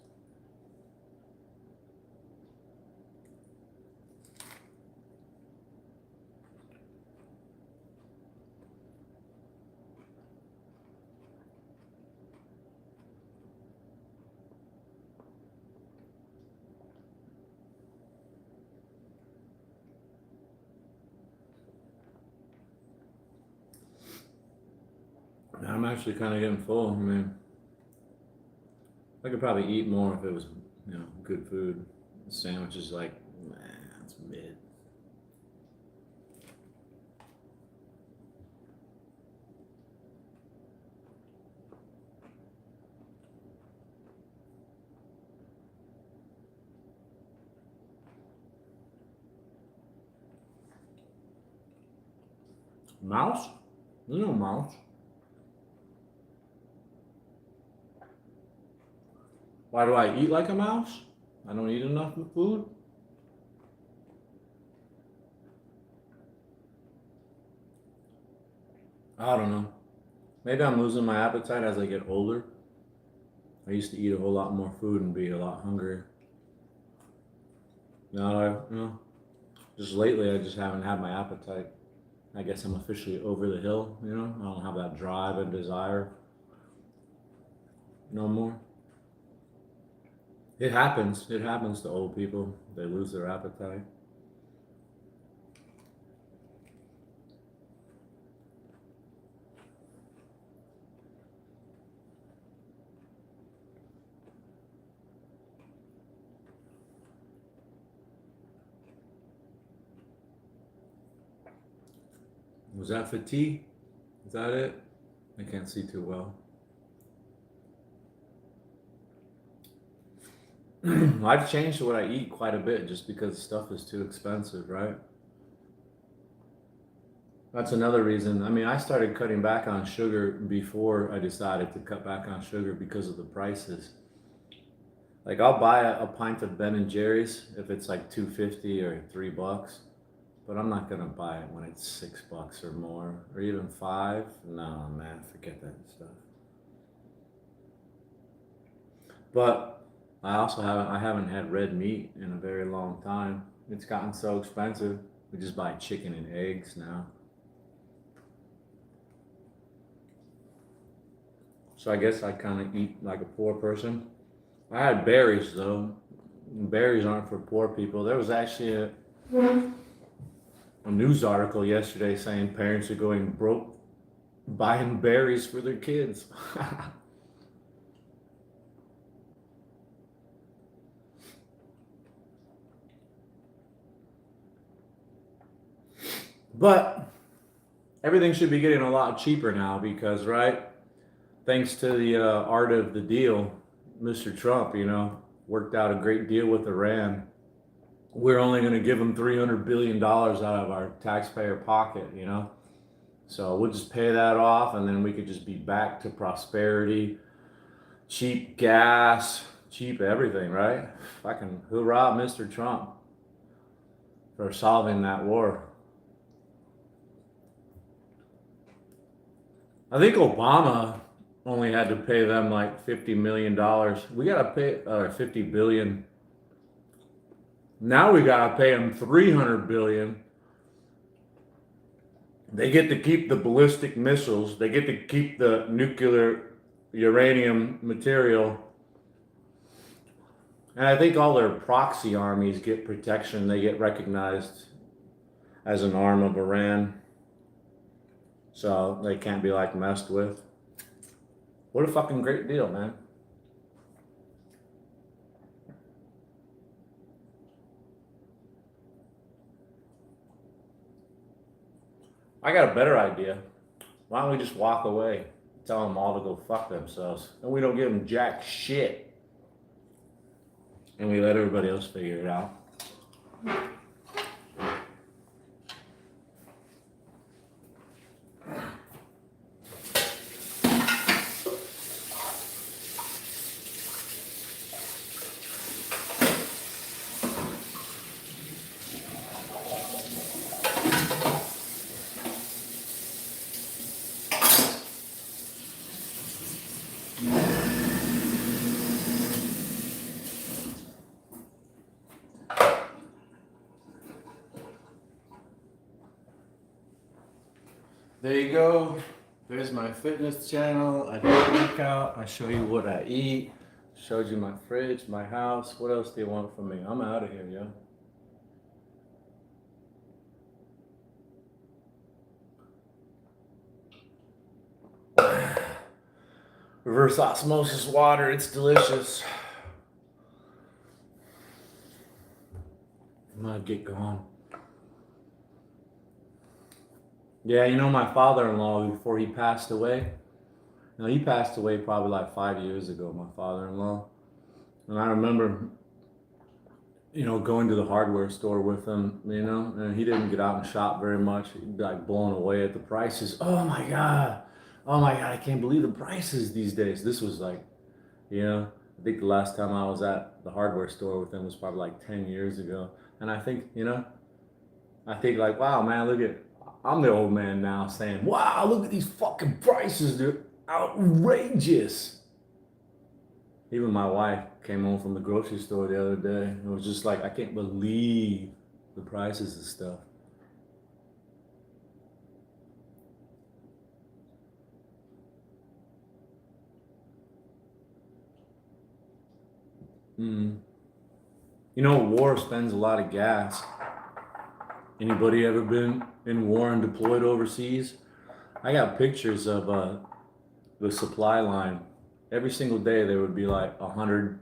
I'm actually kind of getting full. I mean, I could probably eat more if it was, good food. The sandwich is like, nah, it's mid. Mouse? There's no mouse. Why do I eat like a mouse? I don't eat enough food? I don't know. Maybe I'm losing my appetite as I get older. I used to eat a whole lot more food and be a lot hungrier. Now, just lately I just haven't had my appetite. I guess I'm officially over the hill, I don't have that drive and desire no more. It happens to old people. They lose their appetite. Was that fatigue? Is that it? I can't see too well. I've changed what I eat quite a bit just because stuff is too expensive, right? That's another reason. I mean, I started cutting back on sugar before I decided to cut back on sugar because of the prices. Like I'll buy a pint of Ben and Jerry's if it's like $2.50 or $3, but I'm not gonna buy it when it's $6 or more, or even $5. No, man, forget that stuff. But I haven't had red meat in a very long time. It's gotten so expensive. We just buy chicken and eggs now. So I guess I kind of eat like a poor person. I had berries though. Berries aren't for poor people. There was actually a news article yesterday saying parents are going broke buying berries for their kids. But everything should be getting a lot cheaper now because, right? Thanks to the art of the deal, Mr. Trump, worked out a great deal with Iran. We're only going to give them $300 billion out of our taxpayer pocket, So we'll just pay that off and then we could just be back to prosperity, cheap gas, cheap everything, right? Fucking hoorah, Mr. Trump, for solving that war. I think Obama only had to pay them like $50 million. We got to pay $50 billion. Now we got to pay them $300 billion. They get to keep the ballistic missiles. They get to keep the nuclear uranium material. And I think all their proxy armies get protection. They get recognized as an arm of Iran. So they can't be like messed with. What a fucking great deal, man. I got a better idea. Why don't we just walk away? Tell them all to go fuck themselves. And we don't give them jack shit. And we let everybody else figure it out. There you go. There's my fitness channel. I do a workout. I show you what I eat. Showed you my fridge, my house. What else do you want from me? I'm out of here, yo. Reverse osmosis water. It's delicious. I'm gonna get going. Yeah, my father-in-law, before he passed away, he passed away probably like 5 years ago, my father-in-law. And I remember going to the hardware store with him, and he didn't get out and shop very much. He'd be like blown away at the prices. Oh my God. Oh my God. I can't believe the prices these days. This was like, I think the last time I was at the hardware store with him was probably like 10 years ago. And I think, like, wow, man, I'm the old man now saying, wow, look at these fucking prices. They're outrageous. Even my wife came home from the grocery store the other day. It was just like, I can't believe the prices of stuff. War spends a lot of gas. Anybody ever been in war and deployed overseas? I got pictures of the supply line. Every single day there would be like 100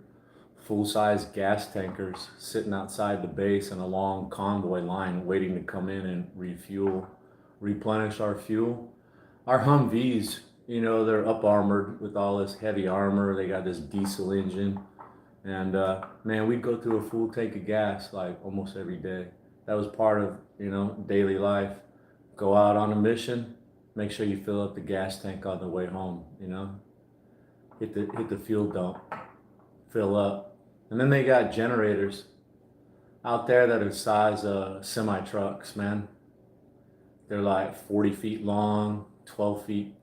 full-size gas tankers sitting outside the base in a long convoy line waiting to come in and replenish our fuel. Our Humvees, they're up armored with all this heavy armor. They got this diesel engine. And man, we'd go through a full tank of gas like almost every day. That was part of, daily life. Go out on a mission, make sure you fill up the gas tank on the way home, hit the fuel dump, fill up. And then they got generators out there that are size semi trucks, man. They're like 40 feet long, 12 feet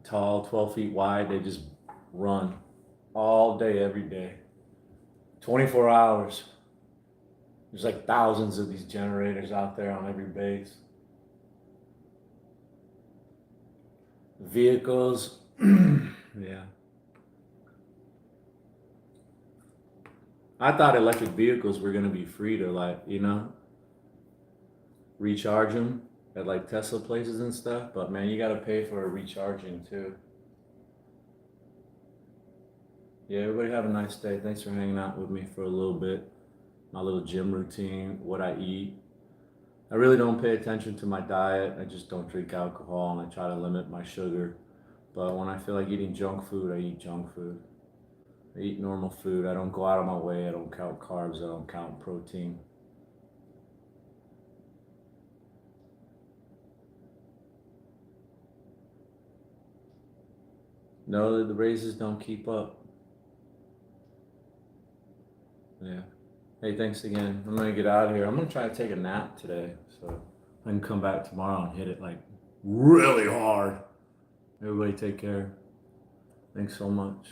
tall, 12 feet wide. They just run all day, every day, 24 hours. There's like thousands of these generators out there on every base. Vehicles, yeah. I thought electric vehicles were gonna be free to recharge them at like Tesla places and stuff, but man, you gotta pay for recharging too. Yeah, everybody have a nice day. Thanks for hanging out with me for a little bit. My little gym routine, what I eat. I really don't pay attention to my diet. I just don't drink alcohol and I try to limit my sugar. But when I feel like eating junk food, I eat junk food. I eat normal food. I don't go out of my way. I don't count carbs. I don't count protein. No, the raises don't keep up. Yeah. Hey, thanks again. I'm gonna get out of here. I'm gonna try to take a nap today, so I can come back tomorrow and hit it like really hard. Everybody take care. Thanks so much.